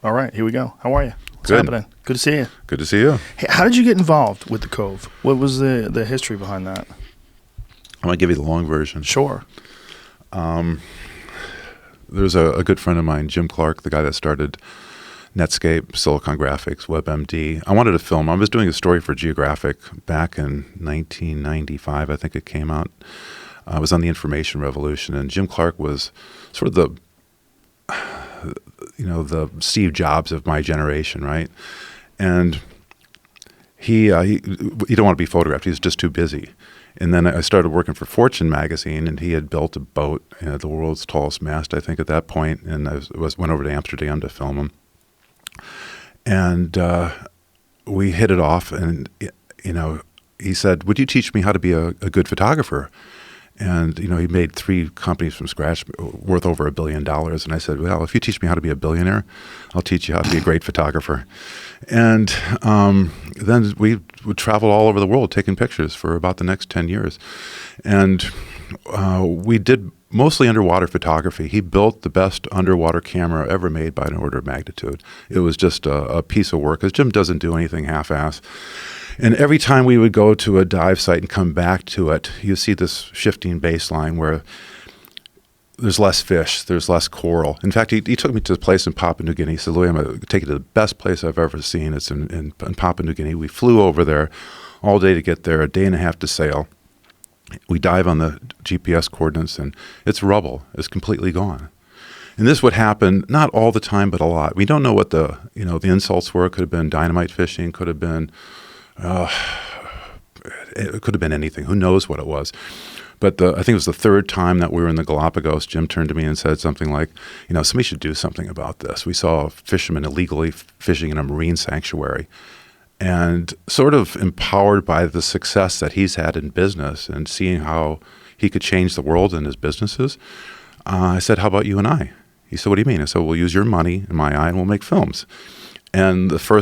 All right, here we go. How are you? What's Good. happening? Good to see you. Good to see you. Hey, how did you get involved with the Cove? What was the history behind that? I'm going to give you the long version. Sure. There's a good friend of mine, Jim Clark, the guy that started Netscape, Silicon Graphics, WebMD. I wanted to film. I was doing a story for Geographic back in 1995, I think it came out. I was on the information revolution, and Jim Clark was sort of the Steve Jobs of my generation, right? And he don't want to be photographed. He was just too busy. And then I started working for Fortune magazine, and he had built a boat, the world's tallest mast, I think, at that point. And I went over to Amsterdam to film him. And we hit it off, and he said, "Would you teach me how to be a good photographer?" And he made 3 companies from scratch worth over $1 billion. And I said, "Well, if you teach me how to be a billionaire, I'll teach you how to be a great photographer." And then we would travel all over the world taking pictures for about the next 10 years. And we did mostly underwater photography. He built the best underwater camera ever made by an order of magnitude. It was just a piece of work, because Jim doesn't do anything half-ass. And every time we would go to a dive site and come back to it, you see this shifting baseline where there's less fish, there's less coral. In fact, he took me to a place in Papua New Guinea. He said, "Louie, I'm going to take you to the best place I've ever seen. It's in Papua New Guinea." We flew over there all day to get there, a day and a half to sail. We dive on the GPS coordinates, and it's rubble. It's completely gone. And this would happen not all the time, but a lot. We don't know what the insults were. It could have been dynamite fishing. Could have been it could have been anything. Who knows what it was? But I think it was the 3rd time that we were in the Galapagos, Jim turned to me and said something like, "Somebody should do something about this. We saw fishermen illegally fishing in a marine sanctuary." And sort of empowered by the success that he's had in business and seeing how he could change the world in his businesses, I said, "How about you and I?" He said, "What do you mean?" I said, "We'll use your money and my eye, and we'll make films." And so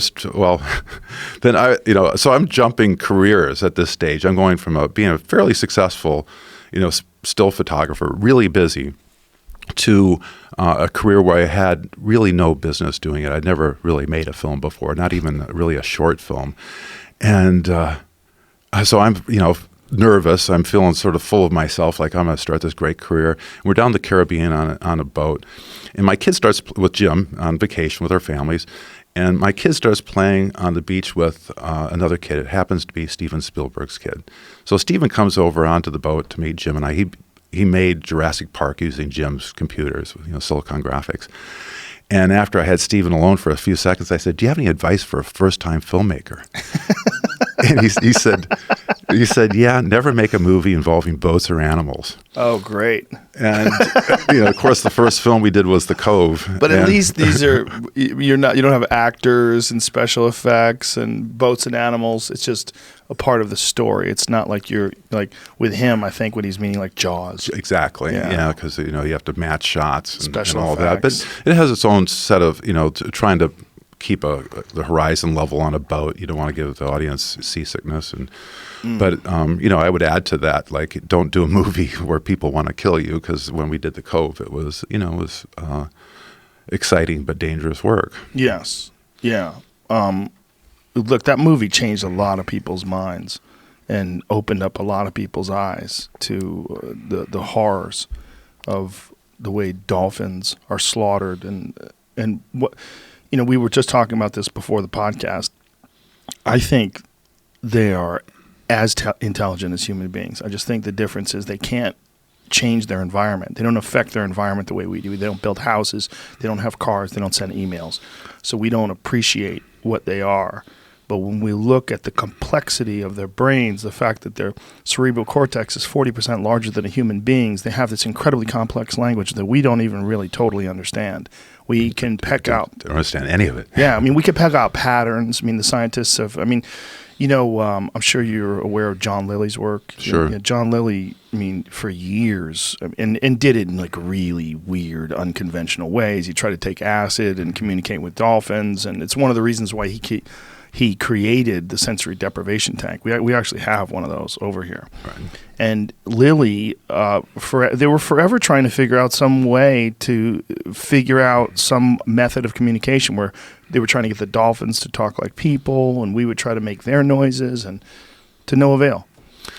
I'm jumping careers at this stage. I'm going from being a fairly successful, still photographer, really busy, to a career where I had really no business doing it. I'd never really made a film before, not even really a short film. And so I'm, nervous. I'm feeling sort of full of myself, like I'm going to start this great career. We're down the Caribbean on a boat. And my kid starts with Jim on vacation with our families. And my kid starts playing on the beach with another kid. It happens to be Steven Spielberg's kid. So Steven comes over onto the boat to meet Jim and I. He made Jurassic Park using Jim's computers, Silicon Graphics. And after I had Steven alone for a few seconds, I said, "Do you have any advice for a first-time filmmaker?" And he said, "Yeah, never make a movie involving boats or animals." Oh, great. And of course, the first film we did was The Cove. But at least these are you don't have actors and special effects and boats and animals. It's just a part of the story. It's not like you're like with him. I think what he's meaning like Jaws. Exactly. Yeah, because you have to match shots and all effects. that. But it has its own set of trying to keep the horizon level on a boat. You don't want to give the audience seasickness, but I would add to that, like, don't do a movie where people want to kill you, because when we did The Cove, it was exciting but dangerous work. Yes, yeah. Look, that movie changed a lot of people's minds and opened up a lot of people's eyes to the horrors of the way dolphins are slaughtered and what. We were just talking about this before the podcast. I think they are as intelligent as human beings. I just think the difference is they can't change their environment. They don't affect their environment the way we do. They don't build houses. They don't have cars. They don't send emails. So we don't appreciate what they are. But when we look at the complexity of their brains, the fact that their cerebral cortex is 40% larger than a human being's, they have this incredibly complex language that we don't even really totally understand. We can peck out. Don't understand any of it. Yeah, we can peck out patterns. The scientists have. I'm sure you're aware of John Lilly's work. Sure. John Lilly, for years, and did it in like really weird, unconventional ways. He tried to take acid and communicate with dolphins, and it's one of the reasons why he created the sensory deprivation tank. We actually have one of those over here. Right. And Lily, they were forever trying to figure out some way to figure out some method of communication where they were trying to get the dolphins to talk like people, and we would try to make their noises, and to no avail.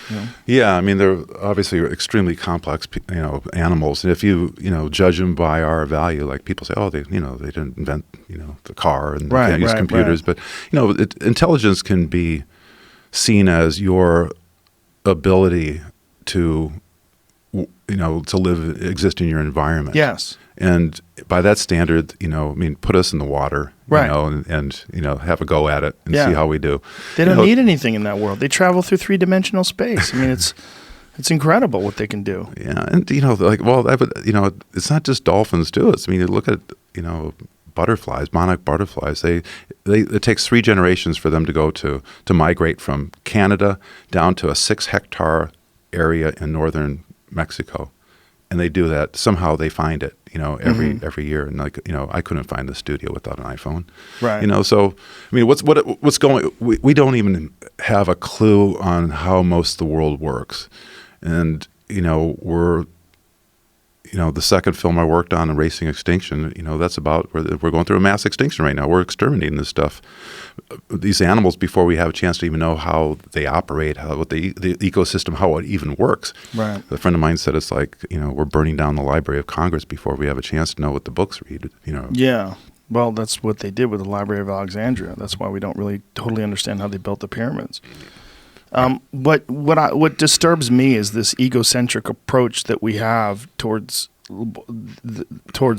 You know? Yeah, I mean, they're obviously extremely complex, animals. And if you judge them by our value, like people say, oh, they didn't invent, the car and they can't use computers. Right. But, intelligence can be seen as your ability to, exist in your environment. Yes. And by that standard, put us in the water, right. and have a go at it and see how we do. They don't need anything in that world. They travel through 3-dimensional space. I mean, it's incredible what they can do. Yeah, and it's not just dolphins too. You look at butterflies, monarch butterflies. It takes 3 generations for them to go to migrate from Canada down to a 6-hectare area in northern Mexico. And they do that. Somehow they find it, every year. And I couldn't find the studio without an iPhone. Right. So what's going? We don't even have a clue on how most of the world works. And we're the second film I worked on, Erasing Extinction. That's about we're going through a mass extinction right now. We're exterminating this stuff, these animals, before we have a chance to even know how they operate, what the ecosystem, how it even works. Right. A friend of mine said it's like we're burning down the Library of Congress before we have a chance to know what the books read. Yeah. Well, that's what they did with the Library of Alexandria. That's why we don't really totally understand how they built the pyramids. But what disturbs me is this egocentric approach that we have towards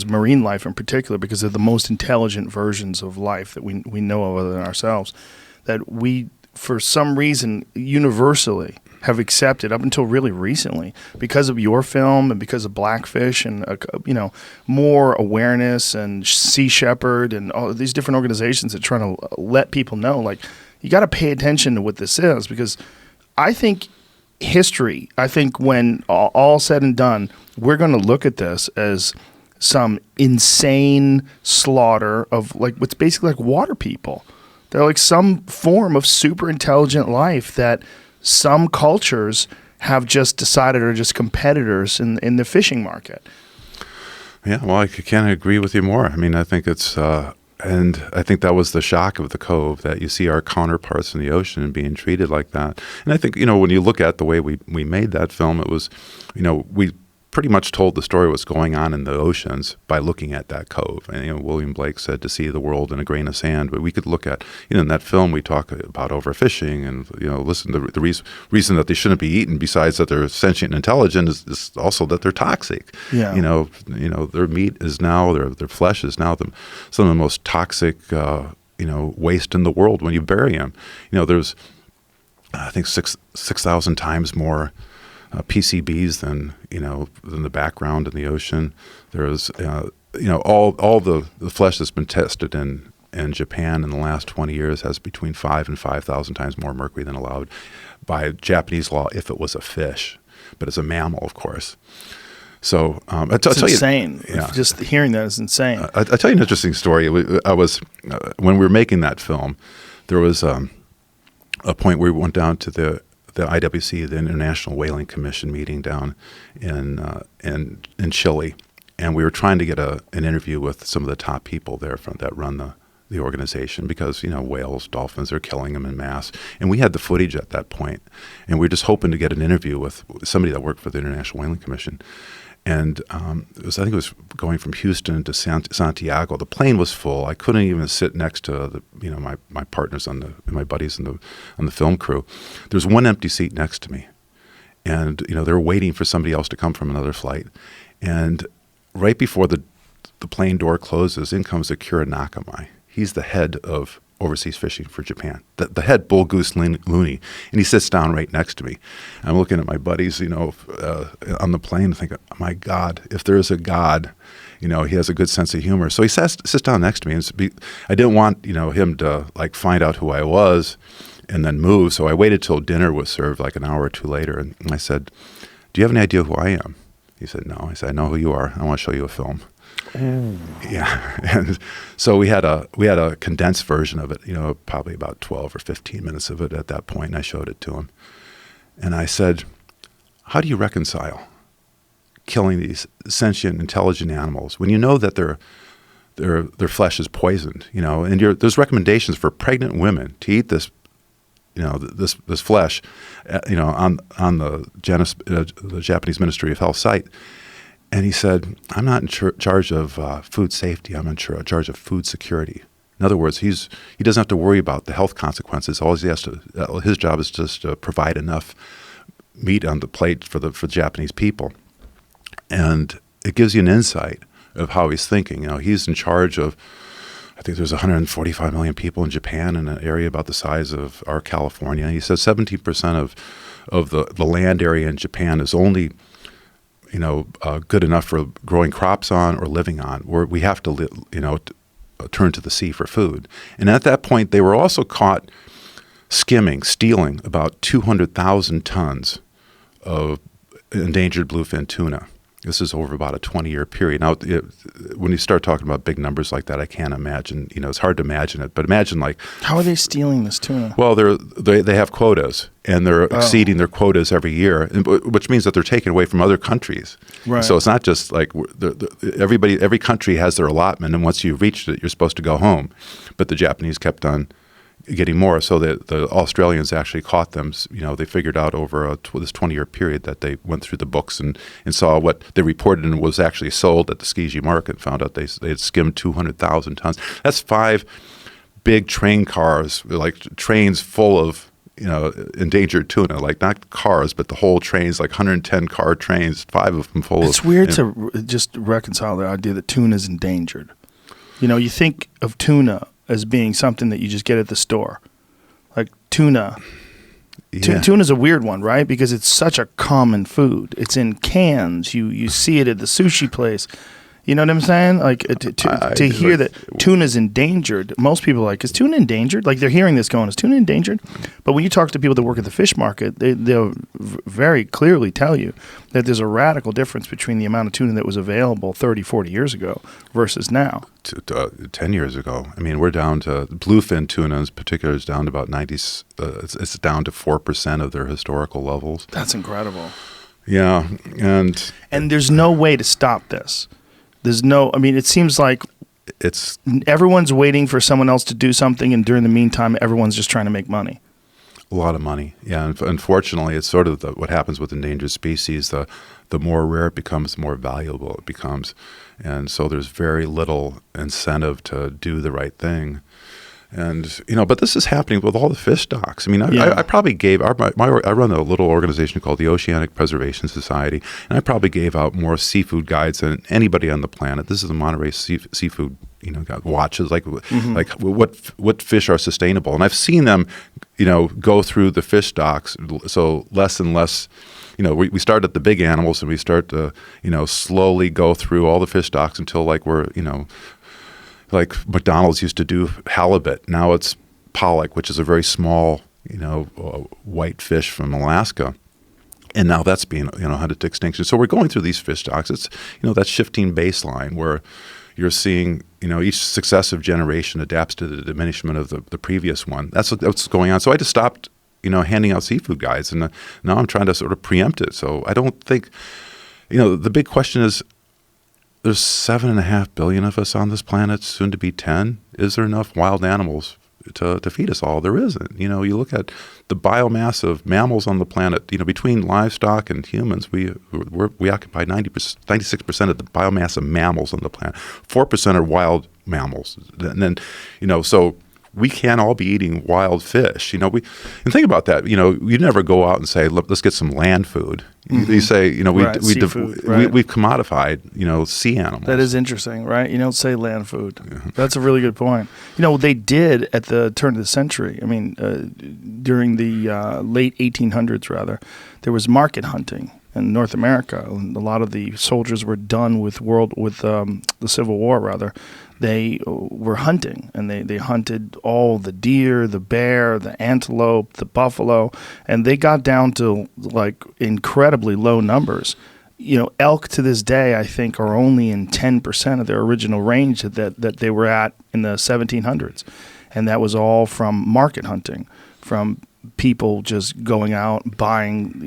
marine life in particular, because they're the most intelligent versions of life that we know of other than ourselves, that we, for some reason, universally have accepted up until really recently, because of your film and because of Blackfish and more awareness and Sea Shepherd and all these different organizations that try to let people know, like, you got to pay attention to what this is, because I think when all said and done, we're going to look at this as some insane slaughter of what's basically like water people. They're like some form of super intelligent life that some cultures have just decided are just competitors in the fishing market. Yeah, well, I can't agree with you more. I mean, I think it's... And I think that was the shock of the Cove, that you see our counterparts in the ocean being treated like that. And I think, when you look at the way we made that film, it was, we pretty much told the story of what's going on in the oceans by looking at that cove. And William Blake said to see the world in a grain of sand. But we could look at, in that film we talk about overfishing and listen to the reason that they shouldn't be eaten, besides that they're sentient and intelligent, is also that they're toxic. Yeah. Their meat is now, their flesh is now some of the most toxic waste in the world when you bury them. There's I think 6,000 times more PCBs than the background in the ocean. There's all the flesh that's been tested in Japan in the last 20 years has between 5,000 and 5,000 times more mercury than allowed by Japanese law if it was a fish, but it's a mammal, of course. So it's insane. Yeah. Just hearing that is insane. I'll tell you an interesting story. I was when we were making that film, there was a point where we went down to the IWC, the International Whaling Commission meeting down in Chile, and we were trying to get an interview with some of the top people there that run the organization, because whales, dolphins, are killing them en masse, and we had the footage at that point, and we were just hoping to get an interview with somebody that worked for the International Whaling Commission. And I think it was going from Houston to Santiago. The plane was full. I couldn't even sit next to my partners my buddies on the film crew. There was one empty seat next to me, and they were waiting for somebody else to come from another flight. And right before the plane door closes, in comes Akira Nakamai. He's the head of overseas fishing for Japan, the head bull goose loony, and he sits down right next to me. I'm looking at my buddies, on the plane, and thinking, oh my God, if there is a God, he has a good sense of humor. So he sits down next to me, and I didn't want him to find out who I was and then move. So I waited till dinner was served, an hour or two later, and I said, "Do you have any idea who I am?" He said, "No." I said, "I know who you are. I want to show you a film." Yeah, and so we had a condensed version of it, probably about 12 or 15 minutes of it at that point, and I showed it to him. And I said, how do you reconcile killing these sentient, intelligent animals when you know that their flesh is poisoned, and there's recommendations for pregnant women to eat this, this flesh, on the Japanese Ministry of Health site. And he said, I'm not in charge of food safety. I'm in charge of food security. In other words, he doesn't have to worry about the health consequences. All he has to, his job is just to provide enough meat on the plate for the Japanese people. And it gives you an insight of how he's thinking. He's in charge of, I think there's 145 million people in Japan in an area about the size of our California. He says 17% of the land area in Japan is only good enough for growing crops on or living on, where we have to turn to the sea for food. And at that point, they were also caught stealing about 200,000 tons of endangered bluefin tuna. This is over about a 20-year period. Now, when you start talking about big numbers like that, I can't imagine. It's hard to imagine it. But imagine, how are they stealing this tuna? Well, they have quotas, and they're exceeding their quotas every year, which means that they're taken away from other countries. Right. So it's not just like every country has their allotment, and once you've reached it, you're supposed to go home. But the Japanese kept on getting more, so the Australians actually caught them. They figured out over this 20-year period that they went through the books and saw what they reported and was actually sold at the Skiji market, and found out they had skimmed 200,000 tons. That's 5 big train cars, like trains full of endangered tuna, like not cars, but the whole trains, like 110 car trains, 5 of them full of. It's weird to just reconcile the idea that tuna is endangered. You think of tuna as being something that you just get at the store. Like tuna. Yeah. Tuna's a weird one, right? Because it's such a common food. It's in cans. You see it at the sushi place. You know what I'm saying? Like to hear that tuna's endangered, most people are like, is tuna endangered? Like they're hearing this going, is tuna endangered? But when you talk to people that work at the fish market, they'll very clearly tell you that there's a radical difference between the amount of tuna that was available 30, 40 years ago versus now. 10 years ago. I mean, we're down to bluefin tuna in particular is down to about 90. It's down to 4% of their historical levels. That's incredible. Yeah, and there's no way to stop this. It seems like everyone's waiting for someone else to do something, and during the meantime, everyone's just trying to make money. A lot of money, yeah. And unfortunately, it's sort of what happens with endangered species. The more rare it becomes, the more valuable it becomes. And so there's very little incentive to do the right thing. And, but this is happening with all the fish stocks. I mean, I probably gave, I run a little organization called the Oceanic Preservation Society, and I probably gave out more seafood guides than anybody on the planet. This is the Monterey Seafood, watches, like what fish are sustainable. And I've seen them, go through the fish stocks, so less and less. We start at the big animals, and we start to, slowly go through all the fish stocks until we're, like McDonald's used to do halibut. Now it's pollock, which is a very small, white fish from Alaska. And now that's being, headed to extinction. So we're going through these fish stocks. It's, that shifting baseline where you're seeing, each successive generation adapts to the diminishment of the previous one. That's what's going on. So I just stopped, handing out seafood guides. And now I'm trying to sort of preempt it. So I don't think, the big question is, there's 7.5 billion of us on this planet, soon to be 10. Is there enough wild animals to feed us all? There isn't. You look at the biomass of mammals on the planet. Between livestock and humans, we occupy 96% of the biomass of mammals on the planet. 4% are wild mammals, and then so we can't all be eating wild fish. And think about that. You never go out and say, "Look, let's get some land food." Mm-hmm. You say, we've commodified, sea animals. That is interesting, right? You don't say land food. Yeah. That's a really good point. They did at the turn of the century. I mean, during the late 1800s, rather, there was market hunting in North America. And a lot of the soldiers were done with the Civil War, rather. They were hunting, and they hunted all the deer, the bear, the antelope, the buffalo, and they got down to incredibly low numbers. elk to this day, I think, are only in 10% of their original range that they were at in the 1700s. And that was all from market hunting, from people just going out buying,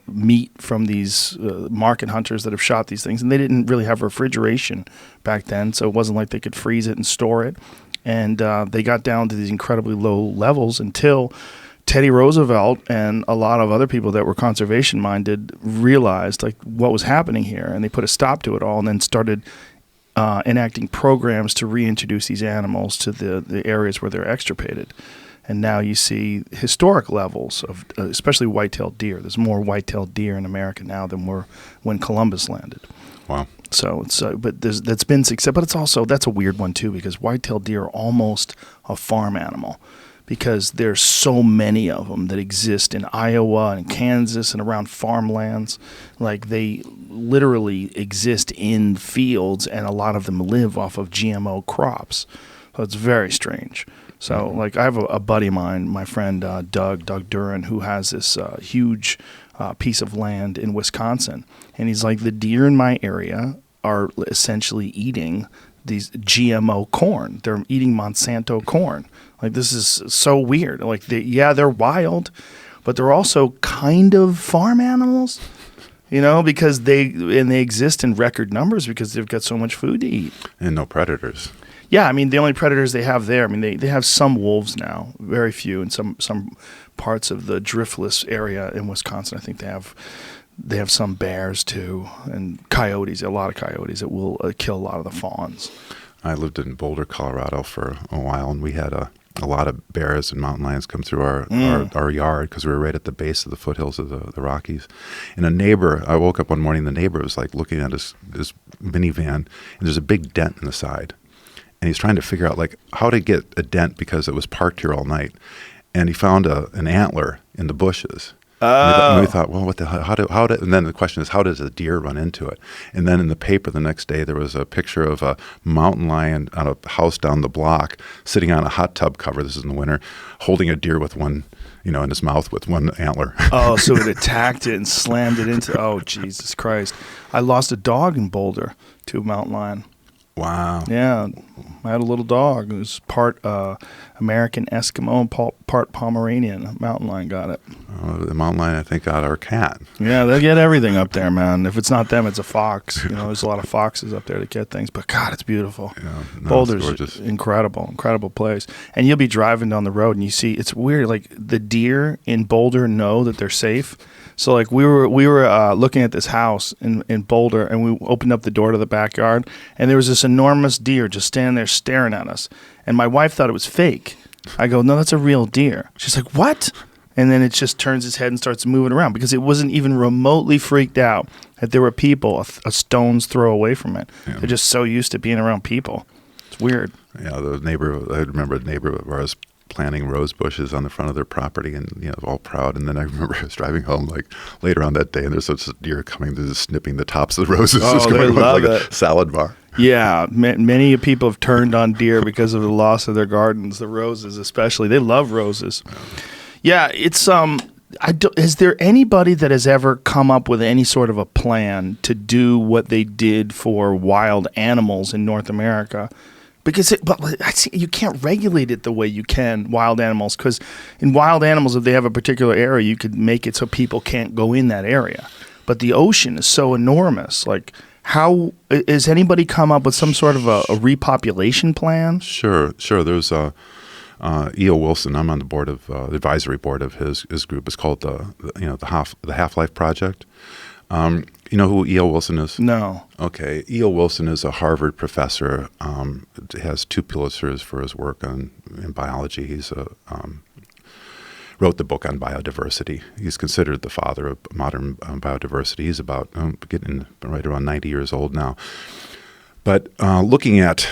meat from these market hunters that have shot these things. And they didn't really have refrigeration back then, so it wasn't like they could freeze it and store it. And they got down to these incredibly low levels until Teddy Roosevelt and a lot of other people that were conservation-minded realized like what was happening here, and they put a stop to it all and then started enacting programs to reintroduce these animals to the areas where they're extirpated. And now you see historic levels of especially white-tailed deer. There's more white-tailed deer in America now than were when Columbus landed. Wow. So it's that's been success, but it's also that's a weird one too, because white-tailed deer are almost a farm animal, because there's so many of them that exist in Iowa and Kansas and around farmlands. Like they literally exist in fields, and a lot of them live off of GMO crops. So it's very strange. So like I have a buddy of mine, my friend Doug Duran, who has this huge piece of land in Wisconsin. And he's like, the deer in my area are essentially eating these GMO corn. They're eating Monsanto corn. Like, this is so weird. Like, they're wild, but they're also kind of farm animals, because they exist in record numbers because they've got so much food to eat. And no predators. Yeah, I mean, the only predators they have there, I mean, they have some wolves now, very few, in some parts of the driftless area in Wisconsin. I think they have some bears too, and coyotes, a lot of coyotes that will kill a lot of the fawns. I lived in Boulder, Colorado for a while, and we had a lot of bears and mountain lions come through our yard because we were right at the base of the foothills of the Rockies. And a neighbor, I woke up one morning, the neighbor was like looking at his minivan, and there's a big dent in the side. And he's trying to figure out like how to get a dent because it was parked here all night. And he found an antler in the bushes. And we thought, well, what the how did? And then the question is, how does a deer run into it? And then in the paper the next day, there was a picture of a mountain lion on a house down the block, sitting on a hot tub cover. This is in the winter, holding a deer with one, in his mouth with one antler. Oh, so it attacked it and slammed it into. Oh, Jesus Christ! I lost a dog in Boulder to a mountain lion. Wow. Yeah, I had a little dog. It was part American Eskimo and part Pomeranian. A mountain lion got it. The mountain lion, I think, got our cat. Yeah, they get everything up there, man. If it's not them, it's a fox. There's a lot of foxes up there that get things. But God, it's beautiful. Yeah, Boulder's incredible place. And you'll be driving down the road and you see, it's weird. Like the deer in Boulder know that they're safe. So like we were looking at this house in Boulder, and we opened up the door to the backyard, and there was this enormous deer just standing there staring at us. And my wife thought it was fake. I go, no, that's a real deer. She's like, what? And then it just turns its head and starts moving around because it wasn't even remotely freaked out that there were people a stone's throw away from it. Yeah. They're just so used to being around people. It's weird. Yeah, I remember a neighbor of ours planting rose bushes on the front of their property, and all proud. And then I remember I was driving home like later on that day, and there's such a deer coming, just snipping the tops of the roses, just going like a salad bar. Yeah, many people have turned on deer because of the loss of their gardens, the roses especially. They love roses. Yeah, it's is there anybody that has ever come up with any sort of a plan to do what they did for wild animals in North America? Because you can't regulate it the way you can wild animals. Because in wild animals, if they have a particular area, you could make it so people can't go in that area. But the ocean is so enormous. Like, how has anybody come up with some sort of a repopulation plan? Sure. There's E.O. Wilson. I'm on the board of the advisory board of his group. It's called the Half-Life Project. You know who E.O. Wilson is? No. Okay. E.O. Wilson is a Harvard professor. Has 2 Pulitzers for his work in biology. He's wrote the book on biodiversity. He's considered the father of modern biodiversity. He's about getting right around 90 years old now. But looking at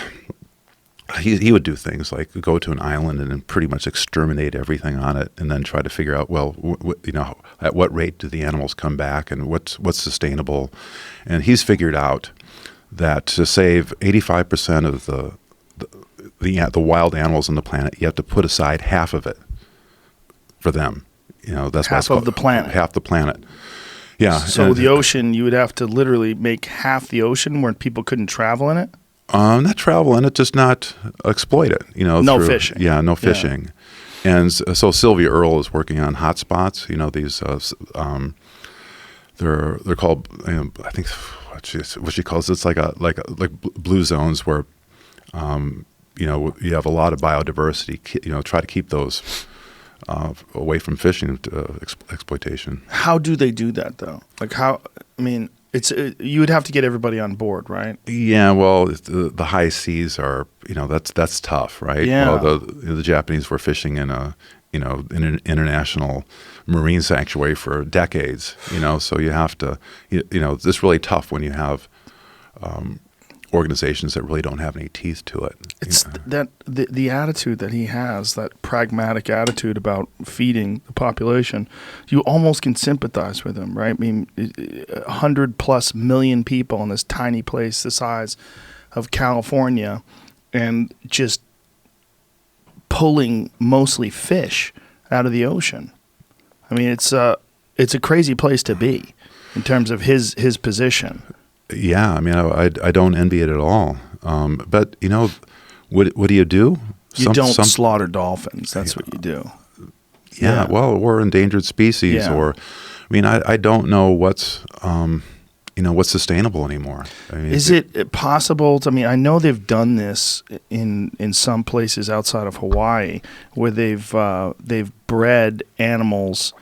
he would do things like go to an island and then pretty much exterminate everything on it, and then try to figure out, well, at what rate do the animals come back, and what's sustainable. And he's figured out that to save 85% of the wild animals on the planet, you have to put aside half of it for them. That's half of the planet. Half the planet. Yeah. So the ocean, you would have to literally make half the ocean where people couldn't travel in it? Not travel in it, just not exploit it. No fishing. Yeah, no fishing. Yeah. And so Sylvia Earle is working on hotspots. These they're called. I think what she calls it's like blue zones where you have a lot of biodiversity. Try to keep those away from fishing exploitation. How do they do that though? Like how? I mean, you would have to get everybody on board, right? Yeah. Well, the high seas are that's tough, right? Yeah. Well, the Japanese were fishing in an international marine sanctuary for decades. So you have to. It's really tough when you have organizations that really don't have any teeth to it. It's that the attitude that he has, that pragmatic attitude about feeding the population, you almost can sympathize with him, right? I mean, 100+ million people in this tiny place the size of California, and just pulling mostly fish out of the ocean. I mean, it's a crazy place to be in terms of his position. Yeah, I mean, I don't envy it at all. But what do you do? You don't slaughter dolphins. That's what you do. Yeah. Well, we're endangered species, or I mean, I don't know what's what's sustainable anymore. I mean, is it possible? I mean, I know they've done this in some places outside of Hawaii, where they've bred animals,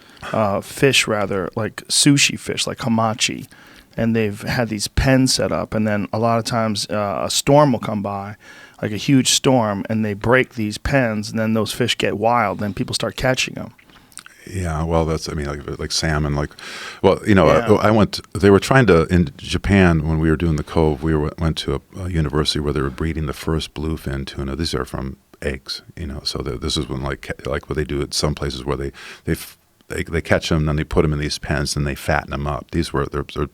fish rather, like sushi fish, like hamachi. And they've had these pens set up, and then a lot of times a storm will come by, like a huge storm, and they break these pens, and then those fish get wild, and people start catching them. Yeah, well, like salmon, I went. They were trying to in Japan when we were doing the Cove. We went to a university where they were breeding the first bluefin tuna. These are from eggs, So this is when like what they do at some places where they catch them, then they put them in these pens, and they fatten them up. They're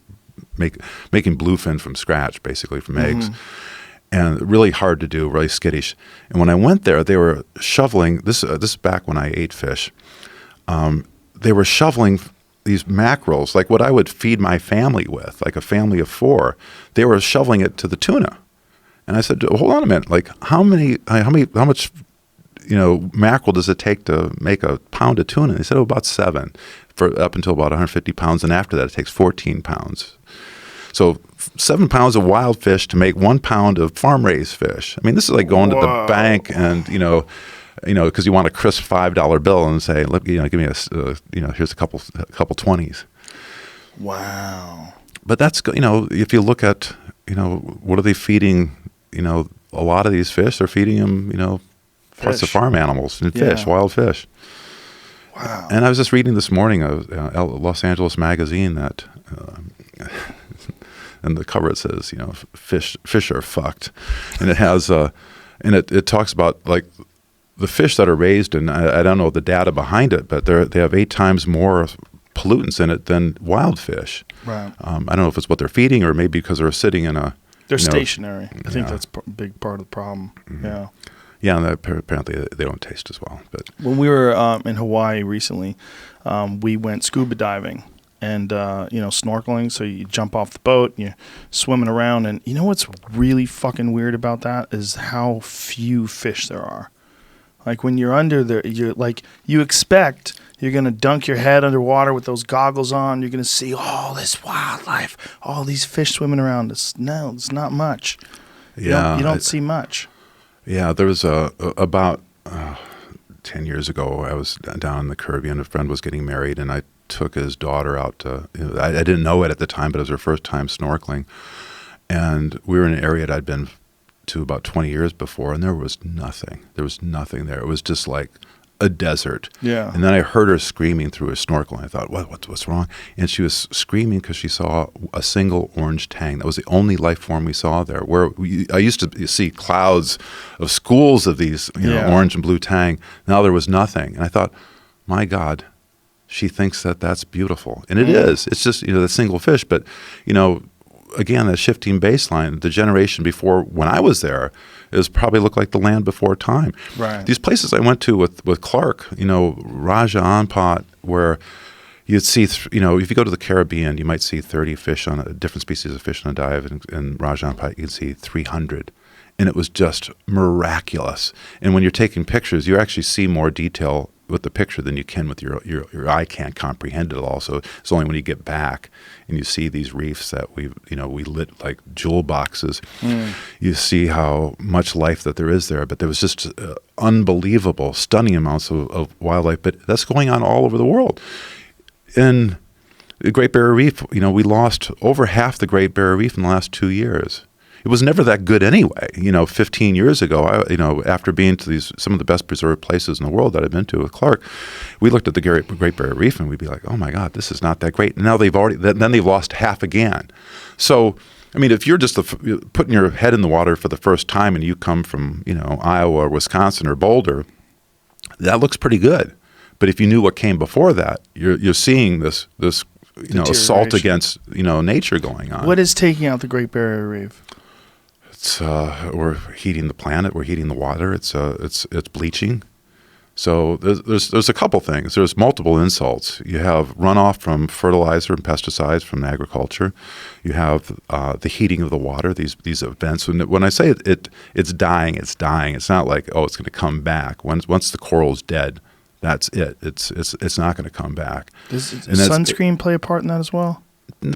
making bluefin from scratch, basically from eggs, and really hard to do, really skittish. And when I went there, they were shoveling. This is back when I ate fish. They were shoveling these mackerels, like what I would feed my family with, like a family of 4. They were shoveling it to the tuna, and I said, "Hold on a minute. Like how much mackerel does it take to make a pound of tuna?" They said, about 7, for up until about 150 pounds, and after that, it takes 14 pounds. So 7 pounds of wild fish to make 1 pound of farm-raised fish. I mean, this is like going to the bank and because you want a crisp $5 bill and say, "Look, give me here's a couple 20s." Wow. But that's if you look at what are they feeding? A lot of these fish, they're feeding them parts of farm animals and fish, wild fish. Wow. And I was just reading this morning a Los Angeles magazine that, and the cover it says, fish are fucked, and it has and it talks about like the fish that are raised, and I don't know the data behind it, but they have 8 times more pollutants in it than wild fish. Right. I don't know if it's what they're feeding or maybe because they're sitting in a. They're stationary. I think that's a big part of the problem. Mm-hmm. Yeah. Yeah, and apparently they don't taste as well. But when we were in Hawaii recently, we went scuba diving and snorkeling. So you jump off the boat, and you're swimming around, and you know what's really fucking weird about that is how few fish there are. Like when you're under there, you expect you're gonna dunk your head underwater with those goggles on. You're gonna see all this wildlife, all these fish swimming around. It's not much. Yeah, you don't see much. Yeah, there was about 10 years ago, I was down in the Caribbean. A friend was getting married, and I took his daughter out to, I didn't know it at the time, but it was her first time snorkeling. And we were in an area that I'd been to about 20 years before, and there was nothing. There was nothing there. It was just like a desert. Yeah. And then I heard her screaming through her snorkel, and I thought, what's wrong? And she was screaming because she saw a single orange tang. That was the only life form we saw there. I used to see clouds of schools of these orange and blue tang. Now there was nothing. And I thought, my God, she thinks that that's beautiful. And it is. It's just, the single fish. But, again, that shifting baseline, the generation before when I was there, it probably looked like the land before time. Right. These places I went to with Clark, Raja Ampat, where, you'd see, if you go to the Caribbean, you might see 30 fish on a different species of fish on a dive, and in Rajan Pike you can see 300. And it was just miraculous. And when you're taking pictures, you actually see more detail with the picture than you can with your eye can't comprehend it all. So it's only when you get back and you see these reefs that we lit like jewel boxes, you see how much life that there is there. But there was just unbelievable, stunning amounts of wildlife. But that's going on all over the world. In the Great Barrier Reef, we lost over half the Great Barrier Reef in the last 2 years. It was never that good anyway. 15 years ago, after being to some of the best preserved places in the world that I've been to with Clark, we looked at the Great Barrier Reef and we'd be like, oh my God, this is not that great. And now they've lost half again. So, if you're just putting your head in the water for the first time and you come from, Iowa or Wisconsin or Boulder, that looks pretty good. But if you knew what came before that, you're seeing this assault against, nature going on. What is taking out the Great Barrier Reef? We're heating the planet. We're heating the water. It's bleaching. So there's a couple things. There's multiple insults. You have runoff from fertilizer and pesticides from agriculture. You have the heating of the water. These events. When I say it's dying, it's dying. It's not like it's going to come back. Once the coral's dead, that's it. It's not going to come back. Does sunscreen play a part in that as well?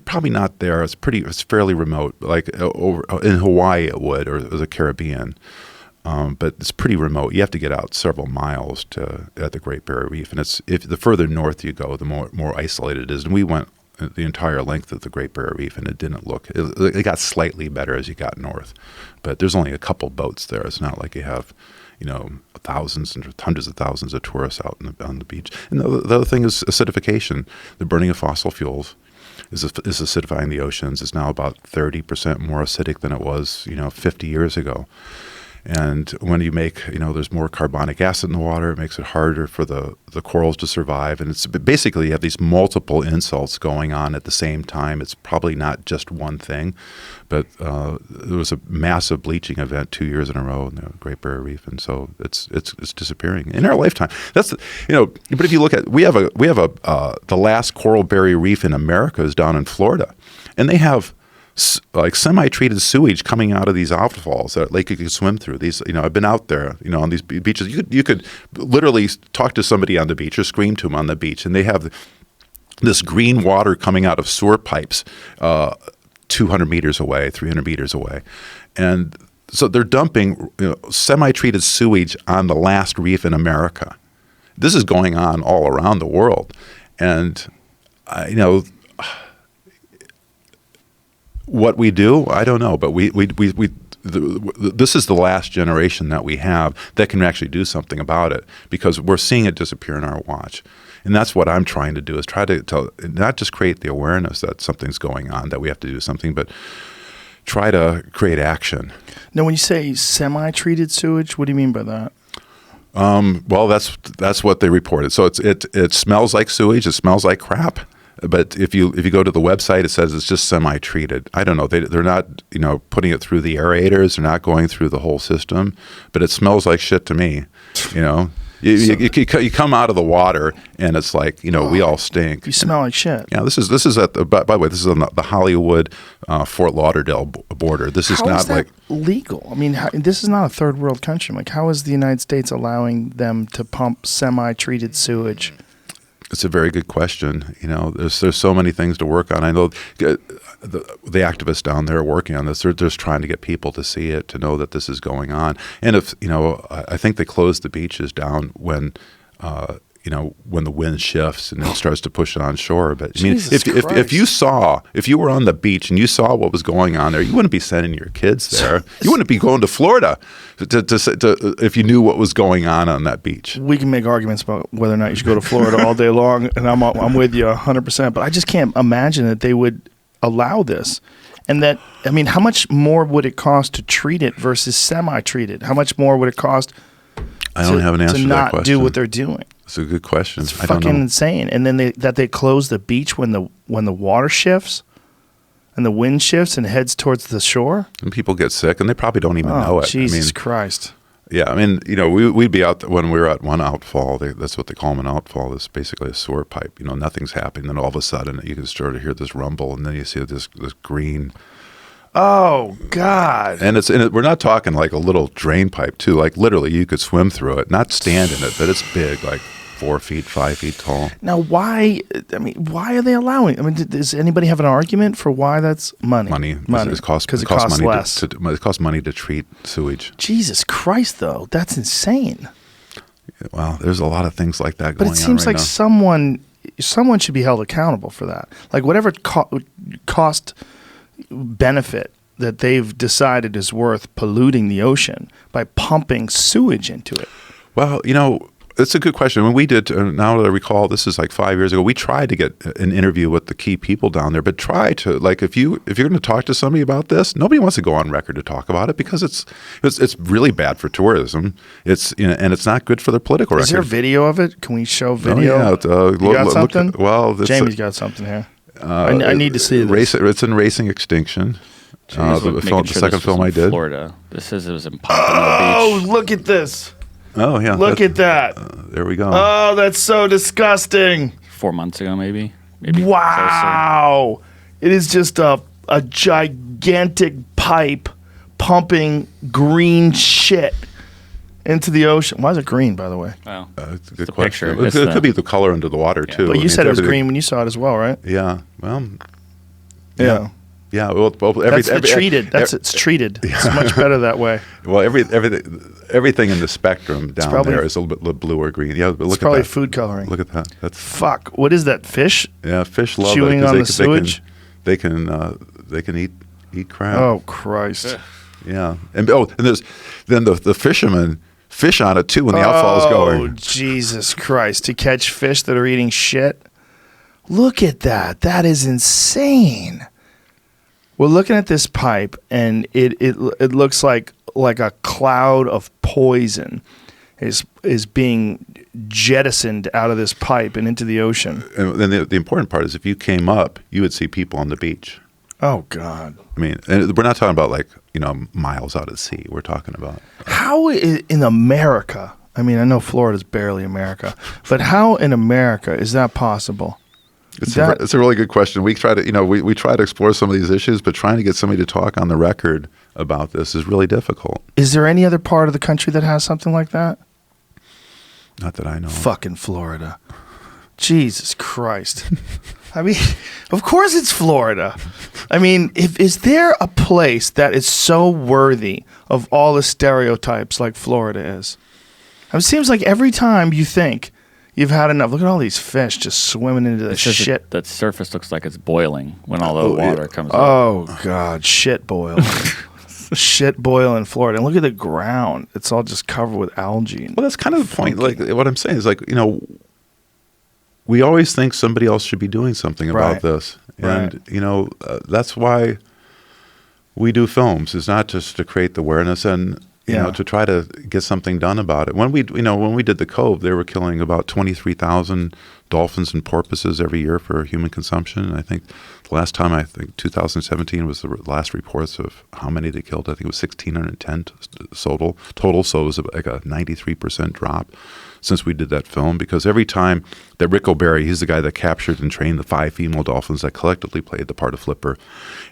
Probably not there. It's fairly remote. Like over in Hawaii, it would, or the Caribbean, but it's pretty remote. You have to get out several miles at the Great Barrier Reef, and if the further north you go, the more isolated it is. And we went the entire length of the Great Barrier Reef, and it didn't look. It got slightly better as you got north, but there's only a couple boats there. It's not like you have, thousands and hundreds of thousands of tourists out on the beach. And the other thing is acidification, the burning of fossil fuels. Is acidifying the oceans. It's now about 30% more acidic than it was, 50 years ago. And when you make, there's more carbonic acid in the water, it makes it harder for the corals to survive. And it's basically you have these multiple insults going on at the same time. It's probably not just one thing, but there was a massive bleaching event 2 years in a row in the Great Barrier Reef, and so it's disappearing in our lifetime. That's but if you look at we have the last coral barrier reef in America is down in Florida, and they have like semi-treated sewage coming out of these outfalls that you could swim through. These, I've been out there, on these beaches. You could literally talk to somebody on the beach or scream to them on the beach, and they have this green water coming out of sewer pipes 200 meters away, 300 meters away. And so they're dumping semi-treated sewage on the last reef in America. This is going on all around the world. And, what we do, I don't know, but this is the last generation that we have that can actually do something about it, because we're seeing it disappear in our watch. And that's what I'm trying to do, is try to not just create the awareness that something's going on, that we have to do something, but try to create action. Now, when you say semi-treated sewage, what do you mean by that? Well, that's what they reported. So it smells like sewage. It smells like crap. But if you go to the website, it says it's just semi-treated. I don't know. They're not putting it through the aerators. They're not going through the whole system. But it smells like shit to me. You come out of the water and it's like we all stink. You smell like shit. Yeah. This is at the, by the way, this is on the Hollywood Fort Lauderdale border. This is not like legal. I mean, this is not a third world country. Like, how is the United States allowing them to pump semi-treated sewage? It's a very good question. There's so many things to work on. I know the activists down there are working on this. They're just trying to get people to see it, to know that this is going on. And if I think they close the beaches down when the wind shifts and it starts to push it on shore. But I mean, if you were on the beach and you saw what was going on there, you wouldn't be sending your kids there. You wouldn't be going to Florida to if you knew what was going on that beach. We can make arguments about whether or not you should go to Florida all day long, and I'm with you 100%. But I just can't imagine that they would allow this. And that, I mean, how much more would it cost to treat it versus semi-treated? How much more would it cost? I don't have an answer to that question. To not do what they're doing. It's a good question. It's fucking insane. And then they close the beach when the water shifts and the wind shifts and heads towards the shore. And people get sick, and they probably don't even know it. Jesus Christ. Yeah, I mean, we'd be out when we were at one outfall. That's what they call them, an outfall. It's basically a sewer pipe. Nothing's happening. Then all of a sudden, you can start to hear this rumble, and then you see this green. Oh God! And we're not talking like a little drain pipe too. Like literally, you could swim through it, not stand in it, but it's big, like 4 feet, 5 feet tall. Now, why? I mean, why are they allowing? I mean, does anybody have an argument for why that's money? Money. It costs money less. It costs money to treat sewage. Jesus Christ, though, that's insane. Well, there's a lot of things like that going on. But it seems like now. someone should be held accountable for that. Like whatever cost benefit that they've decided is worth polluting the ocean by pumping sewage into it. Well, it's a good question. When we did, now that I recall, this is like 5 years ago, we tried to get an interview with the key people down there, but try to, like, if you're going to talk to somebody about this, nobody wants to go on record to talk about it because it's really bad for tourism. It's and it's not good for the political record. Is there video of it? Can we show video? Oh, yeah. You got something? Jamie's got something here. I need to see this. It's in Racing Extinction. The second film I did. Florida. This says it was in Pompano Beach. Oh, look at this. Oh, yeah. Look at that. There we go. Oh, that's so disgusting. 4 months ago, maybe. Wow. Closer. It is just a gigantic pipe pumping green shit into the ocean. Why is it green, by the way? Well, it's a good question. Picture. It could be the color under the water, too. But you said it was green when you saw it as well, right? Yeah. Well, yeah. Yeah, well, treated. It's treated. Yeah. It's much better that way. Well, everything in the spectrum down there is a little bit blue or green. Yeah, but look at that. It's probably food coloring. Look at that. That's fuck. What is that? Fish? Yeah, fish love chewing on the sewage. They can eat crab. Oh Christ! Yeah, and there's then the fishermen fish on it too when the outfall is going. Oh Jesus Christ! To catch fish that are eating shit. Look at that. That is insane. We're looking at this pipe, and it looks like a cloud of poison is being jettisoned out of this pipe and into the ocean. And then the important part is if you came up, you would see people on the beach. Oh, God. I mean, and we're not talking about miles out at sea. We're talking about... How in America, I mean, I know Florida's barely America, but how in America is that possible? It's a really good question. We try to, we try to explore some of these issues, but trying to get somebody to talk on the record about this is really difficult. Is there any other part of the country that has something like that? Not that I know. Fucking Florida. Jesus Christ. I mean, of course it's Florida. I mean, is there a place that is so worthy of all the stereotypes like Florida is? It seems like every time you think you've had enough. Look at all these fish just swimming into the shit. That surface looks like it's boiling when all the water comes up. Oh, God. Shit boil. Shit boil in Florida. And look at the ground. It's all just covered with algae. Well, that's kind of the point. Like, what I'm saying is, we always think somebody else should be doing something about this. And, that's why we do films. It's not just to create the awareness and... to try to get something done about it. When we did the Cove, they were killing about 23,000 dolphins and porpoises every year for human consumption. And I think the last time, 2017 was the last reports of how many they killed. I think it was 1,610 total. So it was like a 93% drop since we did that film. Because every time that Rick O'Barry, he's the guy that captured and trained the 5 female dolphins that collectively played the part of Flipper.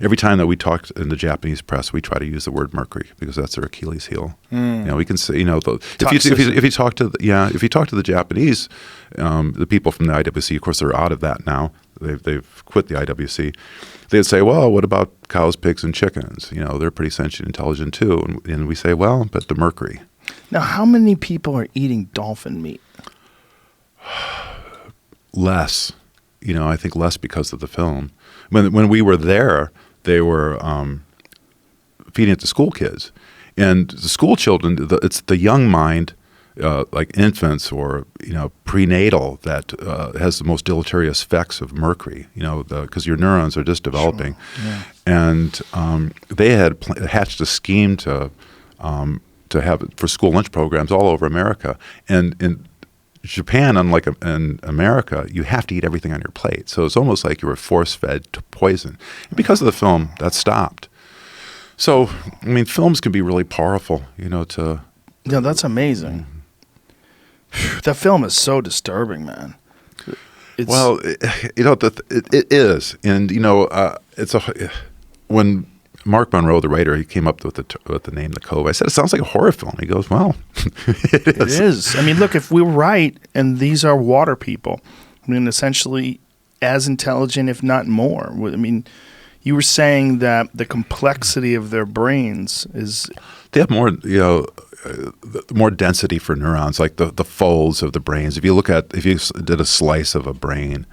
Every time that we talked in the Japanese press, we try to use the word Mercury because that's their Achilles heel. We can say, if you talk to the Japanese, the people from the IWC, of course, they're out of that now. They've quit the IWC. They'd say, well, what about cows, pigs, and chickens? They're pretty sentient, intelligent too. And we say, well, but the mercury. Now, how many people are eating dolphin meat? Less. I think less because of the film. When we were there, they were feeding it to school kids. And the school children, it's the young mind, like infants or prenatal, that has the most deleterious effects of mercury. Because your neurons are just developing, and they had hatched a scheme to have it for school lunch programs all over America. And in Japan, unlike in America, you have to eat everything on your plate. So it's almost like you were force-fed to poison. And because of the film, that stopped. So, I mean, films can be really powerful, to Yeah, that's amazing. That film is so disturbing, man. It's, Well, it is, and when Mark Monroe, the writer, he came up with the name The Cove. I said, it sounds like a horror film. He goes, well, it is. It is. I mean, look, if we're right, and these are water people, I mean, essentially as intelligent, if not more. I mean, you were saying that the complexity of their brains is... They have more, more density for neurons, like the folds of the brains. If you did a slice of a brain,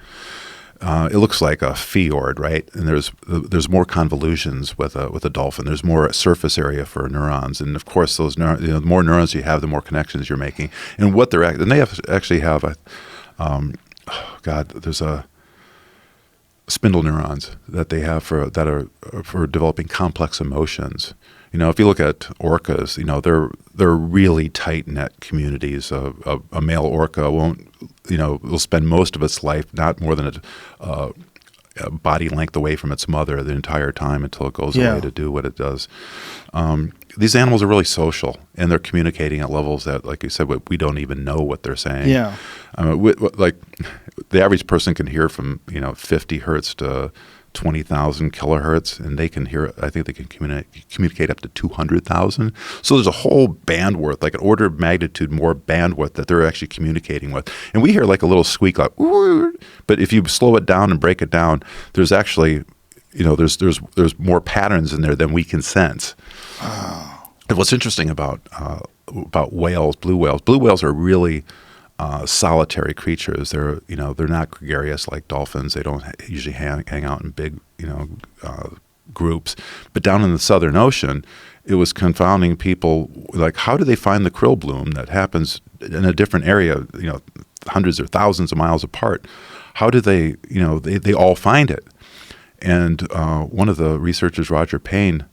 it looks like a fjord, right? And there's more convolutions with a dolphin. There's more surface area for neurons, and of course, those the more neurons you have, the more connections you're making. And what they actually have there's a spindle neurons that they have for developing complex emotions. If you look at orcas, they're really tight knit communities. A male orca will spend most of its life not more than a body length away from its mother the entire time until it goes away to do what it does. These animals are really social, and they're communicating at levels that, like you said, we don't even know what they're saying. Yeah. Like the average person can hear from 50 hertz to 20,000 kilohertz, and they can hear. I think they can communicate up to 200,000. So there's a whole bandwidth, like an order of magnitude more bandwidth that they're actually communicating with. And we hear like a little squeak, like, but if you slow it down and break it down, there's actually, there's more patterns in there than we can sense. And what's interesting about whales, blue whales are really solitary creatures. They're not gregarious like dolphins. They don't usually hang out in big groups. But down in the Southern Ocean, it was confounding people. Like, how do they find the krill bloom that happens in a different area? Hundreds or thousands of miles apart. How do they? They all find it. And one of the researchers, Roger Payne,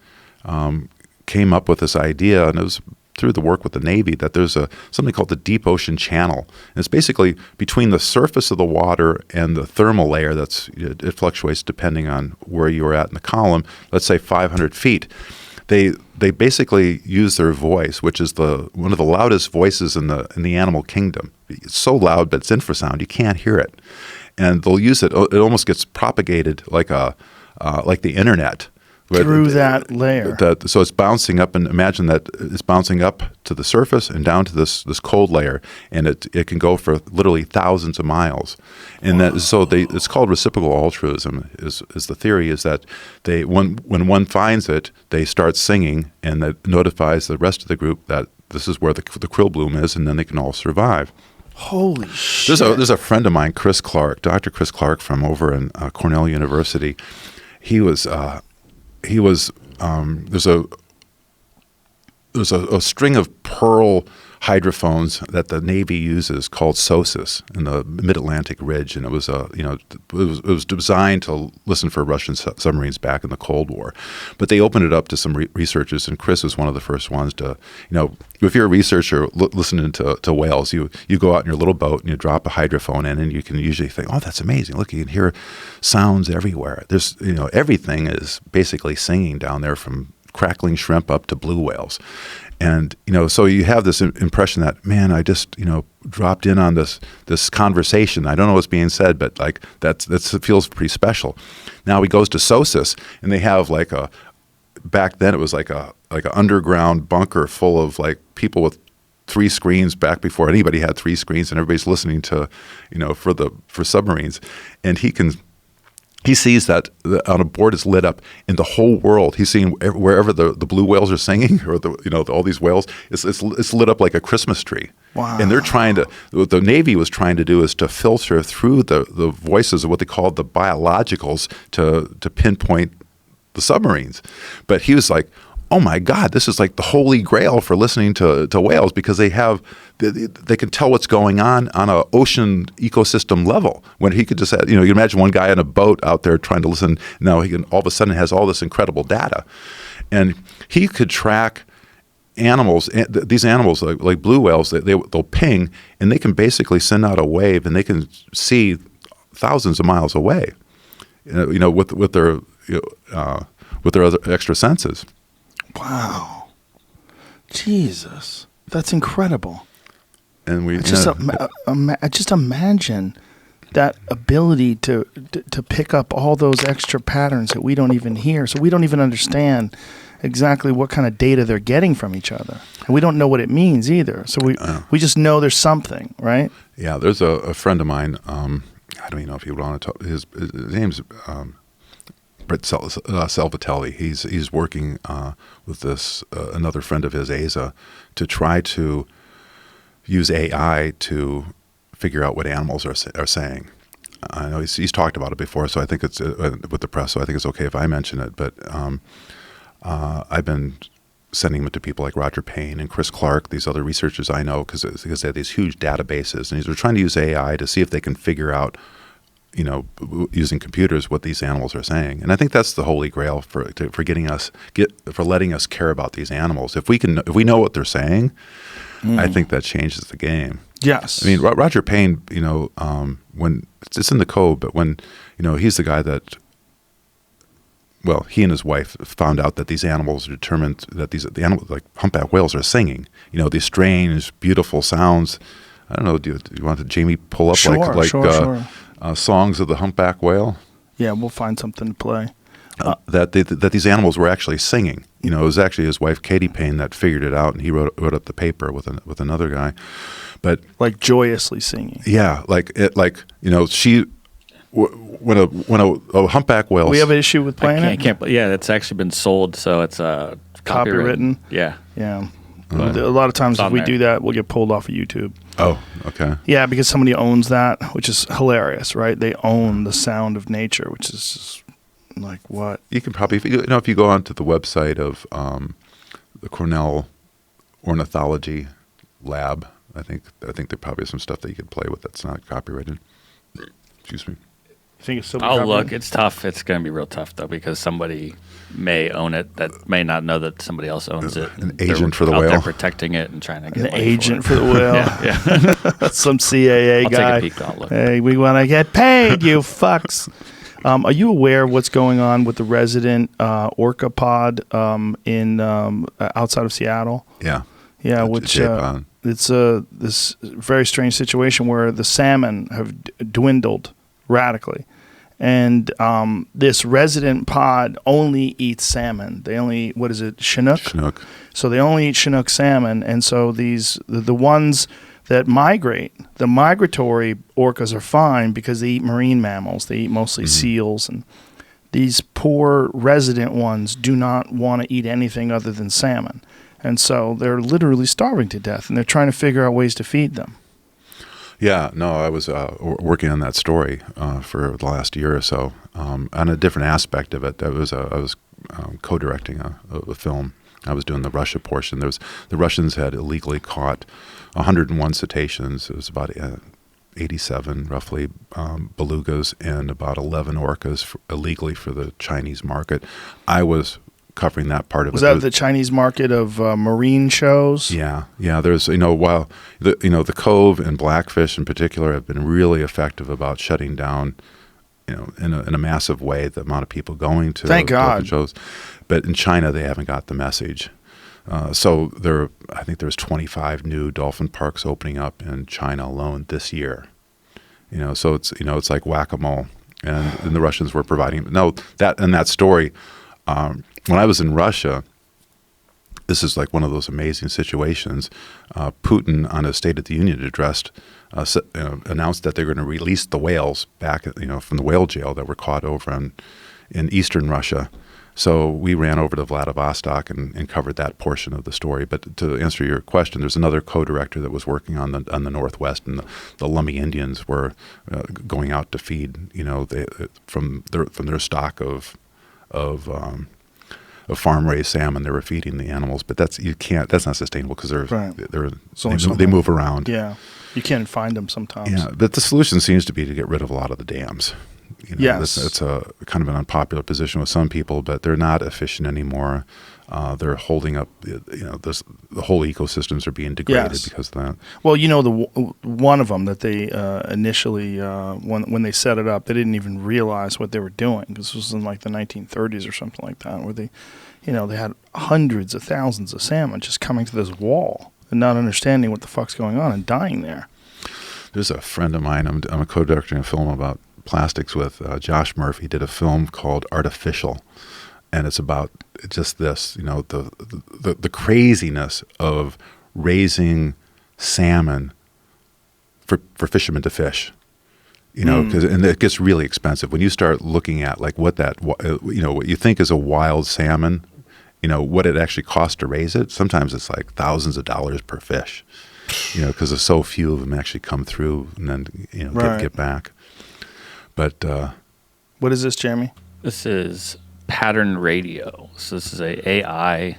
came up with this idea, and it was through the work with the Navy, that there's something called the deep ocean channel. And it's basically between the surface of the water and the thermal layer. It fluctuates depending on where you are at in the column. Let's say 500 feet. They basically use their voice, which is one of the loudest voices in the animal kingdom. It's so loud, but it's infrasound. You can't hear it. And they'll use it. It almost gets propagated like the internet. Through that layer. So it's bouncing up, and imagine that it's bouncing up to the surface and down to this cold layer, and it can go for literally thousands of miles. And it's called reciprocal altruism. Is the theory is that when one finds it, they start singing, and that notifies the rest of the group that this is where the krill bloom is, and then they can all survive. Holy shit! There's a friend of mine, Chris Clark, Dr. Chris Clark from over in Cornell University. There's a string of pearl hydrophones that the Navy uses called SOSUS in the Mid-Atlantic Ridge, and it was designed to listen for Russian submarines back in the Cold War. But they opened it up to some researchers, and Chris was one of the first ones to, if you're a researcher listening to whales, you go out in your little boat and you drop a hydrophone in, and you can usually think, oh, that's amazing. Look, you can hear sounds everywhere. There's, everything is basically singing down there, from crackling shrimp up to blue whales. And, so you have this impression that, man, I just, dropped in on this conversation. I don't know what's being said, but like it feels pretty special. Now he goes to SOSUS, and they have back then it was like an underground bunker full of like people with 3 screens back before anybody had 3 screens, and everybody's listening to, for submarines. And he sees that on a board is lit up in the whole world. He's seeing wherever the blue whales are singing, or all these whales, it's lit up like a Christmas tree. Wow. And they're what the Navy was trying to do is to filter through the voices of what they called the biologicals to pinpoint the submarines. But he was like, oh my God, this is like the holy grail for listening to whales, because they can tell what's going on an ocean ecosystem level. When he could just, you imagine one guy in a boat out there trying to listen. Now he can all of a sudden has all this incredible data, and he could track animals. These animals like blue whales, they'll ping, and they can basically send out a wave, and they can see thousands of miles away. With their other extra senses. Wow. Jesus. That's incredible. And we Just just imagine that ability to pick up all those extra patterns that we don't even hear. So we don't even understand exactly what kind of data they're getting from each other. And we don't know what it means either. So we just know there's something, right? Yeah, there's a friend of mine. I don't even know if you want to talk. His name's Brett Salvatelli. He's working with this another friend of his, Asa, to try to use AI to figure out what animals are saying. I know he's talked about it before, so I think it's with the press. So I think it's okay if I mention it. But I've been sending them to people like Roger Payne and Chris Clark, these other researchers I know, because they have these huge databases, and they're trying to use AI to see if they can figure out, using computers, what these animals are saying. And I think that's the holy grail for letting us care about these animals. If we know what they're saying, I think that changes the game. Yes. I mean, Roger Payne, when it's in the Cove, but when, he's the guy that, well, he and his wife found out that these animals are determined that the animals, like humpback whales, are singing, these strange, beautiful sounds. I don't know, do you want Jamie pull up sure. Songs of the humpback whale? Yeah, we'll find something to play. That these animals were actually singing. It was actually his wife, Katie Payne, that figured it out, and he wrote up the paper with another guy. But like joyously singing. Yeah, she when a humpback whale. We have an issue with playing it. Yeah, it's actually been sold, so it's copywritten. Yeah. But a lot of times if we do that, we'll get pulled off of YouTube. Oh, okay. Yeah, because somebody owns that, which is hilarious, right? They own the sound of nature, which is just like what? You can probably, if you go onto the website of the Cornell Ornithology Lab, I think there probably is some stuff that you could play with that's not copyrighted. Excuse me. You think it's still look, it's tough. It's going to be real tough, though, because somebody may own it that may not know that somebody else owns it. An agent for the whale. They're protecting it and trying to get an agent for the whale. yeah. Some CAA I'll guy. take a peek. I'll look. Hey, we want to get paid, you fucks. Are you aware of what's going on with the resident Orca pod in outside of Seattle? Yeah. Yeah, which it's this very strange situation where the salmon have dwindled radically. And this resident pod only eats salmon. They only, Chinook? Chinook. So they only eat Chinook salmon. And so the ones that migrate, the migratory orcas are fine because they eat marine mammals. They eat mostly seals. And these poor resident ones do not want to eat anything other than salmon. And so they're literally starving to death, and they're trying to figure out ways to feed them. Yeah, no, I was working on that story for the last year or so on a different aspect of it. I was co-directing a film. I was doing the Russia portion. The Russians had illegally caught 101 cetaceans. It was about 87, roughly, belugas and about 11 orcas illegally for the Chinese market. I was covering that part of it. Was that the Chinese market of marine shows? Yeah. There's while the Cove and Blackfish in particular have been really effective about shutting down, in a massive way, the amount of people going to Thank God shows. But in China, they haven't got the message. So I think there's 25 new dolphin parks opening up in China alone this year. So it's like whack-a-mole, and the Russians were providing. No, that story. When I was in Russia, this is like one of those amazing situations. Putin, on a State of the Union address, announced that they're going to release the whales back, from the whale jail that were caught over in eastern Russia. So we ran over to Vladivostok and covered that portion of the story. But to answer your question, there's another co-director that was working on the Northwest, and the Lummi Indians were going out to feed, from their stock of farm raised salmon. They were feeding the animals, but that's not sustainable because they move around. Yeah, you can't find them sometimes. Yeah, but the solution seems to be to get rid of a lot of the dams. Yes, it's a kind of an unpopular position with some people, but they're not efficient anymore. They're holding up. The whole ecosystems are being degraded because of that. Well, the one of them that they initially, when they set it up, they didn't even realize what they were doing, because this was in like the 1930s or something like that, where they had hundreds of thousands of salmon just coming to this wall. and not understanding what the fuck's going on and dying there. There's a friend of mine. I'm a co-directing a film about plastics with Josh Murphy. Did a film called Artificial, and it's about just this, the craziness of raising salmon for fishermen to fish. Because and it gets really expensive when you start looking at like what you think is a wild salmon, what it actually costs to raise it. Sometimes it's like thousands of dollars per fish, because there's so few of them actually come through and then get back. But what is this, Jeremy? This is pattern radio. So this is a AI.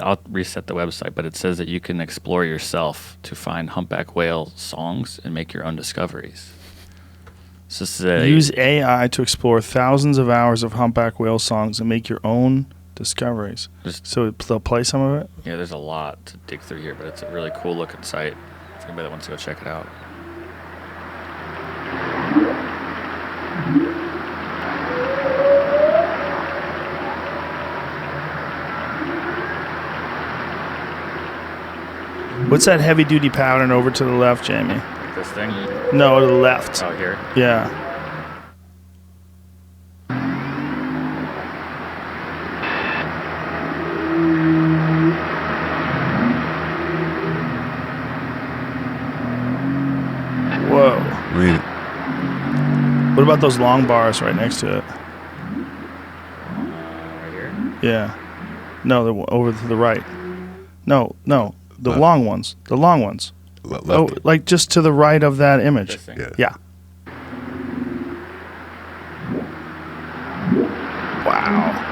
I'll reset the website, but it says that you can explore yourself to find humpback whale songs and make your own discoveries. So this is use AI to explore thousands of hours of humpback whale songs and make your own discoveries. So they'll play some of it? Yeah, there's a lot to dig through here, but it's a really cool looking site for anybody that wants to go check it out. What's that heavy duty pattern over to the left, Jamie? This thing? No, to the left. Oh, here? Yeah. Whoa. I mean, what about those long bars right next to it? Right here? Yeah. No, over to the right. No. The Left. long ones. The long ones. lefty. Oh, like just to the right of that image. This thing? Yeah. Yeah. Wow.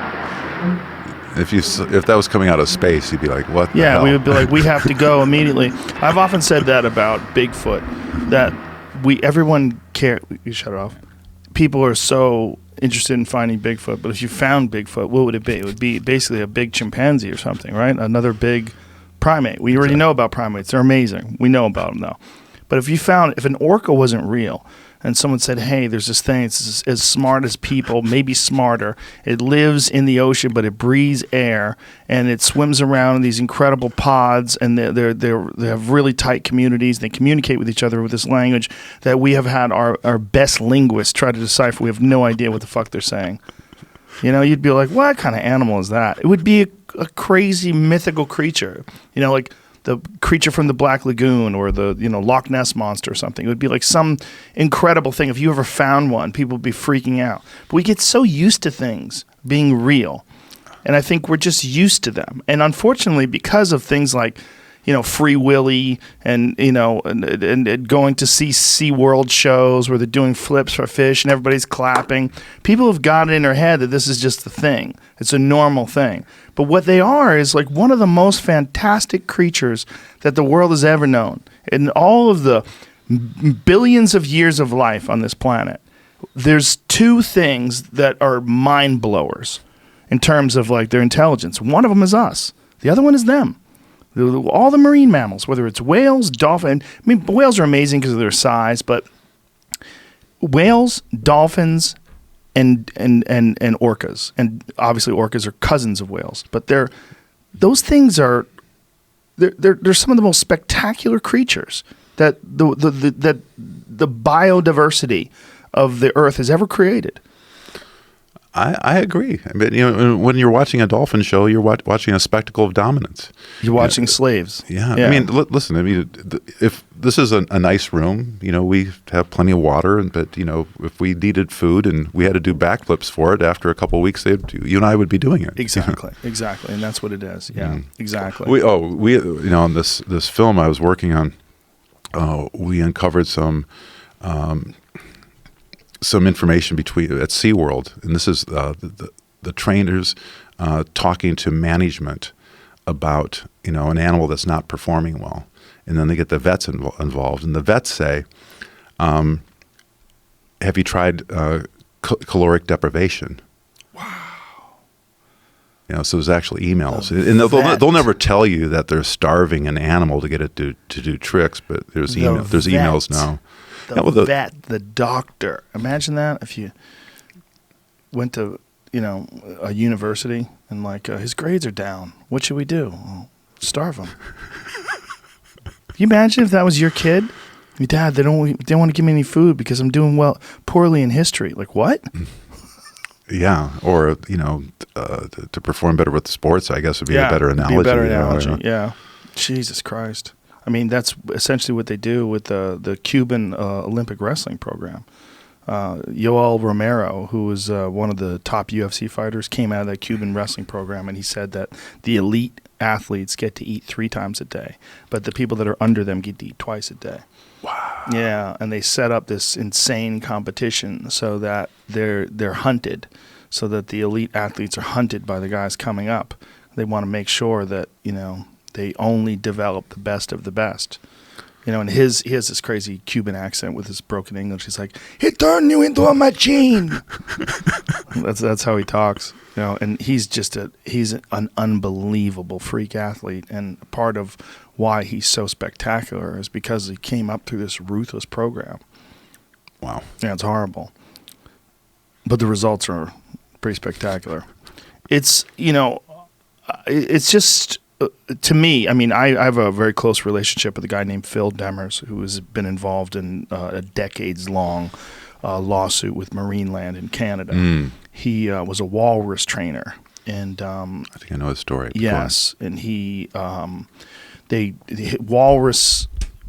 If that was coming out of space, you'd be like, "What?" The Yeah, hell? we would be like, we have to go immediately. I've often said that about Bigfoot, that everyone care. You shut it off. People are so interested in finding Bigfoot, but if you found Bigfoot, what would it be? It would be basically a big chimpanzee or something, right? Another big primate. We already know about primates. They're amazing. We know about them, though. But if an orca wasn't real, and someone said, hey, there's this thing, it's as smart as people, maybe smarter. It lives in the ocean, but it breathes air, and it swims around in these incredible pods, and they have really tight communities. They communicate with each other with this language that we have had our best linguists try to decipher. We have no idea what the fuck they're saying. You'd be like, what kind of animal is that? It would be a crazy mythical creature, like the creature from the Black Lagoon or the Loch Ness monster or something. It would be like some incredible thing. If you ever found one, people would be freaking out. But we get so used to things being real, and I think we're just used to them. And unfortunately, because of things like Free Willy and going to see SeaWorld shows where they're doing flips for fish and everybody's clapping, people have got it in their head that this is just the thing. It's a normal thing. But what they are is like one of the most fantastic creatures that the world has ever known. In all of the billions of years of life on this planet, there's two things that are mind blowers in terms of like their intelligence. One of them is us. The other one is them. All the marine mammals, whether it's whales, dolphins. I mean, whales are amazing because of their size, but whales, dolphins, and orcas, and obviously orcas are cousins of whales. But those things are they're some of the most spectacular creatures that the biodiversity of the earth has ever created. I agree. I mean, when you're watching a dolphin show, you're watching a spectacle of dominance. You're watching slaves. Yeah. I mean, listen. I mean, if this is a nice room, we have plenty of water, but if we needed food and we had to do backflips for it, after a couple of weeks, you and I would be doing it. Exactly, and that's what it is. Yeah, exactly. We on this film I was working on, we uncovered some information at SeaWorld, and this is the trainers talking to management about an animal that's not performing well, and then they get the vets involved, and the vets say, "Have you tried caloric deprivation?" Wow. So there's actually emails, and they'll never tell you that they're starving an animal to get it to do tricks, but there's emails now. The vet, the doctor. Imagine that if you went to, a university and his grades are down. What should we do? Well, starve him. you imagine if that was your kid? Your dad, they don't want to give me any food because I'm doing poorly in history. Like what? Yeah, or to perform better with the sports, I guess would be a better analogy. Be a better analogy. Yeah. Jesus Christ. I mean, that's essentially what they do with the Cuban Olympic wrestling program. Yoel Romero, who was one of the top UFC fighters, came out of that Cuban wrestling program, and he said that the elite athletes get to eat 3 times a day, but the people that are under them get to eat twice a day. Wow. Yeah, and they set up this insane competition so that they're hunted, so that the elite athletes are hunted by the guys coming up. They want to make sure that, they only develop the best of the best. And he has this crazy Cuban accent with his broken English. He's like, "He turned you into a machine." That's how he talks. And he's an unbelievable freak athlete, and part of why he's so spectacular is because he came up through this ruthless program. Wow. Yeah, it's horrible. But the results are pretty spectacular. It's just, to me, I mean, I have a very close relationship with a guy named Phil Demers, who has been involved in a decades-long lawsuit with Marineland in Canada. He was a walrus trainer, and I think I know his story. Yes, and the walrus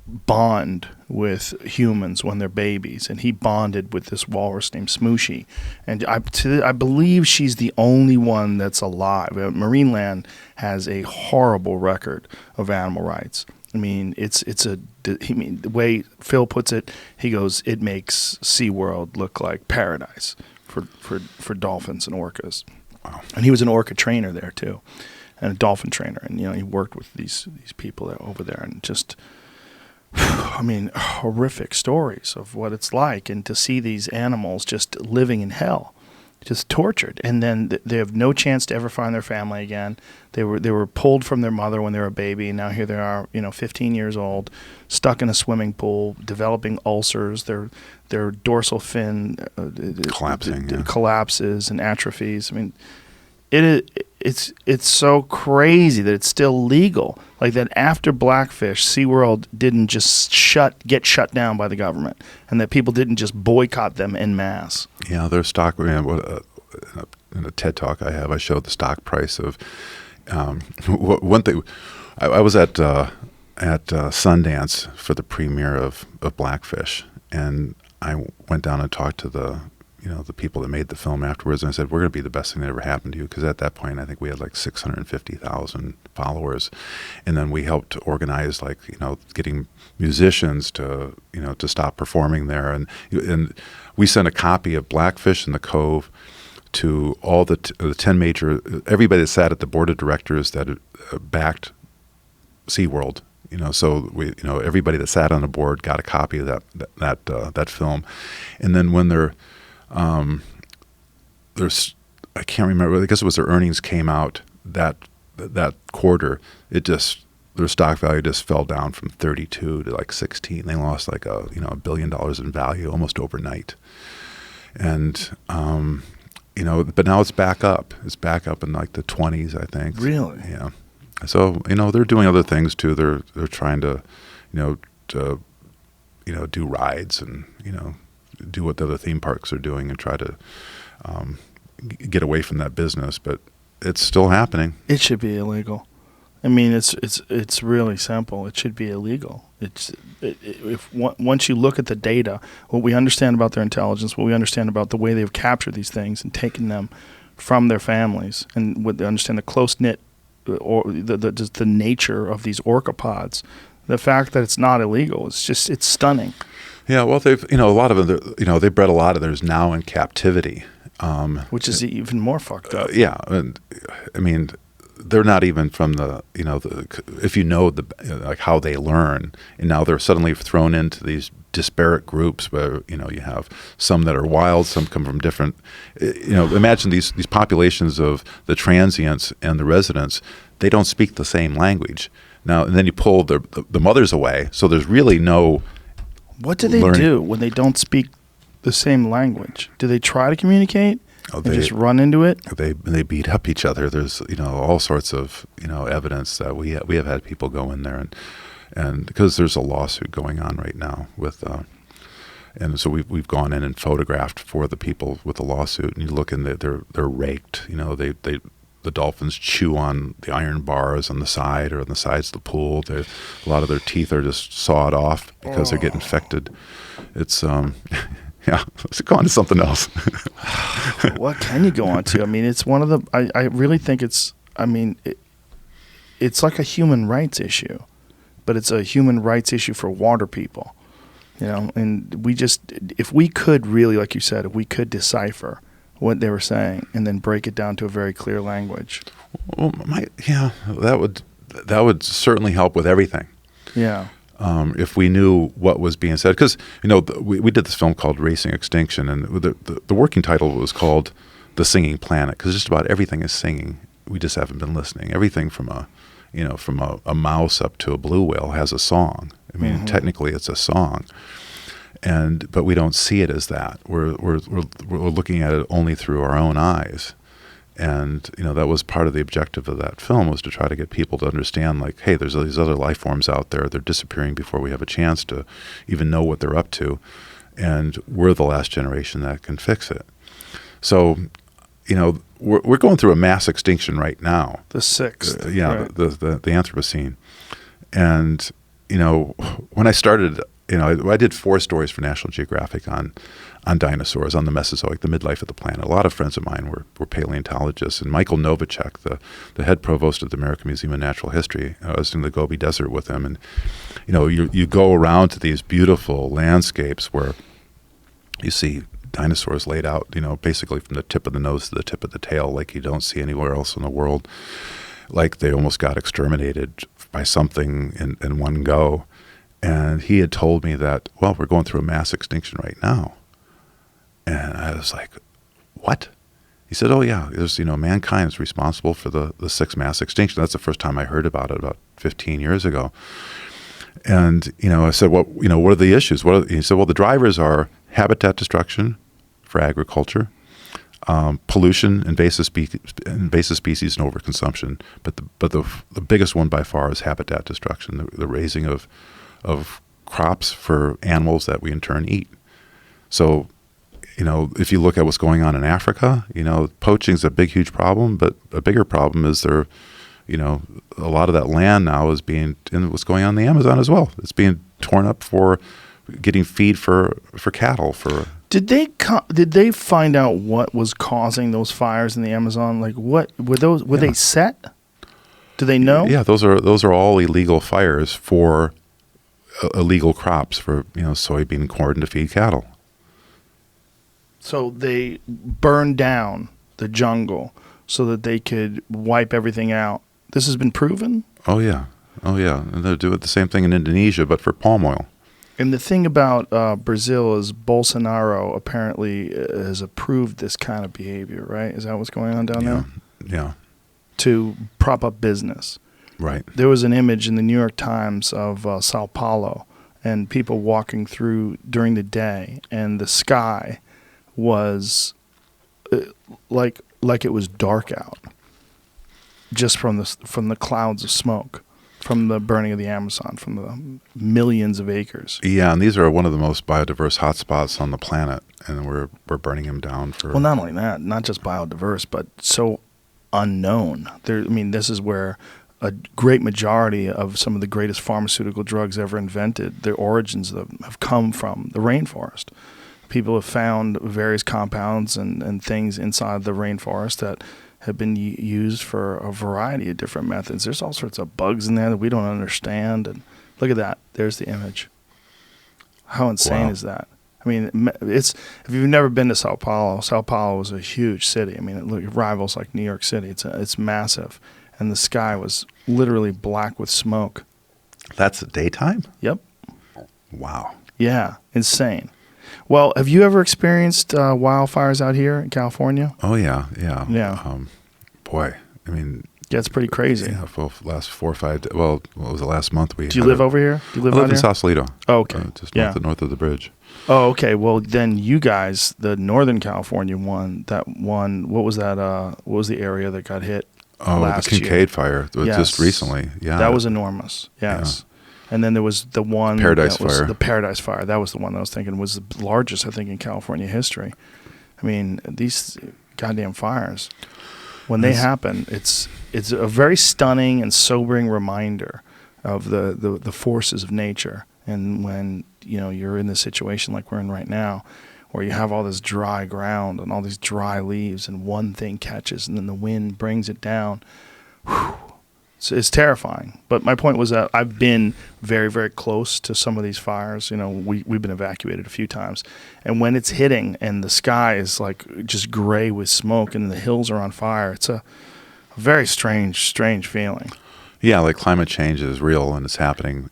bond with humans when they're babies, and he bonded with this walrus named Smooshy, and I believe she's the only one that's alive. Marineland has a horrible record of animal rights. I mean, the way Phil puts it, he goes, it makes SeaWorld look like paradise for dolphins and orcas. Wow. And he was an orca trainer there too, and a dolphin trainer, and he worked with these people over there, and just, I mean, horrific stories of what it's like, and to see these animals just living in hell, just tortured, and then they have no chance to ever find their family again. They were pulled from their mother when they were a baby, and now here they are, 15 years old, stuck in a swimming pool, developing ulcers. Their dorsal fin collapses and atrophies. I mean, it's so crazy that it's still legal. Like that after Blackfish, SeaWorld didn't just get shut down by the government, and that people didn't just boycott them en masse. Yeah, their stock. In a TED talk I showed the stock price of one thing. I was at Sundance for the premiere of Blackfish, and I went down and talked to the people that made the film afterwards, and I said, we're going to be the best thing that ever happened to you, because at that point I think we had like 650,000 followers, and then we helped organize getting musicians to stop performing there, and we sent a copy of Blackfish in the Cove to all the 10 major, everybody that sat at the board of directors that backed SeaWorld. So we, everybody that sat on the board got a copy of that film, and then when there's, I can't remember, I guess it was their earnings came out that quarter, their stock value just fell down from 32 to like 16. They lost like $1 billion in value almost overnight, and but now it's back up. It's back up in like the 20s, I think. Really? Yeah. So they're doing other things too. They're trying to do rides and do what the other theme parks are doing and try to get away from that business. But it's still happening. It should be illegal. I mean, it's really simple. It should be illegal. Once you look at the data, what we understand about their intelligence, what we understand about the way they've captured these things and taken them from their families, and what they understand the close knit or just the nature of these orca pods, the fact that it's not illegal, it's stunning. Yeah, well, they've a lot of them. They bred a lot of theirs now in captivity, which is even more fucked up. Yeah, and I mean, they're not even from the if like how they learn, and now they're suddenly thrown into these disparate groups where you have some that are wild, some come from different. Imagine these populations of the transients and the residents. They don't speak the same language now, and then you pull the mothers away, so there's really no. What do they do when they don't speak the same language? Do they try to communicate? They just run into it? They beat up each other. There's all sorts of evidence that we have had people go in there, And because there's a lawsuit going on right now with, and so we've gone in and photographed for the people with the lawsuit, and you look and they're raked. You know, the dolphins chew on the iron bars on the side or on the sides of the pool. A lot of their teeth are just sawed off because they get infected. It's yeah, let's go on to something else. What can you go on to? I mean, it's one of the. I really think it's. I mean, it's like a human rights issue, but it's a human rights issue for water people. You know, and we just, if we could really, like you said, if we could decipher what they were saying and then break it down to a very clear language. Well, that would certainly help with everything. Yeah. If we knew what was being said, because we did this film called Racing Extinction, and the working title was called The Singing Planet, because just about everything is singing. We just haven't been listening. Everything from a mouse up to a blue whale has a song. I mean, technically, it's a song, but we don't see it as that. We're looking at it only through our own eyes, and that was part of the objective of that film, was to try to get people to understand, like, hey, there's these other life forms out there. They're disappearing before we have a chance to even know what they're up to, and we're the last generation that can fix it. So, we're going through a mass extinction right now. The sixth. Right. The Anthropocene. And, when I started, I did 4 stories for National Geographic on dinosaurs, on the Mesozoic, the midlife of the planet. A lot of friends of mine were paleontologists. And Michael Novacek, the head provost of the American Museum of Natural History, I was in the Gobi Desert with him. And, you go around to these beautiful landscapes where you see dinosaurs laid out, basically from the tip of the nose to the tip of the tail, like you don't see anywhere else in the world. Like they almost got exterminated by something in one go. And he had told me that, well, we're going through a mass extinction right now. And I was like, what? He said, oh, yeah, there's, mankind is responsible for the 6th mass extinction. That's the first time I heard about it, about 15 years ago. And, I said, well, what are the issues? He said, well, the drivers are habitat destruction for agriculture, pollution, invasive species, and overconsumption. But the biggest one by far is habitat destruction, the raising of crops for animals that we in turn eat. So, if you look at what's going on in Africa, poaching is a big, huge problem. But a bigger problem is a lot of that land now is being, and what's going on in the Amazon as well. It's being torn up for getting feed for cattle. Did they find out what was causing those fires in the Amazon? Like, what were those? Were they set? Do they know? Yeah, those are all illegal fires for illegal crops, for soybean, corn to feed cattle. So they burned down the jungle so that they could wipe everything out. This has been proven? Oh yeah, and they're doing the same thing in Indonesia, but for palm oil. And the thing about Brazil is Bolsonaro apparently has approved this kind of behavior, right? Is that what's going on down there? Yeah. To prop up business. Right. There was an image in the New York Times of Sao Paulo and people walking through during the day, and the sky was like it was dark out, just from the clouds of smoke from the burning of the Amazon, from the millions of acres. Yeah, and these are one of the most biodiverse hotspots on the planet, and we're burning them down for. Well, not only that, not just biodiverse, but so unknown. This is where a great majority of some of the greatest pharmaceutical drugs ever invented, their origins have come from the rainforest. People have found various compounds and things inside the rainforest that have been used for a variety of different methods. There's all sorts of bugs in there that we don't understand. And look at that. There's the image. How insane is that? I mean, if you've never been to Sao Paulo is a huge city. I mean, it rivals like New York City. It's massive. And the sky was literally black with smoke. That's daytime? Yep. Wow. Yeah, insane. Well, have you ever experienced wildfires out here in California? Oh, yeah. Boy, I mean... Yeah, it's pretty crazy. Yeah, for the last 4 or 5 days. Well, what was the last month? Do you live over here? Do you live I live out in here? Sausalito. Oh, okay. Just north of the bridge. Oh, okay. Well, then you guys, the Northern California one, what was that? What was the area that got hit last the Kincaid year? fire, Yes. just recently. Yeah. That was enormous. Yes. And then there was the one Paradise that was Fire. the Paradise Fire. That was the one that I was thinking was the largest, I think, in California history. I mean, these goddamn fires, when they happen, it's a very stunning and sobering reminder of the forces of nature. And when you're in this situation like we're in right now, where you have all this dry ground and all these dry leaves, and one thing catches, and then the wind brings it down. Whew. It's terrifying. But my point was that I've been very, very close to some of these fires. We've been evacuated a few times. And when it's hitting and the sky is like just gray with smoke and the hills are on fire, it's a very strange feeling. Yeah, like climate change is real and it's happening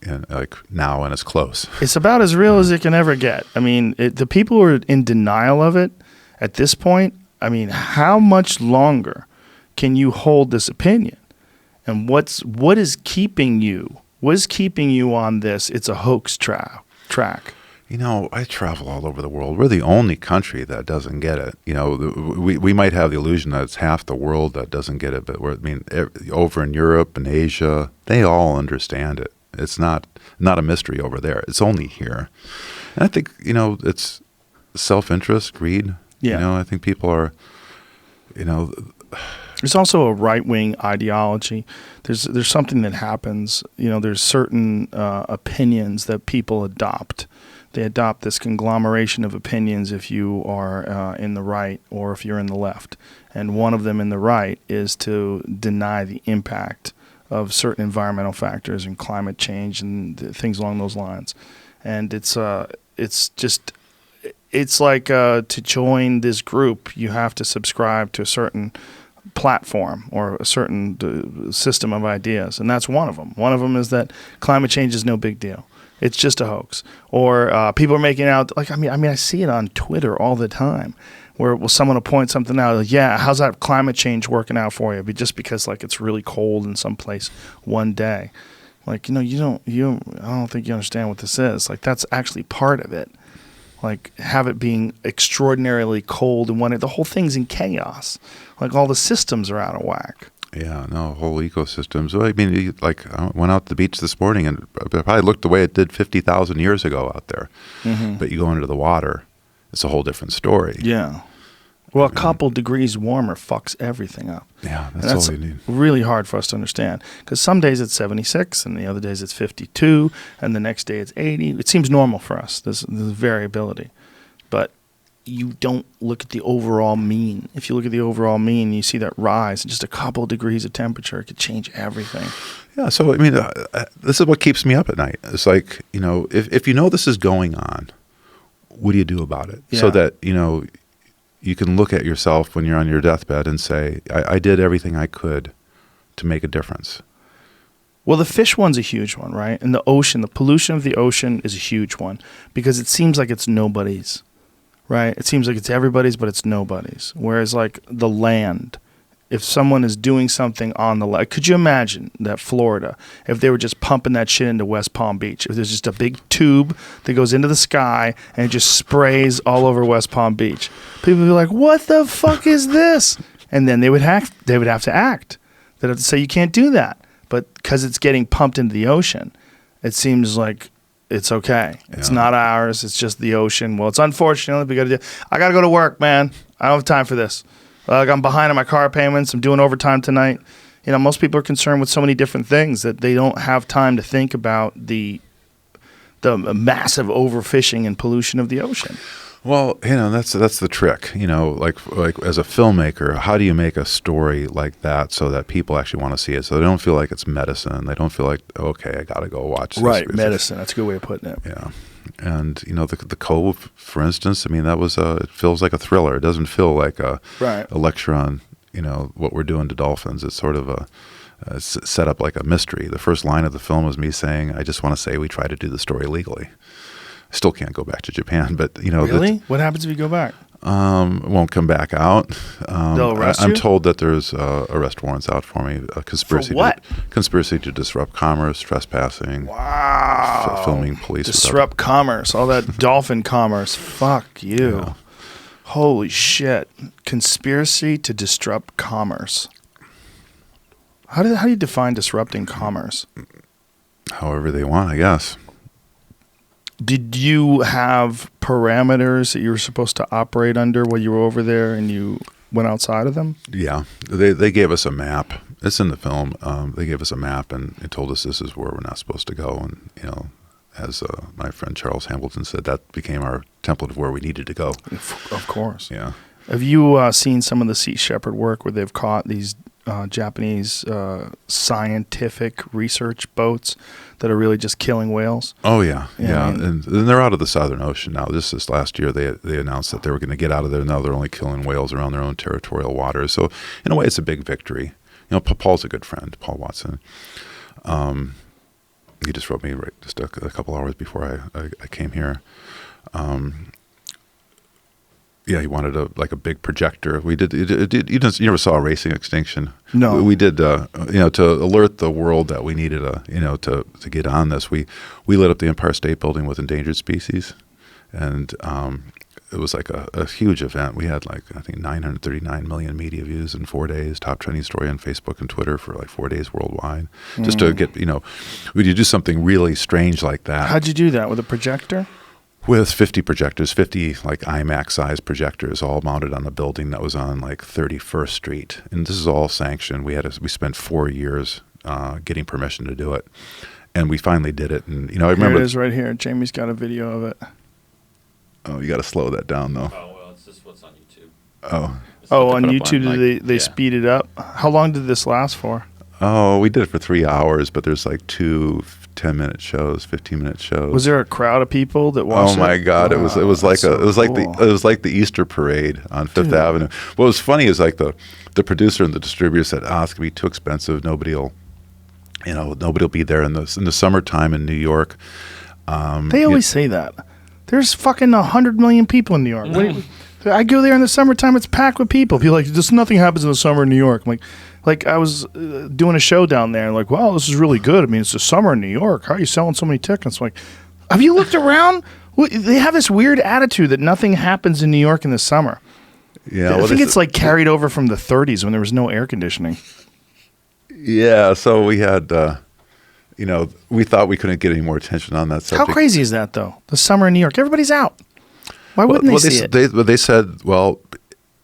now and it's close. It's about as real as it can ever get. I mean, the people who are in denial of it at this point, I mean, how much longer can you hold this opinion? And what is keeping you? What is keeping you on this? It's a hoax track. I travel all over the world. We're the only country that doesn't get it. We might have the illusion that it's half the world that doesn't get it, but over in Europe and Asia, they all understand it. It's not a mystery over there. It's only here. And I think, it's self-interest, greed. Yeah. I think people are, There's also a right-wing ideology. There's something that happens. There's certain opinions that people adopt. They adopt this conglomeration of opinions if you are in the right or if you're in the left. And one of them in the right is to deny the impact of certain environmental factors and climate change and things along those lines. And it's like to join this group, you have to subscribe to a certain platform or a certain system of ideas, and that's one of them. One of them is that climate change is no big deal. It's just a hoax. Or people are making out, like, I mean, I see it on Twitter all the time, where someone will point something out, like, yeah, how's that climate change working out for you? But just because like it's really cold in some place one day, like, I don't think you understand what this is. Like, that's actually part of it. Like, have it being extraordinarily cold and the whole thing's in chaos. Like, all the systems are out of whack. Yeah, no, whole ecosystems. Well, I mean, I went out to the beach this morning and it probably looked the way it did 50,000 years ago out there. Mm-hmm. But you go into the water, it's a whole different story. Yeah. Well, a couple degrees warmer fucks everything up. Yeah, that's all you need. Really hard for us to understand, because some days it's 76 and the other days it's 52 and the next day it's 80. It seems normal for us. There's variability. But you don't look at the overall mean. If you look at the overall mean, you see that rise in just a couple of degrees of temperature. It could change everything. Yeah, so, I mean, this is what keeps me up at night. It's like, if this is going on, what do you do about it? Yeah. So that, you can look at yourself when you're on your deathbed and say, I did everything I could to make a difference. Well, the fish one's a huge one, right? And the ocean, the pollution of the ocean is a huge one, because it seems like it's nobody's, right? It seems like it's everybody's, but it's nobody's. Whereas like the land, if someone is doing something on the land, could you imagine that Florida, if they were just pumping that shit into West Palm Beach, if there's just a big tube that goes into the sky and it just sprays all over West Palm Beach, people would be like, what the fuck is this? And then they would have to act. They'd have to say, you can't do that. But because it's getting pumped into the ocean, it seems like it's okay. It's not ours. It's just the ocean. Well, it's unfortunate. I got to go to work, man. I don't have time for this. Like, I'm behind on my car payments. I'm doing overtime tonight. Most people are concerned with so many different things that they don't have time to think about the massive overfishing and pollution of the ocean. Well, that's the trick. Like as a filmmaker, how do you make a story like that so that people actually want to see it? So they don't feel like it's medicine. They don't feel like, okay, I got to go watch this. Right, medicine. That's a good way of putting it. Yeah. And, the Cove, for instance, I mean, it feels like a thriller. It doesn't feel like a lecture on, what we're doing to dolphins. It's sort of set up like a mystery. The first line of the film is me saying, I just want to say we try to do the story legally. I still can't go back to Japan, but, Really? What happens if you go back? Won't come back out. They'll arrest you? I'm told that there's arrest warrants out for me. A conspiracy. For what? Conspiracy to disrupt commerce, trespassing. Wow. Filming police. Disrupt commerce. All that dolphin commerce. Fuck you. Yeah. Holy shit. Conspiracy to disrupt commerce. How do you define disrupting commerce? however they want, I guess. Did you have parameters that you were supposed to operate under while you were over there and you went outside of them? Yeah, they gave us a map. It's in the film. They gave us a map and told us this is where we're not supposed to go. And, as my friend Charles Hamilton said, that became our template of where we needed to go. Of course. Yeah. Have you seen some of the Sea Shepherd work where they've caught these Japanese scientific research boats that are really just killing whales? Oh, yeah. Yeah. And they're out of the Southern Ocean now. This last year, they announced that they were going to get out of there. Now they're only killing whales around their own territorial waters. So in a way, it's a big victory. Paul's a good friend, Paul Watson. He just wrote me just a couple hours before I came here. Yeah, he wanted a big projector. We did. You never saw a racing extinction? No. We did. To alert the world that we needed to get on this. We lit up the Empire State Building with endangered species, and it was like a huge event. We had I think 939 million media views in 4 days. Top trending story on Facebook and Twitter for 4 days worldwide. Just to get would you do something really strange like that? How'd you do that with a projector? With 50 projectors, 50 IMAX-sized projectors, all mounted on a building that was on 31st Street, and this is all sanctioned. We spent 4 years getting permission to do it, and we finally did it. And I remember Here it is right here. Jamie's got a video of it. Oh, you got to slow that down though. Oh well, it's just what's on YouTube. Oh, On YouTube, they speed it up. How long did this last for? oh, we did it for 3 hours, but there's 2 10-minute shows, 15-minute shows. Was there a crowd of people that watched it? Oh my God! It was like that's it was so like cool. the the Easter parade on Fifth Avenue. What was funny is the producer and the distributor said, it's gonna be too expensive. Nobody'll be there in the summertime in New York. They always say that. There's fucking 100 million people in New York. I go there in the summertime, it's packed with people. People are like, just nothing happens in the summer in New York. I'm like I was doing a show down there, and wow, this is really good. I mean, it's the summer in New York. How are you selling so many tickets? I'm like, have you looked around? They have this weird attitude that nothing happens in New York in the summer. Yeah, I think it's carried over from the 30s when there was no air conditioning. Yeah, so we had, we thought we couldn't get any more attention on that subject. How crazy is that, though? The summer in New York, everybody's out. Why wouldn't they see it? They said,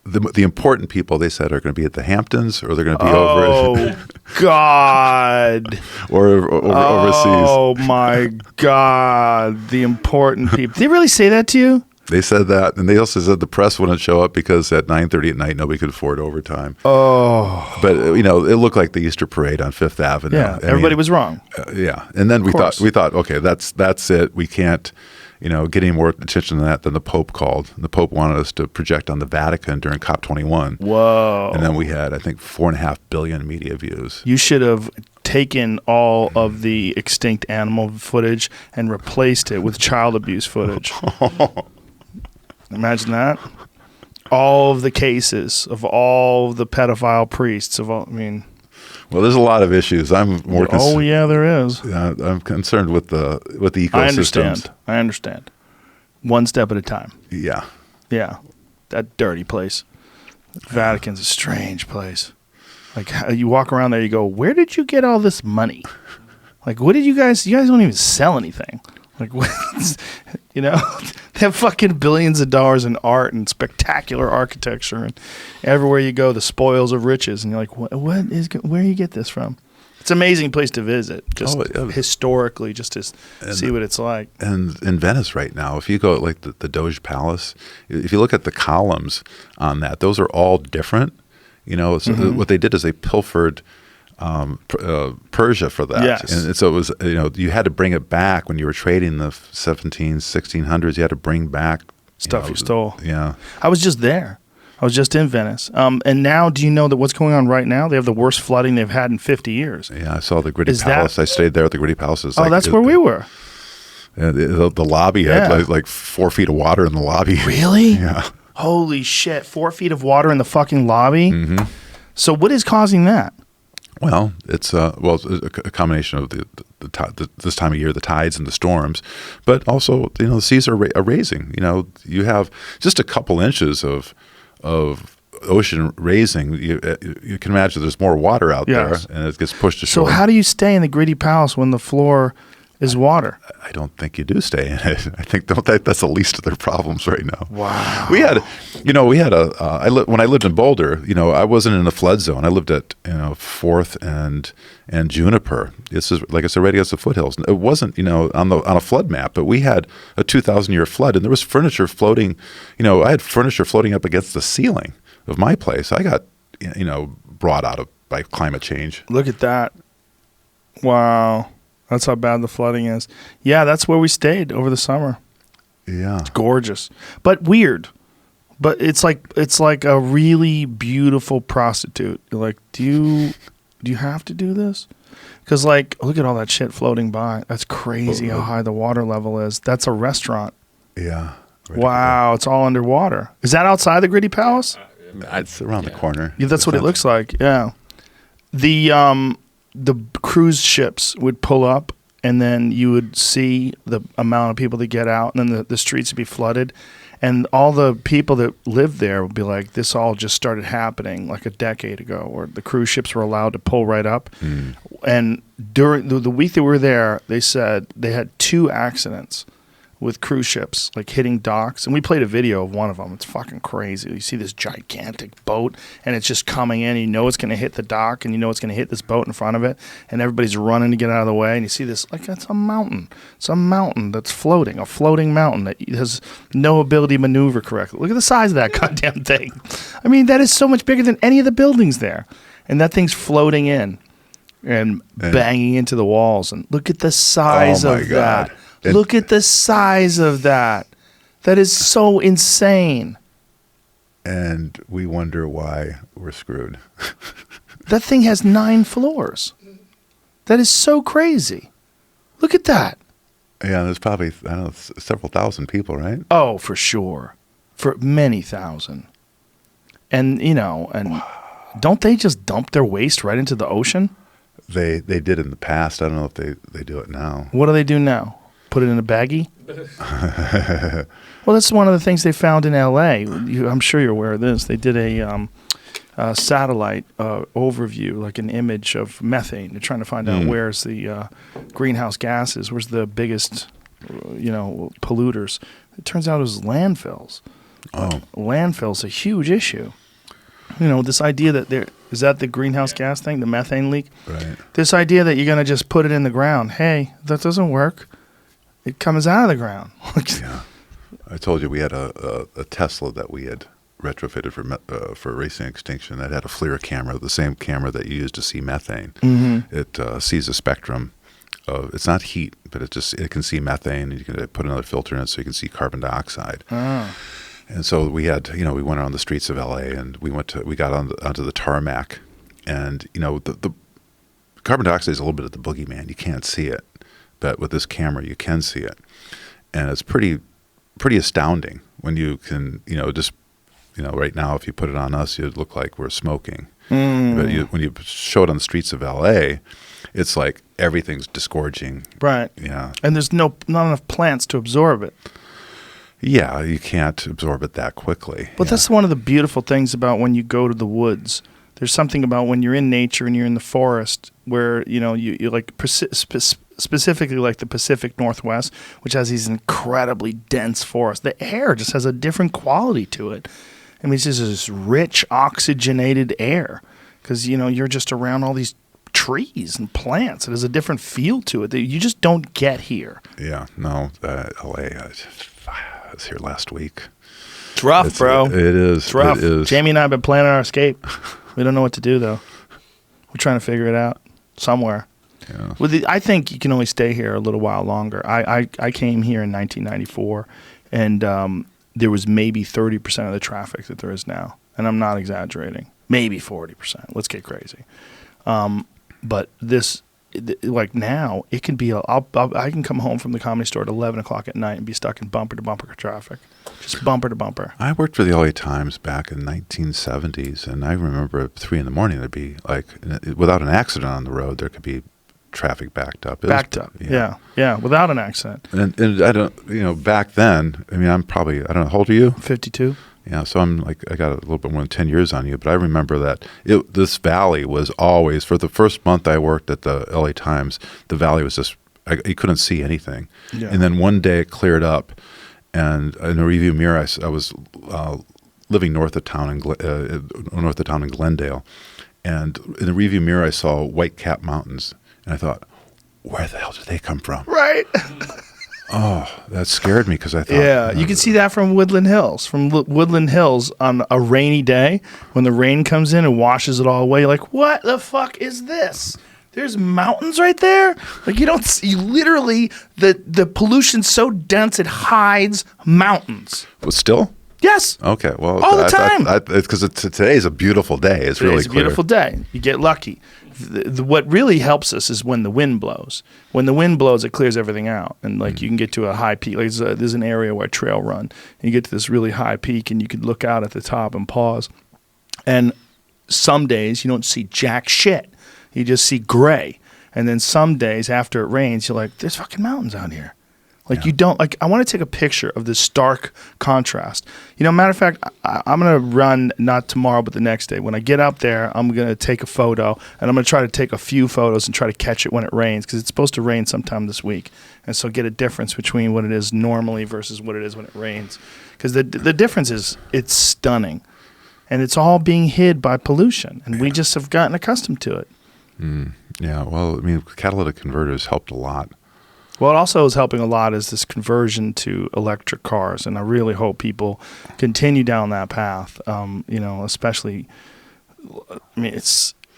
the important people, they said, are going to be at the Hamptons, or they're going to be over Oh, God. or overseas. Oh, my God. The important people. Did they really say that to you? They said that, and they also said the press wouldn't show up because at 9:30 at night nobody could afford overtime. Oh. But it looked like the Easter parade on Fifth Avenue. Yeah, everybody was wrong. Yeah, and then we thought, okay, that's it. We can't, get any more attention than that. Then the Pope called. The Pope wanted us to project on the Vatican during COP21. Whoa. And then we had, I think, 4.5 billion media views. You should have taken all of the extinct animal footage and replaced it with child abuse footage. Imagine that. All of the cases of all the pedophile priests well, there's a lot of issues. I'm more yeah, there is. I'm concerned with the ecosystems. I understand. One step at a time. Yeah. Yeah. That dirty place. Vatican's a strange place. You walk around there, you go, where did you get all this money? What did you guys don't even sell anything. They have fucking billions of dollars in art and spectacular architecture, and everywhere you go, the spoils of riches, and you're like, where do you get this from? It's an amazing place to visit, just historically, just to see what it's like. And in Venice right now, if you go the Doge Palace, if you look at the columns on that, those are all different. What they did is they pilfered Persia for that. Yes. And so it was, you had to bring it back when you were trading the 1600s. You had to bring back stuff you stole. Yeah. I was just there. I was just in Venice. And now, do you know that what's going on right now? They have the worst flooding they've had in 50 years. Yeah, I saw the Gritty Palace. I stayed there at the Gritty Palace. That's where we were. The lobby had 4 feet of water in the lobby. Really? Yeah. Holy shit. 4 feet of water in the fucking lobby? Mm-hmm. So what is causing that? Well, it's a combination of this time of year, the tides and the storms, but also the seas are raising. You have just a couple inches of ocean raising, you can imagine there's more water out Yes. there, and it gets pushed So ashore. how do you stay in the gritty palace when the floor is water? I don't think you do stay in it. I think that's the least of their problems right now. Wow. We had when I lived in Boulder, I wasn't in the flood zone. I lived at 4th and Juniper. This is, like I said, right against the foothills. It wasn't on a flood map, but we had a 2,000-year flood, and there was furniture floating. I had furniture floating up against the ceiling of my place. I got brought out by climate change. Look at that. Wow. That's how bad the flooding is. Yeah, that's where we stayed over the summer. Yeah. It's gorgeous, but weird. But it's like a really beautiful prostitute. You're like, do you have to do this? Because look at all that shit floating by. That's crazy how high the water level is. That's a restaurant. Yeah. Right. Wow, it's all underwater. Is that outside the Gritty Palace? It's around the corner. Yeah, that's what it looks like. Yeah. The cruise ships would pull up, and then you would see the amount of people that get out, and then the streets would be flooded. And all the people that lived there would be like, this all just started happening like a decade ago, where the cruise ships were allowed to pull right up. Mm. And during the week that we were there, they said they had 2 accidents with cruise ships, hitting docks. And we played a video of one of them. It's fucking crazy. You see this gigantic boat, and it's just coming in. You know it's going to hit the dock, and you know it's going to hit this boat in front of it. And everybody's running to get out of the way. And you see this, that's a mountain. It's a mountain that's floating, a floating mountain that has no ability to maneuver correctly. Look at the size of that goddamn thing. I mean, that is so much bigger than any of the buildings there. And that thing's floating in and banging into the walls. And look at the size of that. Look at the size of that. That is so insane. And we wonder why we're screwed. That thing has 9 floors. That is so crazy. Look at that. Yeah, there's probably, several thousand people, right? Oh, for sure. For many thousand. And, don't they just dump their waste right into the ocean? They did in the past. I don't know if they do it now. What do they do now? Put it in a baggie? Well, that's one of the things they found in L.A. I'm sure you're aware of this. They did a satellite overview, like an image of methane. They're trying to find out where's the greenhouse gases, where's the biggest, polluters. It turns out it was landfills. Oh. Landfills a huge issue. This idea that is that the greenhouse gas thing, the methane leak? Right. This idea that you're going to just put it in the ground. Hey, that doesn't work. It comes out of the ground. Yeah. I told you we had a Tesla that we had retrofitted for racing extinction that had a FLIR camera, the same camera that you use to see methane. Mm-hmm. It sees a spectrum of, it's not heat, but it can see methane, and you can put another filter in it so you can see carbon dioxide. Oh. And so we had, we went around the streets of LA, and we got onto the tarmac, and the carbon dioxide is a little bit of the boogeyman. You can't see it, but with this camera you can see it, and it's pretty astounding when you can, right now if you put it on us, it'd look like we're smoking. But when you show it on the streets of LA, it's like everything's disgorging. Right. Yeah. And there's not enough plants to absorb it. Yeah, you can't absorb it that quickly. But that's one of the beautiful things about when you go to the woods. There's something about when you're in nature and you're in the forest where, you like specifically like the Pacific Northwest, which has these incredibly dense forests. The air just has a different quality to it. I mean, it's just this rich, oxygenated air because, you're just around all these trees and plants. It has a different feel to it that you just don't get here. Yeah, no, LA, I was here last week. It's rough, bro. It is. It's rough. It is. Jamie and I have been planning our escape. We don't know what to do, though. We're trying to figure it out somewhere. Yeah. I think you can only stay here a little while longer. I came here in 1994, and there was maybe 30% of the traffic that there is now. And I'm not exaggerating. Maybe 40%. Let's get crazy. But this, now, it can be, I can come home from the Comedy Store at 11 o'clock at night and be stuck in bumper-to-bumper traffic. Just bumper to bumper. I worked for the LA Times back in the 1970s, and I remember at 3 in the morning, there'd be without an accident on the road, there could be traffic backed up. Yeah, without an accident. And I don't, back then, I mean, I'm probably, I don't know, how old are you? 52. Yeah, so I'm like, I got a little bit more than 10 years on you, but I remember that this valley was always, for the first month I worked at the LA Times, the valley was just, you couldn't see anything. Yeah. And then one day it cleared up, and in a review mirror, I was living north of town in Glendale, and in the review mirror I saw White Cap Mountains, and I thought, where the hell did they come from? Right. Oh, that scared me because I thought... Yeah, you can see that from Woodland Hills. From Woodland Hills on a rainy day, when the rain comes in and washes it all away, you're like, what the fuck is this? There's mountains right there? Like, you don't see, literally, the pollution's so dense it hides mountains. But still? Yes. Okay, well... All the time. Because today's a beautiful day. It's really clear. It's a beautiful day. You get lucky. What really helps us is when the wind blows. When the wind blows, it clears everything out, and like you can get to a high peak. Like there's an area where I trail run, and you get to this really high peak, and you can look out at the top and pause. And some days you don't see jack shit; you just see gray. And then some days after it rains, you're like, "There's fucking mountains out here." Like you don't like. I want to take a picture of this stark contrast. You know, matter of fact, I'm gonna run not tomorrow, but the next day. When I get up there, I'm gonna take a photo, and I'm gonna try to take a few photos and try to catch it when it rains, because it's supposed to rain sometime this week, and so get a difference between what it is normally versus what it is when it rains, because the difference is it's stunning, and it's all being hid by pollution, and we just have gotten accustomed to it. Yeah, well, I mean, catalytic converters helped a lot. Well, it also is helping a lot is this conversion to electric cars, and I really hope people continue down that path. You know, especially, I mean,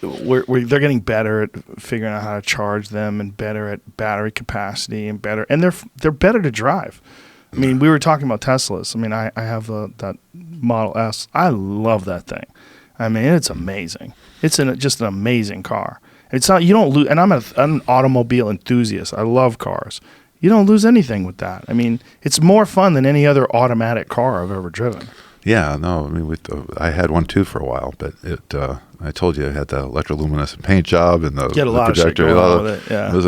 they're getting better at figuring out how to charge them, and better at battery capacity, and they're better to drive. I mean, we were talking about Teslas. I mean, I have that Model S. I love that thing. I mean, it's amazing. It's just an amazing car. It's not, you don't lose, and I'm an automobile enthusiast. I love cars. You don't lose anything with that. I mean, it's more fun than any other automatic car I've ever driven. Yeah, no, I mean, I had one too for a while, but I told you I had the electroluminescent paint job and the projector. With it, yeah. It was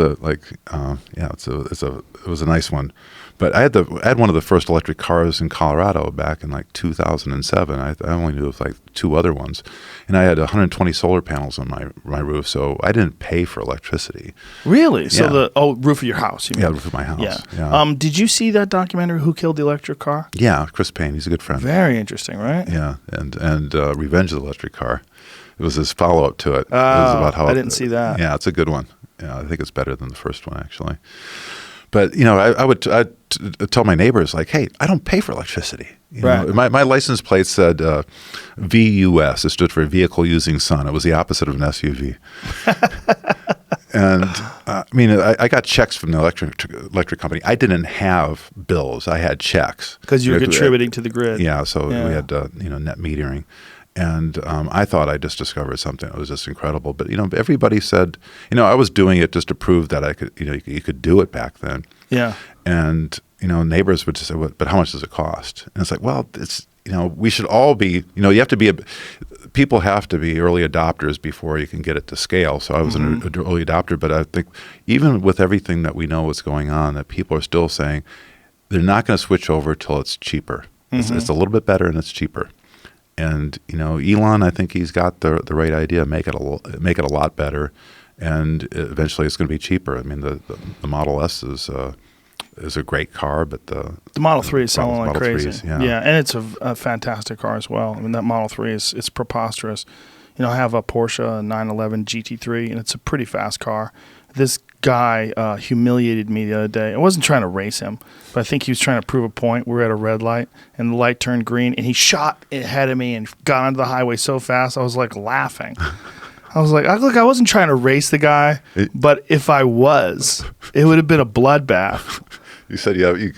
it was a nice one. But I had one of the first electric cars in Colorado back in like 2007. I only knew of like 2 other ones, and I had 120 solar panels on my roof, so I didn't pay for electricity. Really? So yeah. Roof of your house? You mean? Yeah, roof of my house. Yeah. Did you see that documentary, Who Killed the Electric Car? Yeah, Chris Payne. He's a good friend. Very interesting, right? Yeah, and Revenge of the Electric Car. It was his follow-up to it. It was about how I didn't see that. Yeah, it's a good one. Yeah, I think it's better than the first one actually. But you know, I'd tell my neighbors like, "Hey, I don't pay for electricity." You know, my license plate said VUS. It stood for Vehicle Using Sun. It was the opposite of an SUV. And I mean, I got checks from the electric company. I didn't have bills. I had checks because you were contributing to the grid. Yeah, so we had net metering. And I thought I just discovered something. It was just incredible. But, you know, everybody said, you know, I was doing it just to prove that I could, you know, you could do it back then. Yeah. And, you know, neighbors would just say, well, but how much does it cost? And it's like, well, it's, you know, we should all be, you know, you have to be, people have to be early adopters before you can get it to scale. So I was an early adopter. But I think even with everything that we know is going on, that people are still saying they're not going to switch over till it's cheaper. It's a little bit better and it's cheaper. And you know, Elon, I think he's got the right idea. Make it a lot better, and eventually it's going to be cheaper. I mean, the Model S is a great car, but the Model 3 is selling like crazy. Yeah, and it's a fantastic car as well. I mean, that Model 3 it's preposterous. You know, I have a Porsche 911 GT3, and it's a pretty fast car. This guy humiliated me the other day. I wasn't trying to race him, but I think he was trying to prove a point. We were at a red light, and the light turned green, and he shot ahead of me and got onto the highway so fast, I was like laughing. I was like, look, I wasn't trying to race the guy, but if I was, it would have been a bloodbath. You said you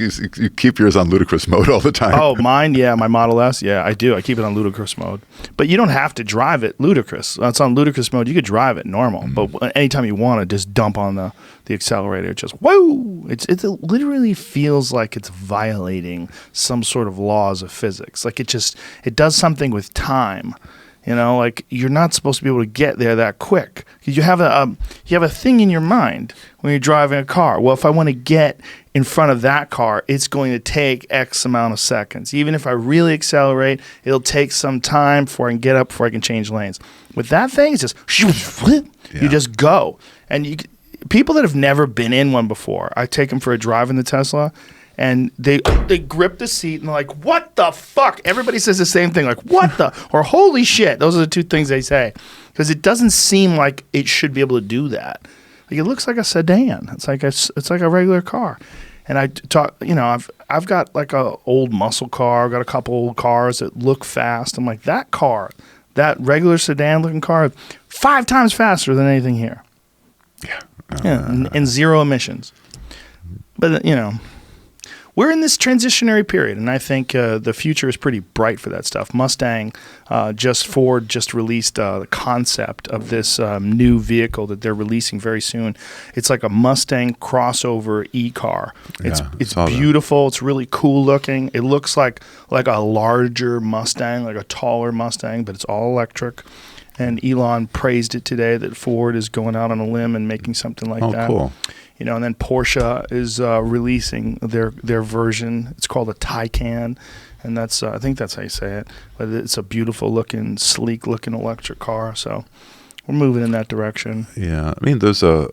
keep yours on ludicrous mode all the time. Oh, mine? Yeah, my Model S? Yeah, I do. I keep it on ludicrous mode. But you don't have to drive it ludicrous. It's on ludicrous mode. You could drive it normal. But anytime you want to, just dump on the accelerator. Just, whoa! It literally feels like it's violating some sort of laws of physics. Like it does something with time. You know, like you're not supposed to be able to get there that quick. You have a thing in your mind when you're driving a car. Well, if I want to get in front of that car, it's going to take X amount of seconds. Even if I really accelerate, it'll take some time before I can get up, before I can change lanes. With that thing, it's just you just go. And people that have never been in one before, I take them for a drive in the Tesla. And they grip the seat and they're like, what the fuck? Everybody says the same thing, like, what the? Or holy shit. Those are the two things they say. Because it doesn't seem like it should be able to do that. Like, it looks like a sedan. It's like a regular car. And I talk, you know, I've got like a old muscle car. I've got a couple old cars that look fast. I'm like, that car, that regular sedan looking car, 5 times faster than anything here. Yeah. And 0 emissions. But, you know, we're in this transitionary period, and I think the future is pretty bright for that stuff. Mustang, Ford just released the concept of this new vehicle that they're releasing very soon. It's like a Mustang crossover e-car. It's beautiful. It's really cool looking. It looks like a larger Mustang, like a taller Mustang, but it's all electric. And Elon praised it today that Ford is going out on a limb and making something like that. Oh, cool. You know, and then Porsche is releasing their version. It's called a Taycan, and that's I think that's how you say it. But it's a beautiful looking, sleek looking electric car. So we're moving in that direction. Yeah, I mean, there's a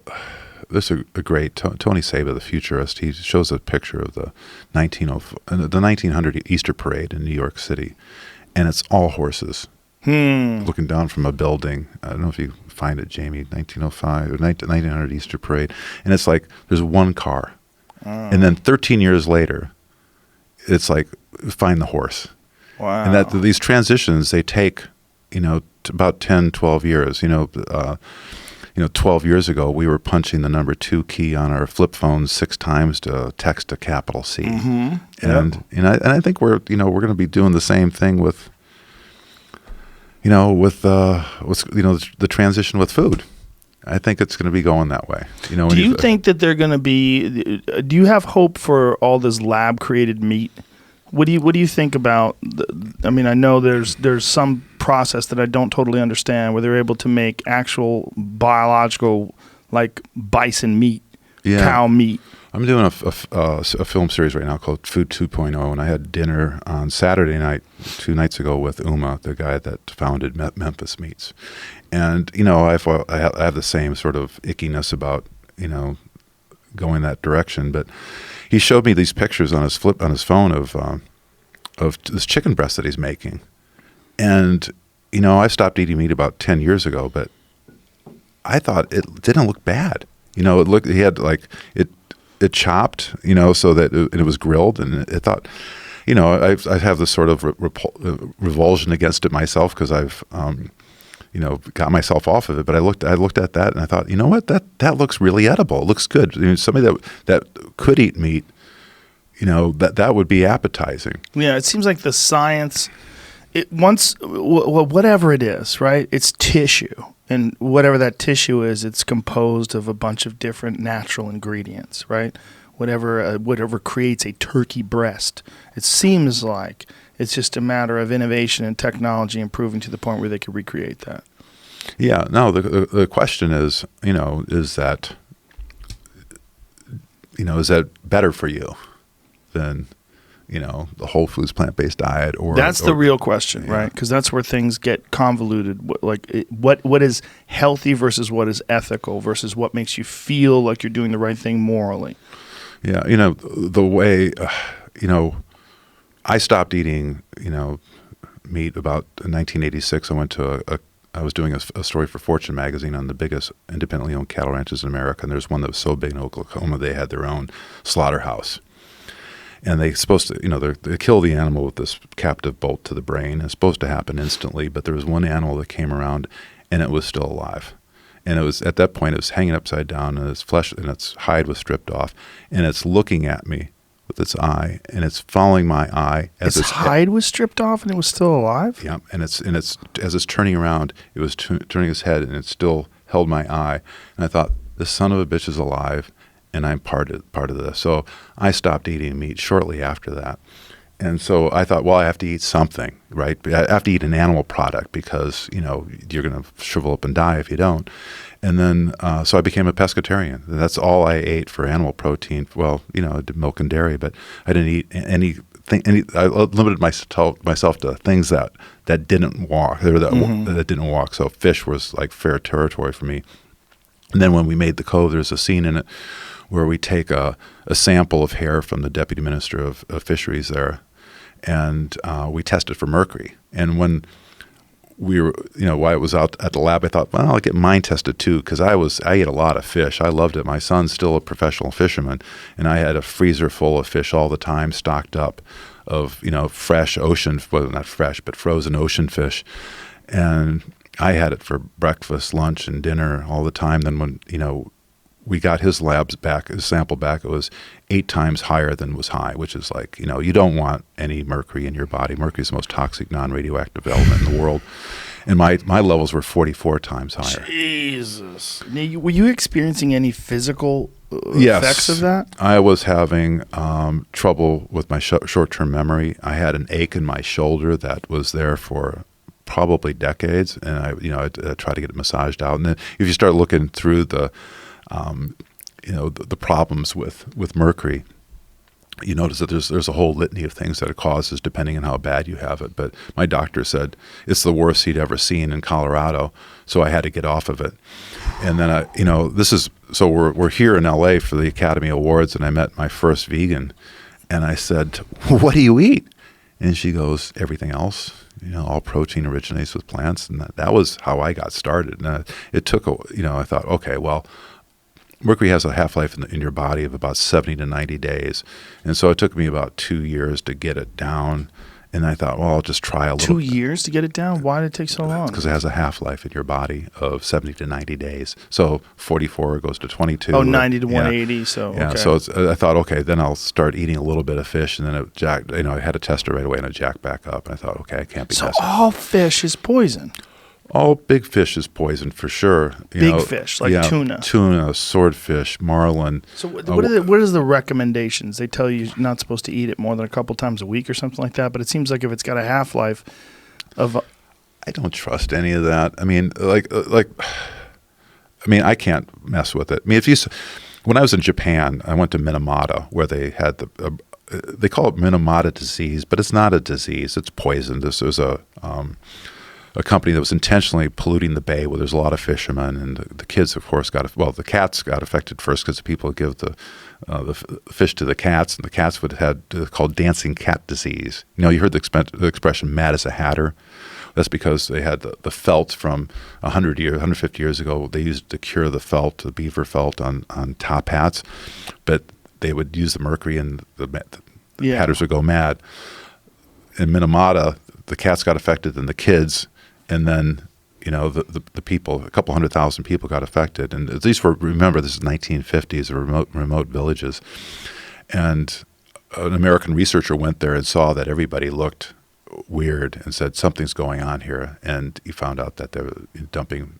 great Tony Seba, the futurist. He shows a picture of the 1900 Easter Parade in New York City, and it's all horses. Looking down from a building. I don't know if you find it, Jamie, 1905 or 1900 Easter Parade. And it's like there's one car. And then 13 years later, it's like find the horse. Wow. And that these transitions, they take, you know, about 10, 12 years. 12 years ago, we were punching the number 2 key on our flip phones 6 times to text a capital C. Mm-hmm. And I think we're going to be doing the same thing with the transition with food. I think it's going to be going that way. You know, do you think that they're going to be? Do you have hope for all this lab-created meat? What do you think about? I mean, I know there's some process that I don't totally understand where they're able to make actual biological, like bison meat, cow meat. I'm doing a film series right now called Food 2.0, and I had dinner on Saturday night, 2 nights ago, with Uma, the guy that founded Memphis Meats. And, you know, I have the same sort of ickiness about, you know, going that direction. But he showed me these pictures on his phone of this chicken breast that he's making. And, you know, I stopped eating meat about 10 years ago, but I thought it didn't look bad. You know, he had like it chopped, you know, so that it was grilled, and it thought, you know, I have this sort of revulsion against it myself because I've, got myself off of it. But I looked at that and I thought, you know what, that looks really edible. It looks good. You know, somebody that could eat meat, you know, that would be appetizing. Yeah, it seems like the science, whatever it is, right? It's tissue. And whatever that tissue is, it's composed of a bunch of different natural ingredients, right? Whatever creates a turkey breast. It seems like it's just a matter of innovation and technology improving to the point where they can recreate that. Yeah. No, the question is, you know, is that better for you than, you know, the whole foods plant-based diet? Or that's the real question, yeah. Right? Because that's where things get convoluted. What is healthy versus what is ethical versus what makes you feel like you're doing the right thing morally. Yeah, you know, the way, I stopped eating, you know, meat about 1986. I went to I was doing a story for Fortune magazine on the biggest independently owned cattle ranches in America, and there's one that was so big in Oklahoma they had their own slaughterhouse. And they're supposed to, you know, they kill the animal with this captive bolt to the brain. It's supposed to happen instantly, but there was one animal that came around, and it was still alive. And it was at that point, it was hanging upside down, and its flesh and its hide was stripped off, and it's looking at me with its eye, and it's following my eye as its hide was stripped off, and it was still alive. Yeah, and it's as it's turning around, it was turning its head, and it still held my eye, and I thought, this son of a bitch is alive. And I'm part of this. So I stopped eating meat shortly after that. And so I thought, well, I have to eat something, right? I have to eat an animal product because, you're going to shrivel up and die if you don't. And then, so I became a pescatarian. And that's all I ate for animal protein. Well, I did milk and dairy, but I didn't eat anything. I limited myself to things that didn't walk, or that didn't walk. So fish was like fair territory for me. And then when we made the Cove, there's a scene in it where we take a sample of hair from the deputy minister of fisheries there, and we tested for mercury. And when we were, while I was out at the lab, I thought, well, I'll get mine tested too, because I ate a lot of fish. I loved it. My son's still a professional fisherman, and I had a freezer full of fish all the time, stocked up of, fresh ocean, well, not fresh, but frozen ocean fish. And I had it for breakfast, lunch, and dinner all the time. Then when, we got his sample back, it was 8 times higher than was high, which is like, you don't want any mercury in your body. Mercury is the most toxic non-radioactive element in the world. And my levels were 44 times higher. Jesus. Now, were you experiencing any physical Yes, effects of that? I was having trouble with my short-term memory. I had an ache in my shoulder that was there for probably decades, and I tried to get it massaged out. And then if you start looking through the problems with mercury, you notice that there's a whole litany of things that it causes depending on how bad you have it. But my doctor said it's the worst he'd ever seen in Colorado, so I had to get off of it. And then we're here in LA for the Academy Awards, and I met my first vegan, and I said, "What do you eat?" And she goes, "Everything else. All protein originates with plants." And that was how I got started. And it took I thought, okay, well, mercury has a half-life in your body of about 70 to 90 days. And so it took me about 2 years to get it down. And I thought, well, I'll just try a little. 2 years to get it down? Why did it take so long? Because it has a half-life in your body of 70 to 90 days. So 44 goes to 22. Oh, 90 to 180. So, yeah. Okay. So I thought, okay, then I'll start eating a little bit of fish. And then it jacked, I had to test it right away, and it jacked back up. And I thought, okay, I can't be So tested. all fish is poison? All big fish is poison for sure. Big fish, like tuna. Tuna, swordfish, marlin. So what is the recommendations? They tell you you're not supposed to eat it more than a couple times a week or something like that, but it seems like if it's got a half-life of... I don't trust any of that. I mean, I can't mess with it. I mean, when I was in Japan, I went to Minamata, where they had they call it Minamata disease, but it's not a disease. It's poison. There's a company that was intentionally polluting the bay where there's a lot of fishermen, and the kids, of course, the cats got affected first because the people give the fish to the cats, and the cats would have had called dancing cat disease. You heard the expression "mad as a hatter." That's because they had the felt from 150 years ago. They used to cure the felt, the beaver felt on top hats, but they would use the mercury, and the hatters would go mad. In Minamata, the cats got affected, and the kids. And then, the people, a couple 100,000 people got affected. And these were, remember, this is 1950s, remote villages. And an American researcher went there and saw that everybody looked weird and said, something's going on here. And he found out that they were dumping,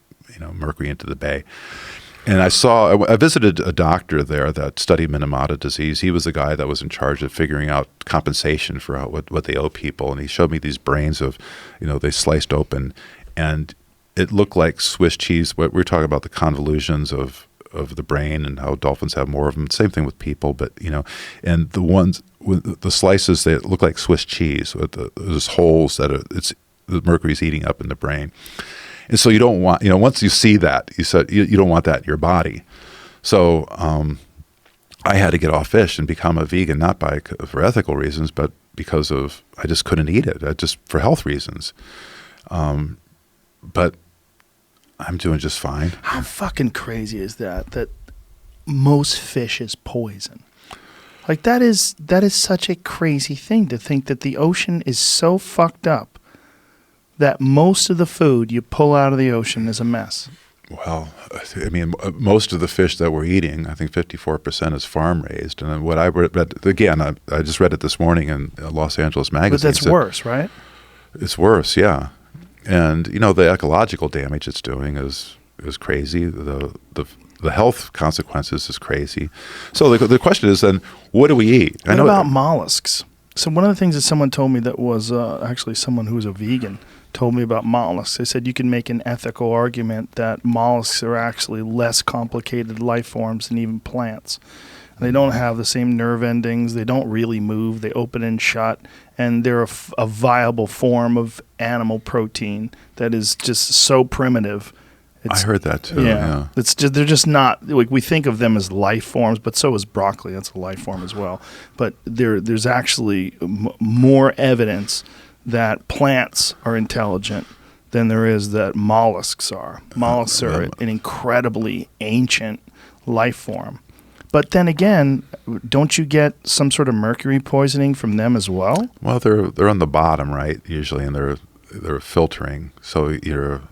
mercury into the bay. And I visited a doctor there that studied Minamata disease. He was the guy that was in charge of figuring out compensation for what they owe people. And he showed me these brains of, they sliced open, and it looked like Swiss cheese. What we're talking about, the convolutions of the brain and how dolphins have more of them. Same thing with people, but and the ones with the slices, they look like Swiss cheese with those holes that the mercury's eating up in the brain. And so you don't want, once you see that, you don't want that in your body. So I had to get off fish and become a vegan, not for ethical reasons, but because I just couldn't eat it, just for health reasons. But I'm doing just fine. How fucking crazy is that most fish is poison? Like that is such a crazy thing to think that the ocean is so fucked up that most of the food you pull out of the ocean is a mess. Well, I mean, most of the fish that we're eating, I think 54% is farm raised. And then what I read, again, I just read it this morning in Los Angeles Magazine. But that's worse, right? It's worse, yeah. And, the ecological damage it's doing is crazy. The health consequences is crazy. So the question is then, what do we eat? What about mollusks? So one of the things that someone told me that was actually someone who was a vegan told me about mollusks. They said you can make an ethical argument that mollusks are actually less complicated life forms than even plants. They don't have the same nerve endings. They don't really move. They open and shut. And they're a viable form of animal protein that is just so primitive. I heard that too. Yeah. It's just, they're just not, like, we think of them as life forms, but so is broccoli. That's a life form as well. But there's actually more evidence that plants are intelligent than there is that mollusks are. Mollusks are an incredibly ancient life form. But then again, don't you get some sort of mercury poisoning from them as well? Well, they're on the bottom, right? Usually, and they're filtering, so you're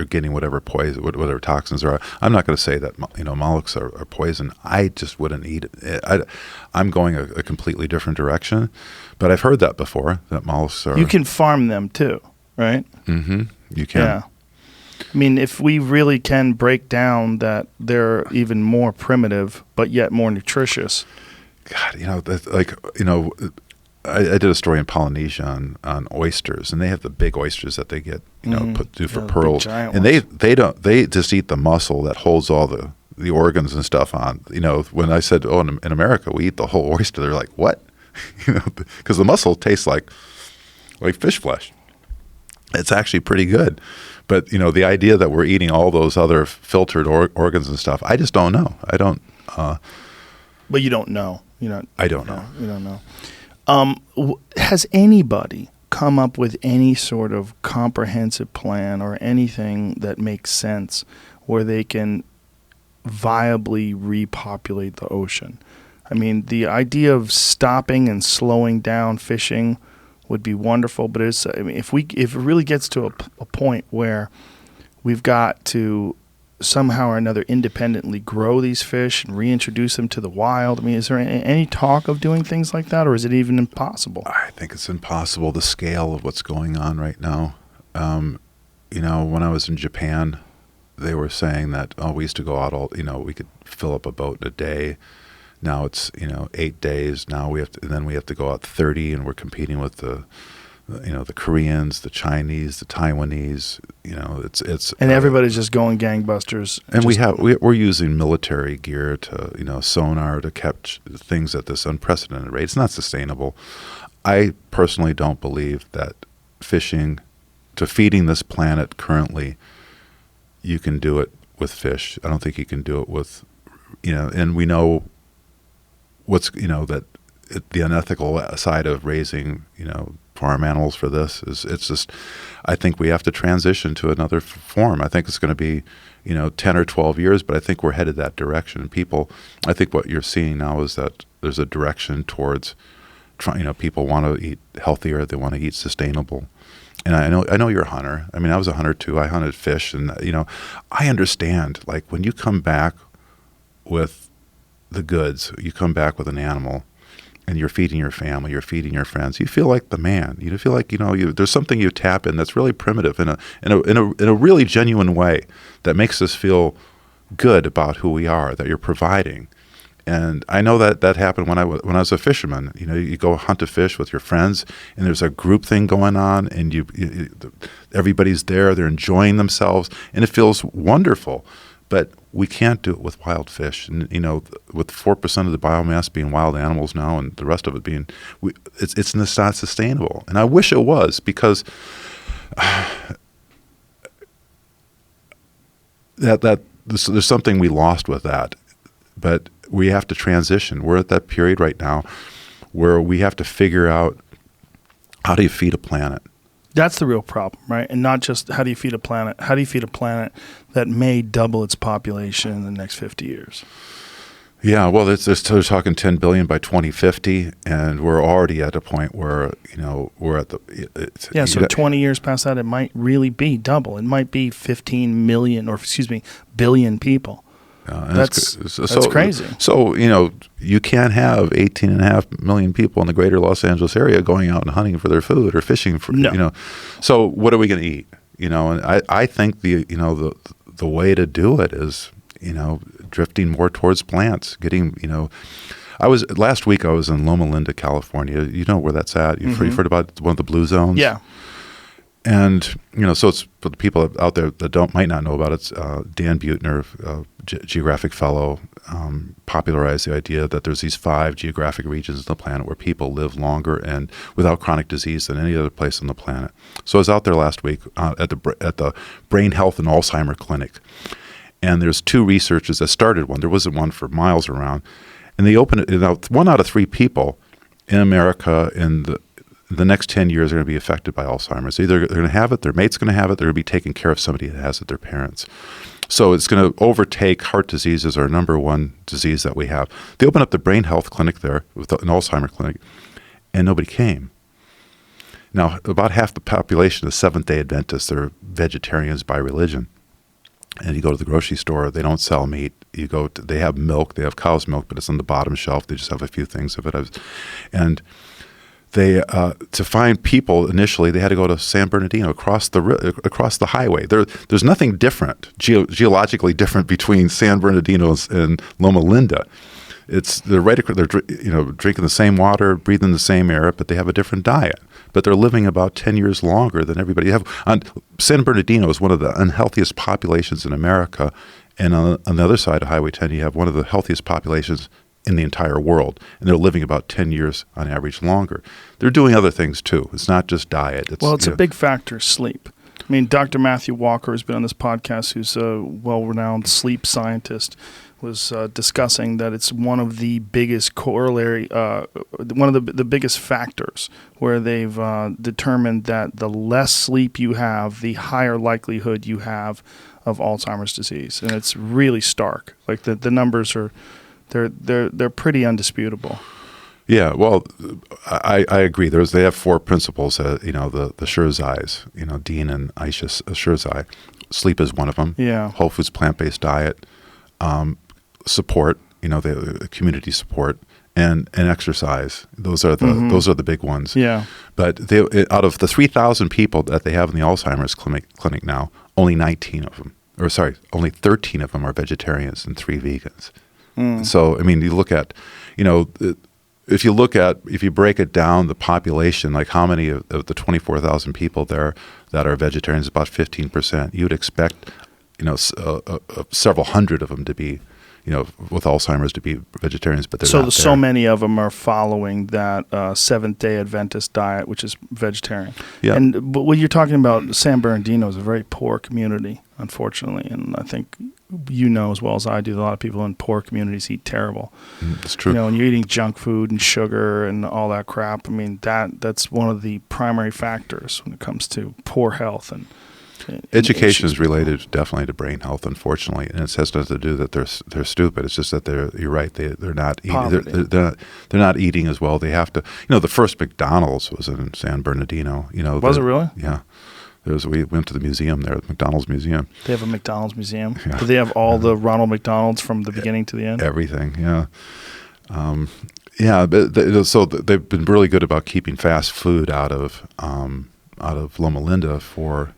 getting whatever poison, whatever toxins are. I'm not going to say that mollusks are poison. I just wouldn't eat it. I'm going a completely different direction, but I've heard that before, that mollusks are. You can farm them too, right? Mm-hmm. You can. Yeah. I mean, if we really can break down that they're even more primitive, but yet more nutritious. God, I did a story in Polynesia on oysters, and they have the big oysters that they get, for pearls, and they just eat the mussel that holds all the organs and stuff on. When I said, in America we eat the whole oyster, they're like, what? Because the mussel tastes like fish flesh. It's actually pretty good. But, the idea that we're eating all those other filtered organs and stuff, I just don't know. I don't. But you don't know. I don't know. You don't know. Has anybody come up with any sort of comprehensive plan or anything that makes sense where they can viably repopulate the ocean? I mean, the idea of stopping and slowing down fishing would be wonderful, but if it really gets to a point where we've got to somehow or another independently grow these fish and reintroduce them to the wild, I mean, is there any talk of doing things like that, or is it even impossible? I think it's impossible, the scale of what's going on right now. When I was in Japan, they were saying that, we used to go out we could fill up a boat in a day. Now it's 8 days. Now we have to go out 30, and we're competing with the Koreans, the Chinese, the Taiwanese. It's and everybody's just going gangbusters. And we're using military gear to sonar to catch things at this unprecedented rate. It's not sustainable. I personally don't believe that feeding this planet currently, you can do it with fish. I don't think you can do it with and we know. That the unethical side of raising, farm animals for this it's just, I think we have to transition to another form. I think it's going to be, 10 or 12 years, but I think we're headed that direction. I think what you're seeing now is that there's a direction towards people want to eat healthier. They want to eat sustainable. And I know you're a hunter. I mean, I was a hunter too. I hunted fish, and, I understand, like, when you come back with the goods, you come back with an animal and you're feeding your family, you're feeding your friends, you feel like the man. You feel like there's something you tap in that's really primitive in a really genuine way that makes us feel good about who we are, that you're providing. And I know that happened when I was a fisherman. You go hunt a fish with your friends, and there's a group thing going on, and everybody's there, they're enjoying themselves, and it feels wonderful. But we can't do it with wild fish, and with 4% of the biomass being wild animals now, and the rest of it being, it's not sustainable. And I wish it was, because there's something we lost with that. But we have to transition. We're at that period right now where we have to figure out, how do you feed a planet? That's the real problem, right? And not just how do you feed a planet. How do you feed a planet that may double its population in the next 50 years? Yeah, well, they're talking 10 billion by 2050, and we're already at a point where, we're at the... so 20 years past that, it might really be double. It might be 15 million, billion people. That's crazy. So, you can't have 18.5 million people in the greater Los Angeles area going out and hunting for their food or fishing for, So what are we going to eat? And I think the way to do it is, drifting more towards plants, getting, Last week I was in Loma Linda, California. You know where that's at? You've heard about one of the blue zones? Yeah. And, so it's for the people out there that might not know about it. Dan Buettner, geographic fellow, popularized the idea that there's these 5 geographic regions on the planet where people live longer and without chronic disease than any other place on the planet. So I was out there last week at the Brain Health and Alzheimer Clinic. And there's 2 researchers that started one. There wasn't one for miles around. And they opened it. Now, 1 out of 3 people in America in the next 10 years are going to be affected by Alzheimer's. Either they're going to have it, their mate's going to have it, they're going to be taking care of somebody that has it, their parents. So it's going to overtake heart disease as our number 1 disease that we have. They opened up the brain health clinic there, with an Alzheimer clinic, and nobody came. Now, about half the population is Seventh-day Adventists. They're vegetarians by religion. And you go to the grocery store, they don't sell meat. They have milk, they have cow's milk, but it's on the bottom shelf. They just have a few things of it. And they, to find people initially, they had to go to San Bernardino across the highway. There's nothing different, geologically different between San Bernardino and Loma Linda. They're drinking the same water, breathing the same air, but they have a different diet. But they're living about 10 years longer than everybody. San Bernardino is one of the unhealthiest populations in America, and on the other side of Highway 10, you have one of the healthiest populations in the entire world, and they're living about 10 years on average longer. They're doing other things too. It's not just diet. It's a big factor, sleep. I mean, Dr. Matthew Walker has been on this podcast, who's a well-renowned sleep scientist, was discussing that it's one of the biggest corollary, one of the biggest factors where they've determined that the less sleep you have, the higher likelihood you have of Alzheimer's disease, and it's really stark. Like the numbers are, they're pretty undisputable. Yeah, well, I agree. They have 4 principles. The Scherzais, Dean and Aisha Scherzai. Sleep is one of them. Yeah. Whole foods, plant-based diet. Support, the community support, and exercise. Those are the big ones. Yeah. But out of the 3,000 people that they have in the Alzheimer's clinic now, only 13 of them are vegetarians and 3 vegans. So, I mean, you look at, if you break it down, the population, like how many of the 24,000 people there that are vegetarians, about 15%. You would expect, several hundred of them to be, with Alzheimer's to be vegetarians, but they're not there. So many of them are following that Seventh-day Adventist diet, which is vegetarian. Yeah. But what you're talking about, San Bernardino is a very poor community, unfortunately, and I think as well as I do, a lot of people in poor communities eat terrible. It's true. And you're eating junk food and sugar and all that crap. I mean, that's one of the primary factors when it comes to poor health and education is related definitely to brain health, unfortunately, and it has nothing to do that they're stupid. It's just that you're right. They're not eating. They're not eating as well. They have to. The first McDonald's was in San Bernardino. Was it really? Yeah. We went to the museum there, the McDonald's Museum. They have a McDonald's museum. Yeah. Do they have all the Ronald McDonald's from the beginning to the end? Everything. Yeah. So they've been really good about keeping fast food out of Loma Linda for.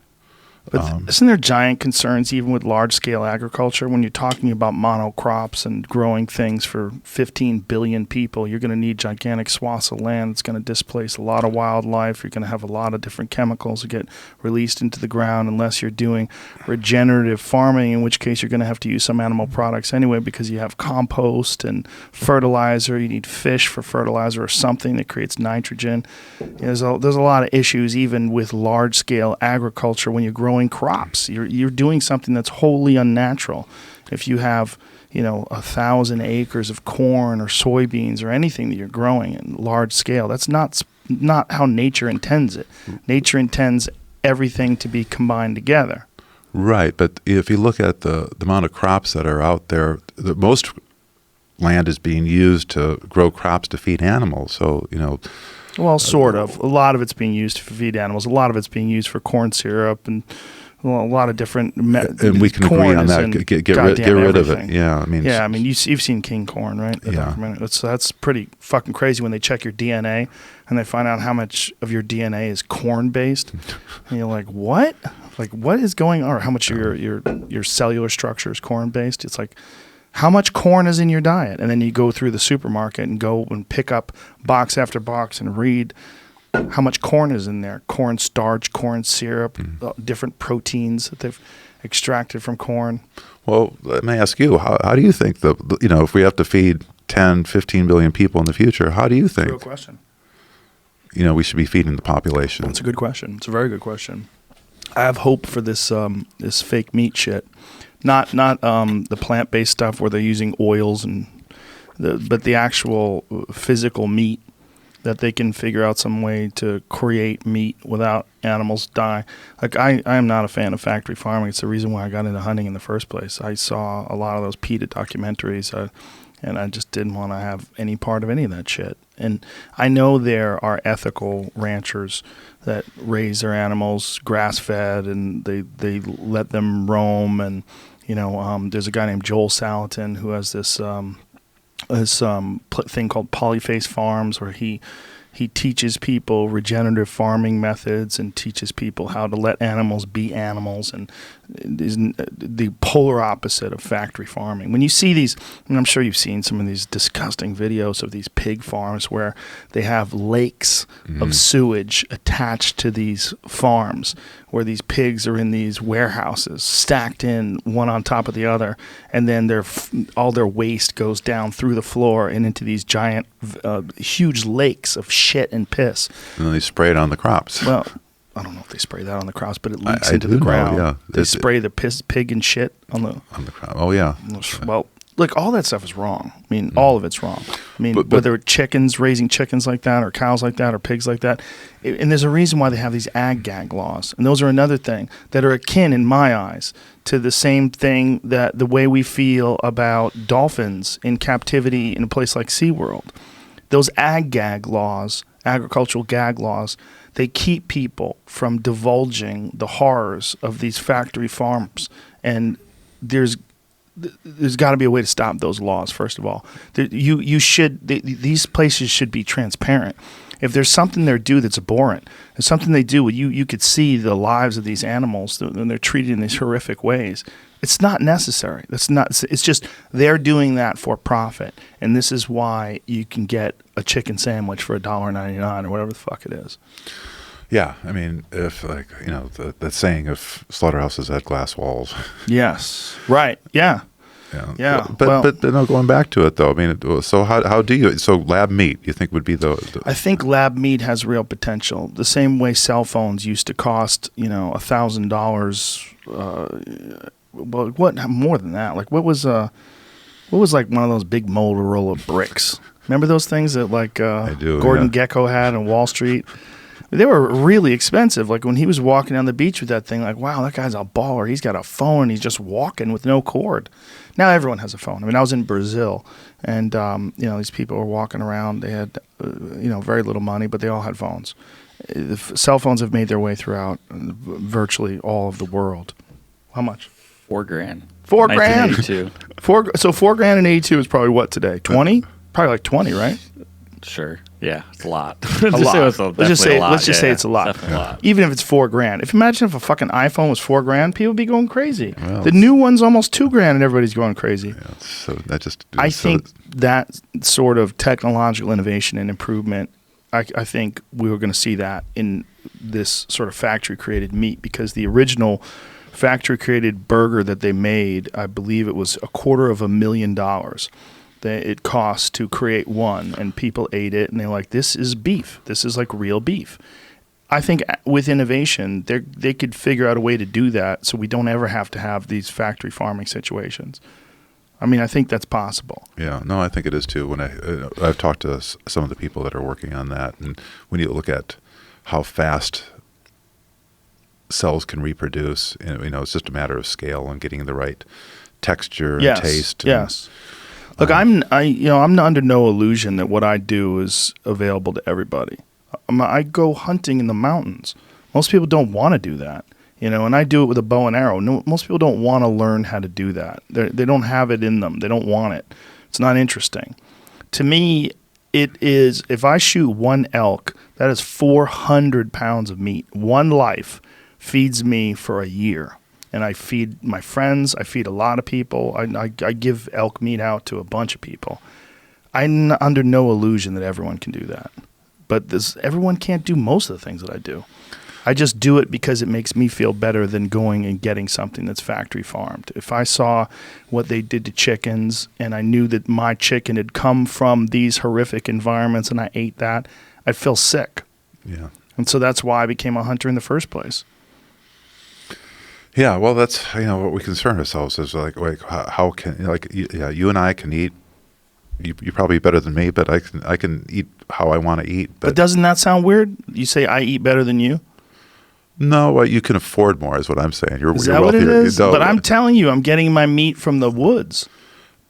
But isn't there giant concerns even with large-scale agriculture? When you're talking about monocrops and growing things for 15 billion people, you're going to need gigantic swaths of land. It's going to displace a lot of wildlife. You're going to have a lot of different chemicals that get released into the ground unless you're doing regenerative farming, in which case you're going to have to use some animal products anyway because you have compost and fertilizer. You need fish for fertilizer or something that creates nitrogen. There's a lot of issues even with large-scale agriculture when you're growing crops. You're doing something that's wholly unnatural. If you have 1,000 acres of corn or soybeans or anything that you're growing in large scale, that's not how nature intends it. Nature intends everything to be combined together. Right, but if you look at the amount of crops that are out there, most land is being used to grow crops to feed animals. So Well, sort of. A lot of it's being used to feed animals. A lot of it's being used for corn syrup and a lot of different. And we can agree on that. Get rid of it. Yeah, I mean, you've seen King Corn, right? Yeah. That's pretty fucking crazy when they check your DNA and they find out how much of your DNA is corn based, and you're like, what? Like, what is going on? Or how much of your cellular structure is corn based? It's like, How much corn is in your diet? And then you go through the supermarket and go and pick up box after box and read how much corn is in there. Corn starch, corn syrup, different proteins that they've extracted from corn. Well, let me ask you, how do you think if we have to feed 10, 15 billion people in the future, how do you think Real question. We should be feeding the population? It's a good question. It's a very good question. I have hope for this this fake meat shit. Not the plant-based stuff where they're using oils but the actual physical meat, that they can figure out some way to create meat without animals die. Like I am not a fan of factory farming. It's the reason why I got into hunting in the first place. I saw a lot of those PETA documentaries, and I just didn't want to have any part of any of that shit. And I know there are ethical ranchers that raise their animals grass-fed, and they let them roam. And there's a guy named Joel Salatin who has this thing called Polyface Farms, where he teaches people regenerative farming methods and teaches people how to let animals be animals, and is the polar opposite of factory farming. When you see these, and I'm sure you've seen some of these disgusting videos of these pig farms where they have lakes of sewage attached to these farms, where these pigs are in these warehouses stacked in one on top of the other, and then all their waste goes down through the floor and into these giant, huge lakes of shit and piss. And then they spray it on the crops. Well, I don't know if they spray that on the crops, but it leaks into the ground. Yeah. They spray the pig and shit on the crop. Oh, yeah. Well, look, all that stuff is wrong. I mean, all of it's wrong. I mean, whether chickens, raising chickens like that, or cows like that, or pigs like that. And there's a reason why they have these ag-gag laws. And those are another thing that are akin, in my eyes, to the same thing that the way we feel about dolphins in captivity in a place like SeaWorld. Those ag-gag laws, agricultural gag laws, they keep people from divulging the horrors of these factory farms. And there's got to be a way to stop those laws. First of all, these places should be transparent. If there's something they do that's abhorrent, there's something they do, you could see the lives of these animals when they're treated in these horrific ways. It's not necessary. It's just they're doing that for profit, and this is why you can get a chicken sandwich for $1.99 or whatever the fuck it is. Yeah, I mean, if the saying of slaughterhouses had glass walls. Yes. Right. Yeah. Yeah. But no, going back to it though. I mean, so how do you? So lab meat, you think would be the? I think lab meat has real potential. The same way cell phones used to cost, $1,000. Well, what more than that? Like what was like one of those big Motorola bricks? Remember those things that Gordon Gekko had on Wall Street? They were really expensive. Like when he was walking down the beach with that thing, like, wow, that guy's a baller. He's got a phone. He's just walking with no cord. Now everyone has a phone. I mean, I was in Brazil, and these people were walking around. They had very little money, but they all had phones. Cell phones have made their way throughout virtually all of the world. How much? $4,000. $4,000. So $4,000 in 82 is probably what today? 20? Probably like 20, right? Sure. Yeah, it's a lot. A lot. Let's just say it's a lot. Definitely a lot. Even if it's $4,000. Imagine if a fucking iPhone was $4,000, people would be going crazy. Well, the new one's almost $2,000, and everybody's going crazy. Yeah, so that just. I think that sort of technological innovation and improvement. I think we were going to see that in this sort of factory-created meat, because the original factory-created burger that they made, I believe it was $250,000. It cost to create one, and people ate it, and they're like, this is beef. This is like real beef. I think with innovation, they could figure out a way to do that so we don't ever have to have these factory farming situations. I mean, I think that's possible. Yeah, no, I think it is too. When I've talked to some of the people that are working on that, and when you look at how fast cells can reproduce, it's just a matter of scale and getting the right texture and taste. Yes. Look, I'm under no illusion that what I do is available to everybody. I go hunting in the mountains. Most people don't want to do that, and I do it with a bow and arrow. No, most people don't want to learn how to do that. They don't have it in them. They don't want it. It's not interesting. To me, it is, if I shoot one elk, that is 400 pounds of meat. One life feeds me for a year. and I feed my friends. I feed a lot of people. I give elk meat out to a bunch of people. I'm under no illusion that everyone can do that. But everyone can't do most of the things that I do. I just do it because it makes me feel better than going and getting something that's factory farmed. If I saw what they did to chickens and I knew that my chicken had come from these horrific environments and I ate that, I'd feel sick. Yeah. And so that's why I became a hunter in the first place. Yeah, well, that's what we concern ourselves is like how can you and I can eat. You're probably better than me, but I can eat how I want to eat. But doesn't that sound weird? You say I eat better than you? No, you can afford more, is what I'm saying. You're that what it is? But I'm telling you, I'm getting my meat from the woods.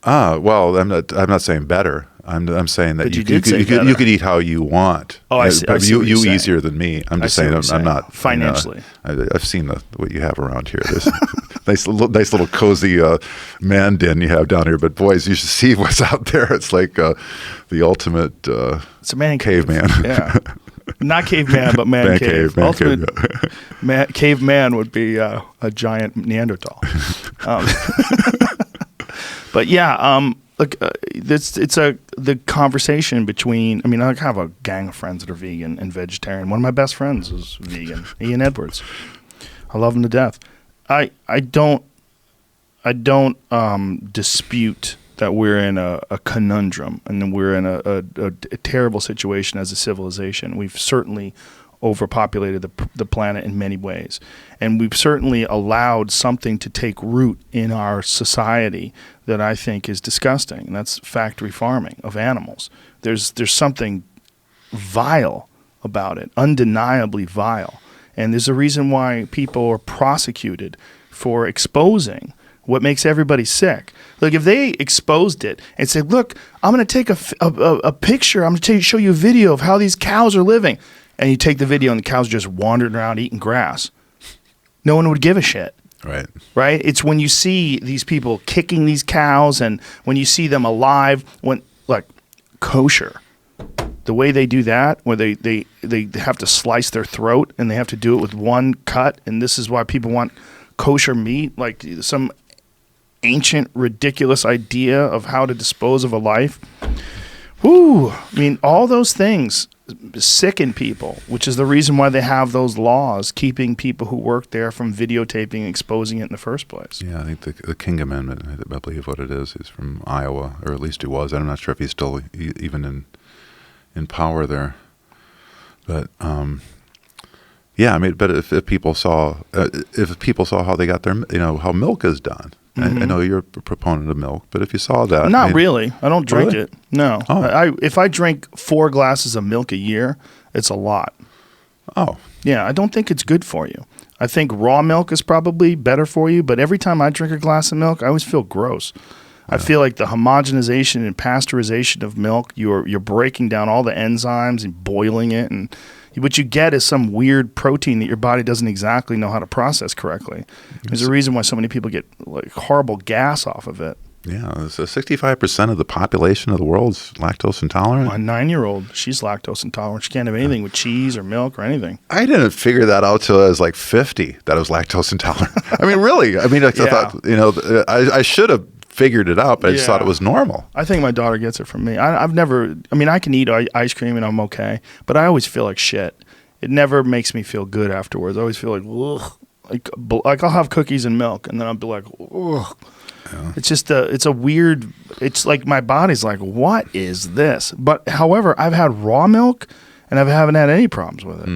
Well, I'm not saying better. I'm saying that But you could eat how you want. Oh, I see. You easier than me. I'm just saying I'm not financially. I've seen what you have around here. There's nice little cozy man den you have down here. But boys, you should see what's out there. It's like the ultimate. It's a man caveman. Yeah. Not caveman, but man cave. Ultimate caveman would be a giant Neanderthal. But yeah, look, the conversation between. I mean, I have a gang of friends that are vegan and vegetarian. One of my best friends is vegan, Ian Edwards. I love him to death. I don't dispute that we're in a conundrum and then we're in a terrible situation as a civilization. We've certainly overpopulated the planet in many ways. And we've certainly allowed something to take root in our society that I think is disgusting. And that's factory farming of animals. There's something vile about it, undeniably vile. And there's a reason why people are prosecuted for exposing what makes everybody sick. Like if they exposed it and said, look, I'm going to take a picture, I'm going to show you a video of how these cows are living. And you take the video and the cows are just wandering around eating grass. No one would give a shit. Right? It's when you see these people kicking these cows and when you see them alive, like kosher. The way they do that, where they have to slice their throat and they have to do it with one cut, and this is why people want kosher meat, like some ancient, ridiculous idea of how to dispose of a life. Woo! I mean, all those things sicken people, which is the reason why they have those laws keeping people who work there from videotaping and exposing it in the first place. Yeah, I think the King Amendment, I believe what it is from Iowa, or at least he was. I'm not sure if he's still even in power there. But yeah, I mean, but if people saw how they got their, how milk is done. Mm-hmm. I know you're a proponent of milk, but if you saw that, not really. I don't drink really? it. No, if I drink 4 glasses of milk a year, it's a lot. Oh, yeah, I don't think it's good for you. I think raw milk is probably better for you, but every time I drink a glass of milk, I always feel gross. Yeah. I feel like the homogenization and pasteurization of milk, you're breaking down all the enzymes and boiling it, and what you get is some weird protein that your body doesn't exactly know how to process correctly. There's a reason why so many people get like horrible gas off of it. Yeah, so 65% of the population of the world's lactose intolerant. My 9-year-old, she's lactose intolerant. She can't have anything with cheese or milk or anything. I didn't figure that out till I was like 50, that I was lactose intolerant. I mean, really. I mean, I thought, I should have figured it out, but I just thought it was normal. I think my daughter gets it from me. I can eat ice cream and I'm okay, but I always feel like shit. It never makes me feel good afterwards. I always feel like, ugh. Like I'll have cookies and milk and then I'll be like, ugh. Yeah. It's just it's like my body's like, what is this? But however, I've had raw milk and I haven't had any problems with it. I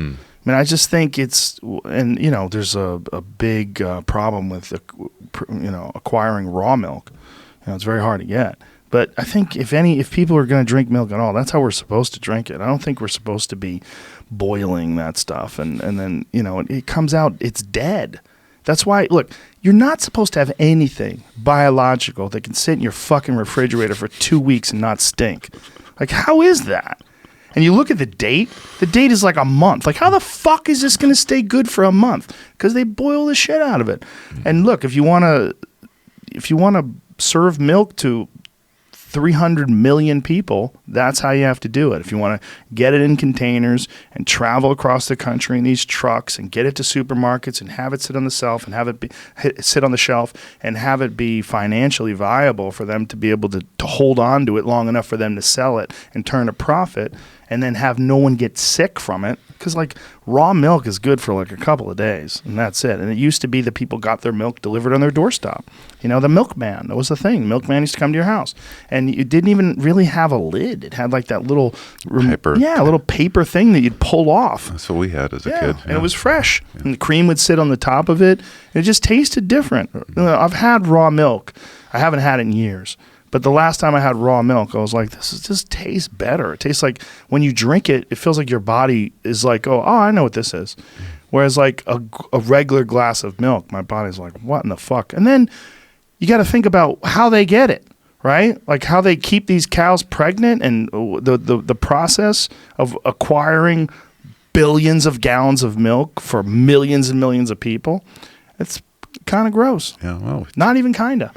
mean, I just think there's a big problem with, acquiring raw milk. It's very hard to get. But I think if people are going to drink milk at all, that's how we're supposed to drink it. I don't think we're supposed to be boiling that stuff. And then, it comes out, it's dead. That's why, look, you're not supposed to have anything biological that can sit in your fucking refrigerator for 2 weeks and not stink. Like, how is that? And you look at the date is like a month. Like, how the fuck is this going to stay good for a month? Because they boil the shit out of it. And look, if you want to serve milk to 300 million people, that's how you have to do it. If you want to get it in containers and travel across the country in these trucks and get it to supermarkets and have it sit on the shelf and have it sit on the shelf and have it be financially viable for them to be able to hold on to it long enough for them to sell it and turn a profit, and then have no one get sick from it. Because like raw milk is good for like a couple of days, and that's it. And it used to be that people got their milk delivered on their doorstep. You know, the milkman, that was the thing. Milkman used to come to your house, and you didn't even really have a lid. It had like that little paper. Yeah, a little paper thing that you'd pull off. That's what we had as a kid. And it was fresh. Yeah. And the cream would sit on the top of it. It just tasted different. I've had raw milk. I haven't had it in years. But the last time I had raw milk, I was like, this tastes better. It tastes like when you drink it, it feels like your body is like, oh, I know what this is. Whereas like a regular glass of milk, my body's like, what in the fuck? And then you got to think about how they get it, right? Like how they keep these cows pregnant and the process of acquiring billions of gallons of milk for millions and millions of people. It's kind of gross. Yeah, well. Not even kind of.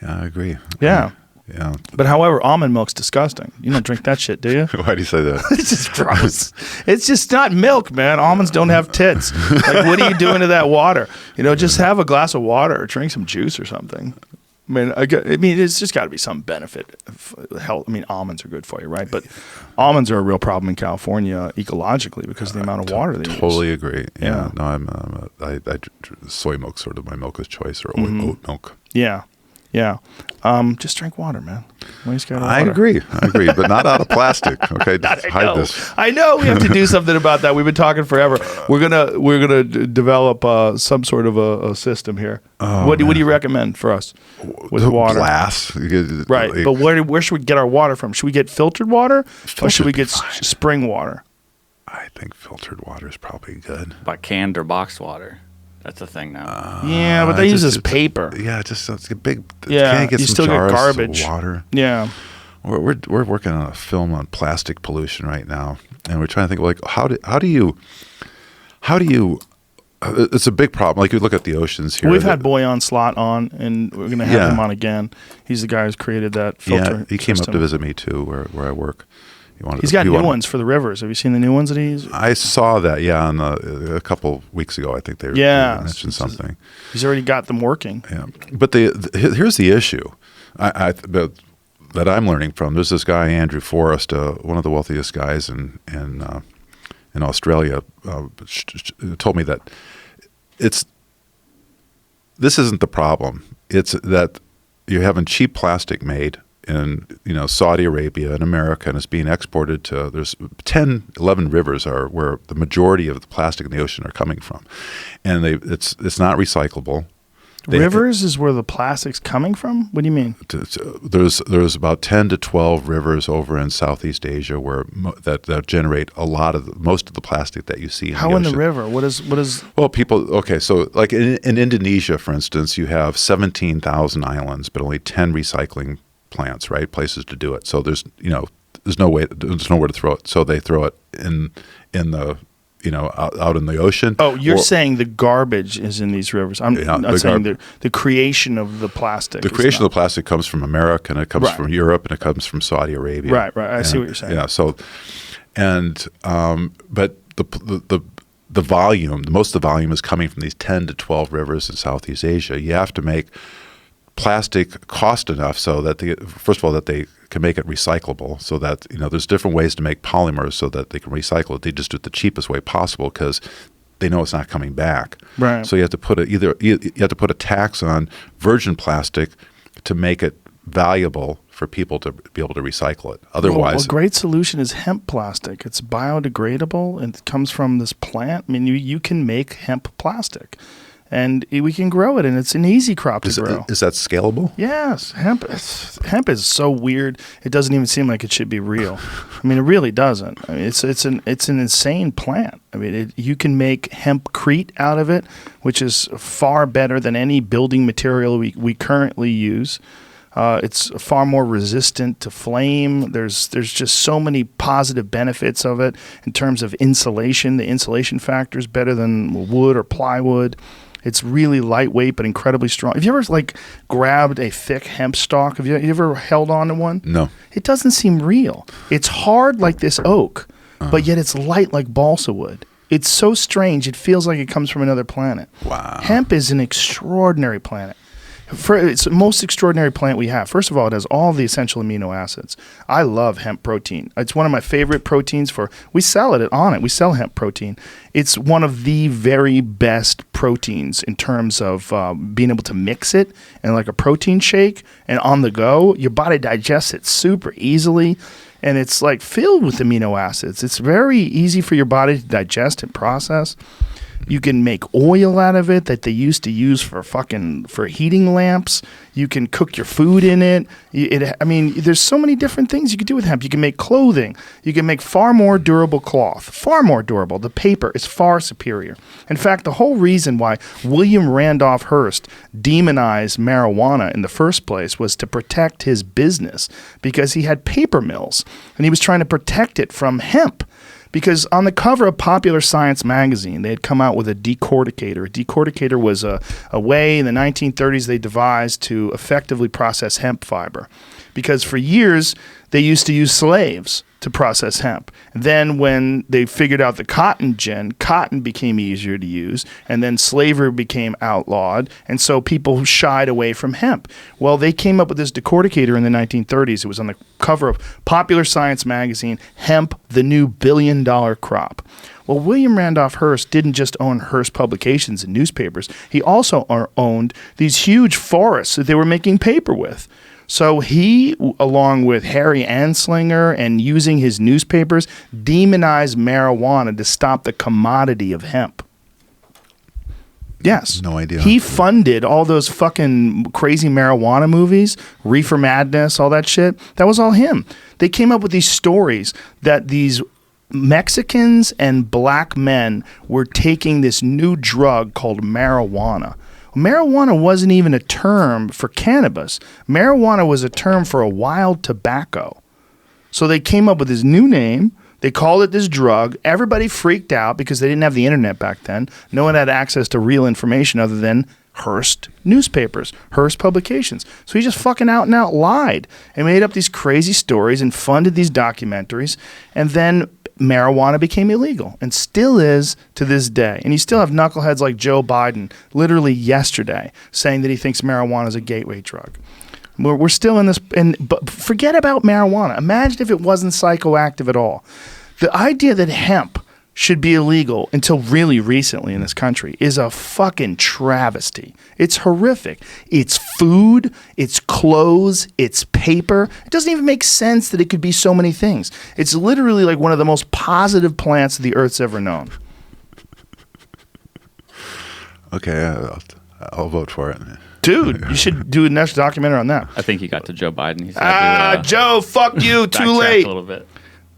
Yeah, I agree. Yeah. Yeah. But however, almond milk's disgusting. You don't drink that shit, do you? Why do you say that? It's just gross. It's just not milk, man. Almonds don't have tits. Like, what are you doing to that water? You know, just have a glass of water or drink some juice or something. I mean, it's just got to be some benefit of health. I mean, almonds are good for you, right? But almonds are a real problem in California ecologically because of the amount of water they use. Totally agree. Yeah. Yeah. No, I soy milk sort of my milk of choice, or oat milk. Yeah. Yeah. Just drink water, man. I agree, but not out of plastic. Okay, hide this. I know we have to do something about that. We've been talking forever. We're gonna develop some sort of a system here. Oh, what do you recommend for us with water? Glass, right? But where should we get our water from? Should we get filtered water, or should we get spring water? I think filtered water is probably good. By canned or boxed water. That's a thing now. Yeah, but they use this paper. It's a big. Yeah, can't get you some still jars get garbage. Of water. Yeah, we're working on a film on plastic pollution right now, and we're trying to think like how do you it's a big problem. Like you look at the oceans here. We've had Boyan Slot on, and we're going to have him on again. He's the guy who's created that filter. Yeah, he came up to visit me too, where I work. He's got new ones for the rivers. Have you seen the new ones that he's? I saw that, on a couple weeks ago. I think they mentioned something. He's already got them working. Yeah, but here's the issue that I'm learning from. There's this guy Andrew Forrest, one of the wealthiest guys in Australia, told me that this isn't the problem. It's that you're having cheap plastic made in Saudi Arabia and America, and it's being exported to, there's 11 rivers are where the majority of the plastic in the ocean are coming from, and it's not recyclable. Rivers is where the plastic's coming from? What do you mean? There's about 10 to 12 rivers over in Southeast Asia where that generate most of the plastic that you see in the ocean. How in the river? What is? Well, so like in Indonesia, for instance, you have 17,000 islands, but only 10 recycling plants, right? Places to do it. So there's nowhere to throw it. So they throw it in the out in the ocean. Oh, you're saying the garbage is in these rivers. I'm not saying the creation of the plastic. The creation of the plastic comes from America, and it comes from Europe, and it comes from Saudi Arabia. Right. I see what you're saying. Yeah. So, but the volume, most of the volume is coming from these 10 to 12 rivers in Southeast Asia. You have to make plastic cost enough so that first of all that they can make it recyclable, so that there's different ways to make polymers so that they can recycle it. They just do it the cheapest way possible because they know it's not coming back. Right. So you have to put a tax on virgin plastic to make it valuable for people to be able to recycle it. Otherwise, a great solution is hemp plastic. It's biodegradable and it comes from this plant. I mean, you can make hemp plastic. And we can grow it, and it's an easy crop to grow. Is that scalable? Yes. Hemp is so weird, it doesn't even seem like it should be real. I mean, it really doesn't. I mean, it's an insane plant. I mean, you can make hempcrete out of it, which is far better than any building material we currently use. It's far more resistant to flame. There's just so many positive benefits of it in terms of insulation. The insulation factor is better than wood or plywood. It's really lightweight but incredibly strong. Have you ever like grabbed a thick hemp stalk? Have you ever held on to one? No. It doesn't seem real. It's hard like this oak, but yet it's light like balsa wood. It's so strange. It feels like it comes from another planet. Wow. Hemp is an extraordinary planet. It's the most extraordinary plant we have. First of all, it has all the essential amino acids. I love hemp protein. It's one of my favorite proteins we sell it on it. We sell hemp protein. It's one of the very best proteins in terms of being able to mix it in like a protein shake and on the go. Your body digests it super easily. And it's like filled with amino acids. It's very easy for your body to digest and process. You can make oil out of it that they used to use for heating lamps. You can cook your food in it. There's so many different things you could do with hemp. You can make clothing. You can make far more durable cloth, far more durable. The paper is far superior. In fact, the whole reason why William Randolph Hearst demonized marijuana in the first place was to protect his business because he had paper mills and he was trying to protect it from hemp. Because on the cover of Popular Science magazine, they had come out with a decorticator. A decorticator was a way in the 1930s they devised to effectively process hemp fiber. Because for years, they used to use slaves to process hemp. Then when they figured out the cotton gin, cotton became easier to use, and then slavery became outlawed, and so people shied away from hemp. Well, they came up with this decorticator in the 1930s. It was on the cover of Popular Science magazine, Hemp, the New Billion-Dollar Crop. Well, William Randolph Hearst didn't just own Hearst Publications and newspapers. He also owned these huge forests that they were making paper with. So he, along with Harry Anslinger and using his newspapers, demonized marijuana to stop the commodity of hemp. Yes. No idea. He funded all those fucking crazy marijuana movies, Reefer Madness, all that shit. That was all him. They came up with these stories that these Mexicans and black men were taking this new drug called marijuana. Marijuana wasn't even a term for cannabis. Marijuana was a term for a wild tobacco. So they came up with this new name. They called it this drug. Everybody freaked out because they didn't have the internet back then. No one had access to real information other than Hearst newspapers, Hearst publications. So he just fucking out and out lied and made up these crazy stories and funded these documentaries. And then marijuana became illegal and still is to this day. And you still have knuckleheads like Joe Biden literally yesterday saying that he thinks marijuana is a gateway drug. We're still in this, but forget about marijuana. Imagine if it wasn't psychoactive at all. The idea that hemp should be illegal until really recently in this country is a fucking travesty. It's horrific. It's food, it's clothes, it's paper. It doesn't even make sense that it could be so many things. It's literally like one of the most positive plants the Earth's ever known. Okay, I'll vote for it. Dude, you should do a next documentary on that. I think he got to Joe Biden. He's had to, Joe, fuck you, too backtrack late. a little bit.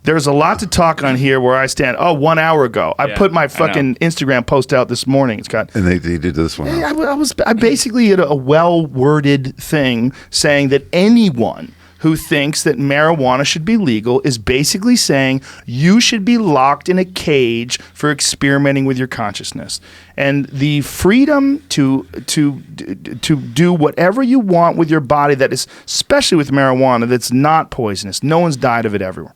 There's a lot to talk on here where I stand. 1 hour ago. I put my fucking Instagram post out this morning. It's got... And they did this one. I basically had a well-worded thing saying that anyone who thinks that marijuana should be legal is basically saying you should be locked in a cage for experimenting with your consciousness. And the freedom to do whatever you want with your body that is, especially with marijuana, that's not poisonous. No one's died of it ever.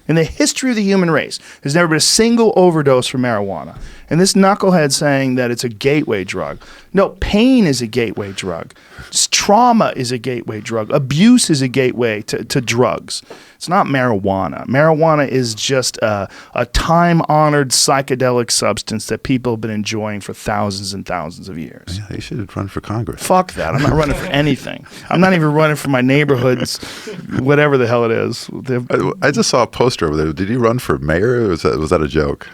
In the history of the human race, there's never been a single overdose from marijuana. And this knucklehead saying that it's a gateway drug. No, pain is a gateway drug. Trauma is a gateway drug. Abuse is a gateway to drugs. It's not marijuana. Marijuana is just a time-honored psychedelic substance that people have been enjoying for thousands and thousands of years. Yeah, you should run for Congress. Fuck that. I'm not running for anything. I'm not even running for my neighborhood's whatever the hell it is. I just saw a poster over there. Did you run for mayor? Or was that a joke?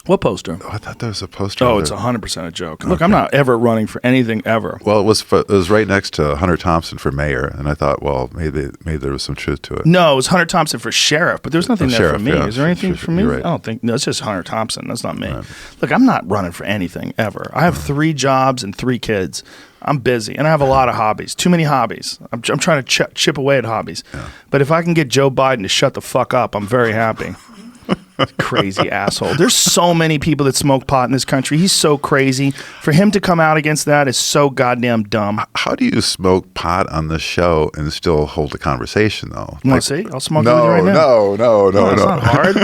What poster? Oh, I thought there was a poster. Oh, it's 100% a joke. Look, I'm not ever running for anything ever. Well, it was right next to Hunter Thompson for mayor, and I thought, well, maybe there was some truth to it. No, it was Hunter Thompson for sheriff, but there's nothing there for me. Yeah, is there anything for me? right. I don't think. No, it's just Hunter Thompson. That's not me. Right. Look, I'm not running for anything ever. I have 3 jobs and 3 kids. I'm busy, and I have a lot of hobbies. Too many hobbies. I'm trying to chip away at hobbies. Yeah. But if I can get Joe Biden to shut the fuck up, I'm very happy. Crazy asshole. There's so many people that smoke pot in this country. He's so crazy. For him to come out against that is so goddamn dumb. How do you smoke pot on the show and still hold a conversation, though? You want to see? I'll smoke it with you right now. No. It's not hard.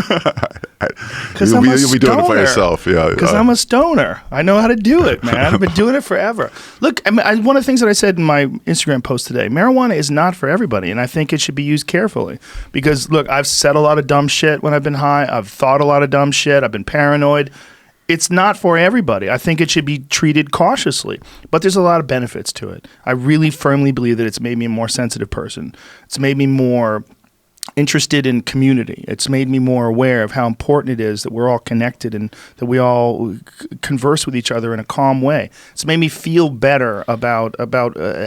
Because You'll be doing it by yourself. Yeah. Because I'm a stoner. I know how to do it, man. I've been doing it forever. Look, I mean, one of the things that I said in my Instagram post today, marijuana is not for everybody, and I think it should be used carefully. Because, look, I've said a lot of dumb shit when I've been high. I've thought a lot of dumb shit. I've been paranoid. It's not for everybody. I think it should be treated cautiously, but there's a lot of benefits to it. I really firmly believe that it's made me a more sensitive person. It's made me more interested in community. It's made me more aware of how important it is that we're all connected and that we all converse with each other in a calm way. It's made me feel better about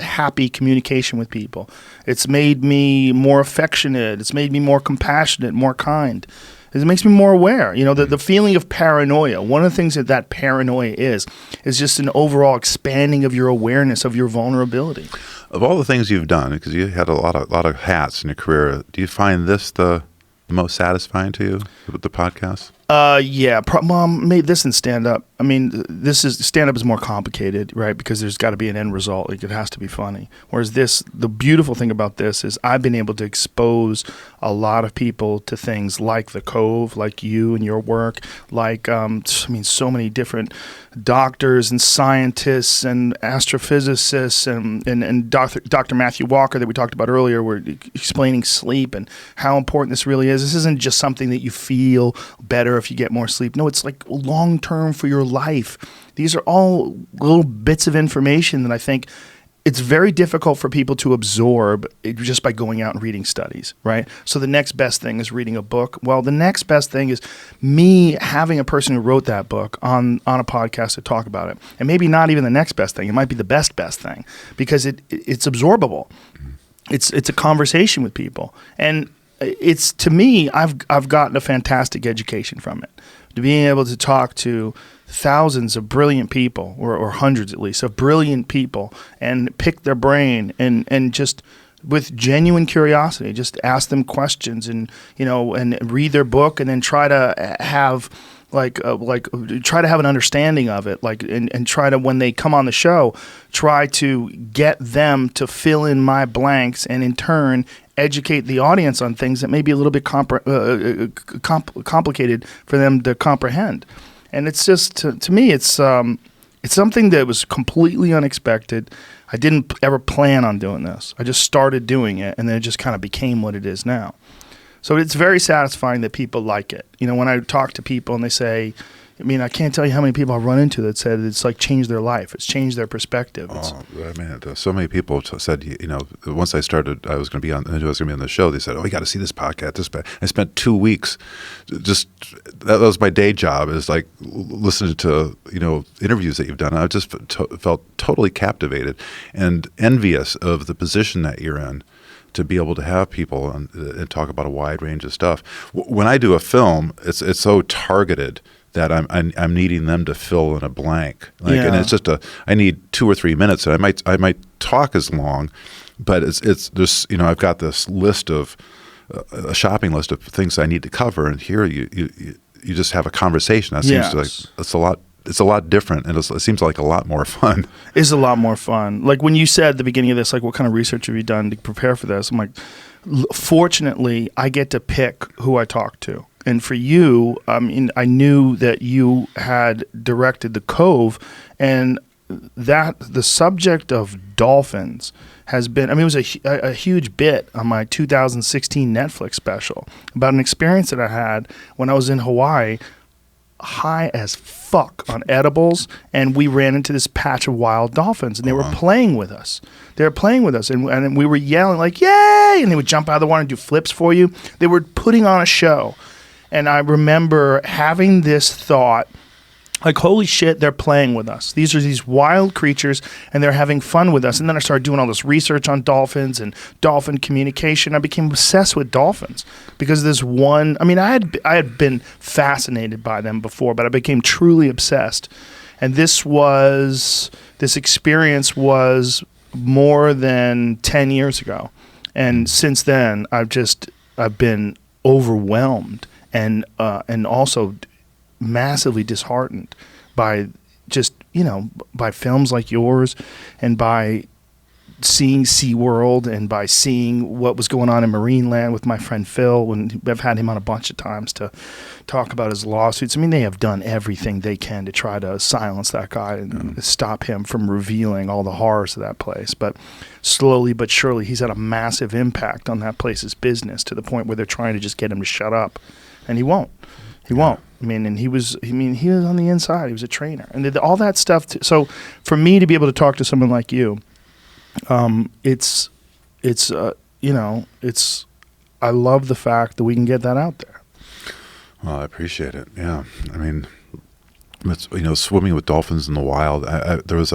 happy communication with people. It's made me more affectionate. It's made me more compassionate, more kind. It makes me more aware. You know, the feeling of paranoia, one of the things that paranoia is just an overall expanding of your awareness of your vulnerability. Of all the things you've done, because you had a lot of hats in your career, do you find this the most satisfying to you with the podcast? Yeah. Mom made this in stand-up. I mean, stand-up is more complicated, right? Because there's got to be an end result. Like, it has to be funny. Whereas the beautiful thing about this is I've been able to expose a lot of people to things like the Cove, like you and your work, like, so many different doctors and scientists and astrophysicists and Dr. Matthew Walker that we talked about earlier, were explaining sleep and how important this really is. This isn't just something that you feel better if you get more sleep. No, it's like long-term for your life. These are all little bits of information that I think it's very difficult for people to absorb just by going out and reading studies, right? So the next best thing is reading a book. Well, the next best thing is me having a person who wrote that book on a podcast to talk about it. And maybe not even the next best thing. It might be the best thing because it's absorbable. It's a conversation with people. And it's, to me, I've gotten a fantastic education from it. To being able to talk to thousands of brilliant people, or hundreds at least, of brilliant people, and pick their brain and just with genuine curiosity, just ask them questions and read their book and then try to have try to have an understanding of it, and try to, when they come on the show, try to get them to fill in my blanks and in turn educate the audience on things that may be a little bit complicated for them to comprehend. And it's just, to me, it's something that was completely unexpected. I didn't ever plan on doing this. I just started doing it, and then it just kind of became what it is now. So it's very satisfying that people like it. You know, when I talk to people and they say, I mean, I can't tell you how many people I've run into that said it's like changed their life. It's changed their perspective. So many people said, once I started, I was going to be on the show. They said, "Oh, you got to see this podcast." I spent 2 weeks, that was my day job, is like listening to interviews that you've done. I just felt totally captivated and envious of the position that you're in, to be able to have people and talk about a wide range of stuff. When I do a film, it's so targeted that I'm needing them to fill in a blank, and it's just I need 2 or 3 minutes, and I might talk as long, but it's this, I've got this list of a shopping list of things I need to cover, and here you just have a conversation. That seems like it's a lot different, and it seems like a lot more fun. It's a lot more fun. Like when you said at the beginning of this, like, what kind of research have you done to prepare for this? I'm like, fortunately, I get to pick who I talk to. And for you, I mean, I knew that you had directed the Cove, and that the subject of dolphins has been, I mean, it was a huge bit on my 2016 Netflix special about an experience that I had when I was in Hawaii, high as fuck on edibles, and we ran into this patch of wild dolphins, and they were playing with us. And we were yelling like, "Yay!" And they would jump out of the water and do flips for you. They were putting on a show. And I remember having this thought, like, holy shit, they're playing with us. These are these wild creatures, and they're having fun with us. And then I started doing all this research on dolphins and dolphin communication. I became obsessed with dolphins because this one, I mean, I had been fascinated by them before, but I became truly obsessed. And this experience was more than 10 years ago. And since then, I've been overwhelmed and also massively disheartened by just, by films like yours and by seeing SeaWorld and by seeing what was going on in marine land with my friend Phil, and I've had him on a bunch of times to talk about his lawsuits. I mean, they have done everything they can to try to silence that guy and stop him from revealing all the horrors of that place. But slowly but surely, he's had a massive impact on that place's business to the point where they're trying to just get him to shut up, and he won't. He won't. I mean, and he was on the inside. He was a trainer, and all that stuff. So for me to be able to talk to someone like you, it's I love the fact that we can get that out there. Well, I appreciate it. Yeah. I mean, it's, swimming with dolphins in the wild. There was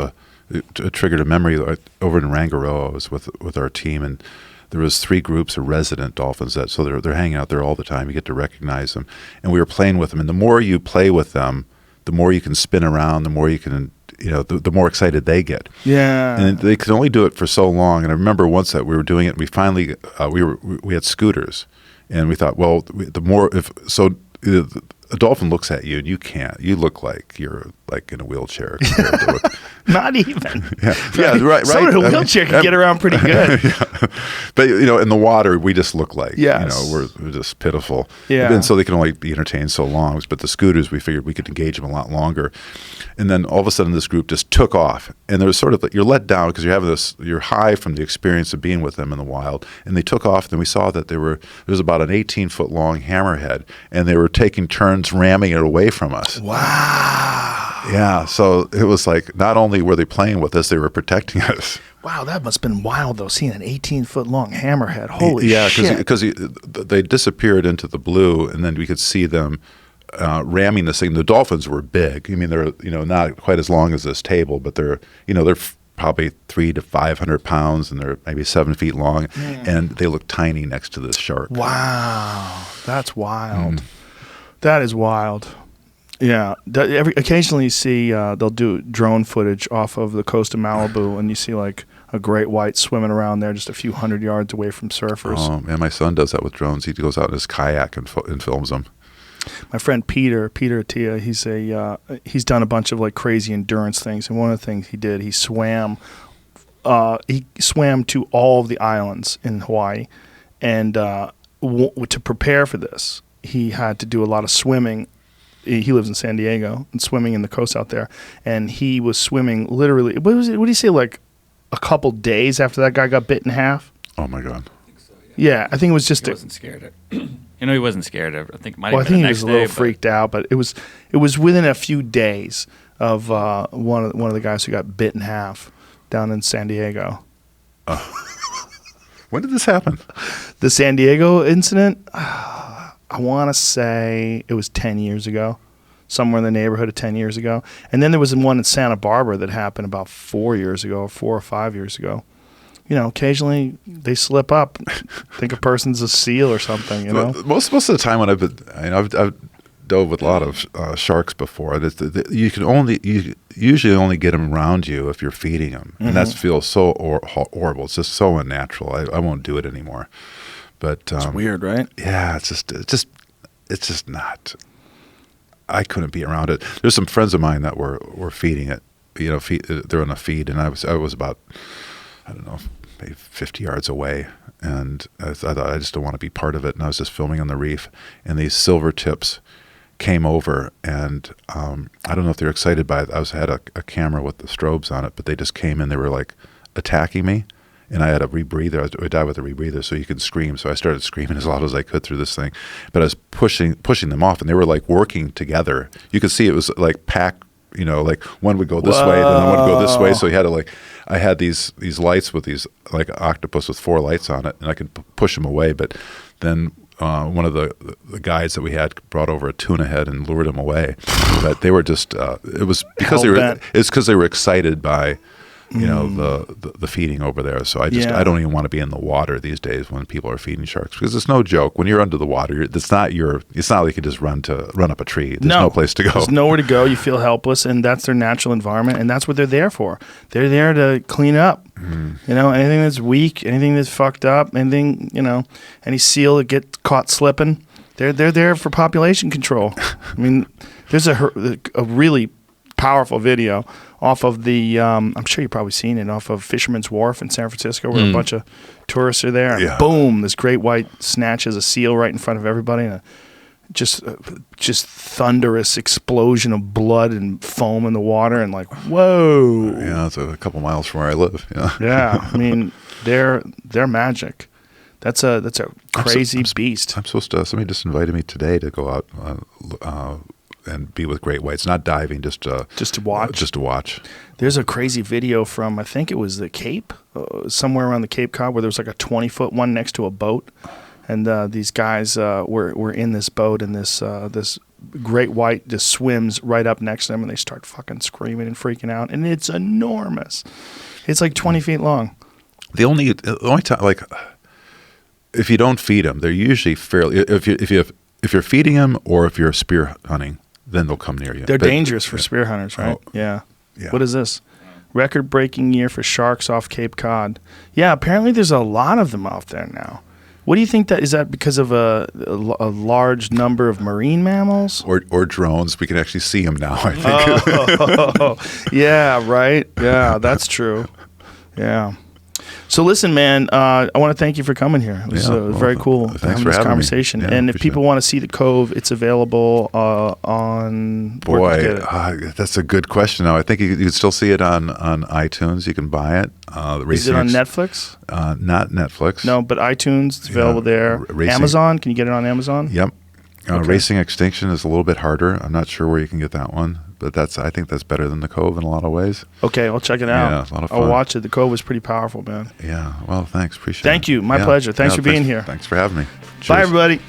it triggered a memory over in Rangaroa. I was with our team, and there was 3 groups of resident dolphins so they're hanging out there all the time. You get to recognize them, and we were playing with them. And the more you play with them, the more you can spin around, the more you can, the more excited they get. Yeah. And they could only do it for so long. And I remember once that we were doing it, and we finally we had scooters, and we thought, well, a dolphin looks at you and you look like you're like in a wheelchair compared to what, not even. Yeah, right. Someone in a wheelchair can get around pretty good. Yeah. But in the water, we just look like we're just pitiful. Yeah. And so they can only be entertained so long. But the scooters, we figured we could engage them a lot longer. And then all of a sudden, this group just took off, and there was sort of you're let down because you're high from the experience of being with them in the wild. And they took off, and we saw that there was about an 18-foot long hammerhead, and they were taking turns ramming it away from us. Wow. Yeah, so it was like not only were they playing with us, they were protecting us. Wow, that must have been wild, though, seeing an 18-foot long hammerhead. Holy shit. Yeah, because they disappeared into the blue, and then we could see them ramming this thing. The dolphins were big. I mean, they're not quite as long as this table, but they're probably 300 to 500 pounds, and they're maybe 7 feet long, and they look tiny next to this shark. Wow, that's wild. That is wild. Yeah, occasionally you see they'll do drone footage off of the coast of Malibu, and you see like a great white swimming around there just a few hundred yards away from surfers. Oh, man, my son does that with drones. He goes out in his kayak and films them. My friend Peter Attia, he's done a bunch of like crazy endurance things, and one of the things he did, he swam to all of the islands in Hawaii, and to prepare for this, he had to do a lot of swimming. He lives in San Diego and swimming in the coast out there, and he was swimming literally. What do you say? Like a couple days after that guy got bit in half. Oh my God. I think so, yeah, I think it was just. He wasn't scared. He wasn't scared. I think. I think he was a little freaked out, but it was within a few days of one of the guys who got bit in half down in San Diego. When did this happen? The San Diego incident. I want to say it was 10 years ago, somewhere in the neighborhood of 10 years ago. And then there was one in Santa Barbara that happened about 4 years ago, 4 or 5 years ago. Occasionally they slip up, think a person's a seal or something, Most of the time when I've dove with a lot of sharks before, you usually only get them around you if you're feeding them. And that feels so horrible. It's just so unnatural. I won't do it anymore. But it's weird, right? Yeah, it's just not. I couldn't be around it. There's some friends of mine that were feeding it. They're on a feed, and I was about, I don't know, maybe 50 yards away, and I thought I just don't want to be part of it. And I was just filming on the reef, and these silver tips came over, and I don't know if they're excited by it. I had a camera with the strobes on it, but they just came in. They were like attacking me. And I had a rebreather. I died with a rebreather, so you can scream. So I started screaming as loud as I could through this thing. But I was pushing them off, and they were like working together. You could see it was like pack. Like one would go this way, then one would go this way. So you had to I had these lights with these like octopus with 4 lights on it, and I could push them away. But then one of the guides that we had brought over a tuna head and lured them away. But they were just it was because they were excited by. The feeding over there. So I don't even want to be in the water these days when people are feeding sharks, because it's no joke. When you're under the water, it's not like you can just run up a tree. There's no place to go. There's nowhere to go. You feel helpless, and that's their natural environment, and that's what they're there for. They're there to clean up. Anything that's weak, anything that's fucked up, anything, any seal that gets caught slipping, They're there for population control. I mean, there's a really powerful video off of the I'm sure you've probably seen it, off of Fisherman's Wharf in San Francisco, where a bunch of tourists are there, and boom, this great white snatches a seal right in front of everybody, and just thunderous explosion of blood and foam in the water, and like, whoa. Yeah, it's a couple miles from where I live. Yeah, I mean, they're magic. That's a crazy beast. I'm supposed to. Somebody just invited me today to go out and be with great whites, not diving, just to watch. Just to watch. There's a crazy video from, I think it was the Cape, somewhere around the Cape Cod, where there was like a 20-foot one next to a boat, and these guys were in this boat, and this great white just swims right up next to them, and they start fucking screaming and freaking out, and it's enormous. It's like 20 feet long. The only time, like, if you don't feed them, they're usually fairly. If you're feeding them, or if you're spear hunting, then they'll come near you. They're dangerous for spear hunters, right? Oh, yeah. What is this? Record-breaking year for sharks off Cape Cod. Yeah, apparently there's a lot of them out there now. What do you think is that because of a large number of marine mammals? Or drones. We can actually see them now, I think. Oh, yeah, right. Yeah, that's true. Yeah. So listen, man, I want to thank you for coming here. It was very cool having this conversation. Yeah, and if people want to see the Cove, it's available on... Boy, that's a good question now. I think you can still see it on iTunes. You can buy it. Is it on Netflix? Not Netflix. No, but iTunes, it's available there. Amazon, can you get it on Amazon? Yep. Racing Extinction is a little bit harder. I'm not sure where you can get that one, but I think that's better than the Cove in a lot of ways. Okay, I'll check it out. Yeah, it's a lot of fun. I'll watch it. The Cove was pretty powerful, man. Yeah, well, thanks. Appreciate it. Thank you. My pleasure. Thanks for being here. Thanks for having me. Cheers. Bye, everybody.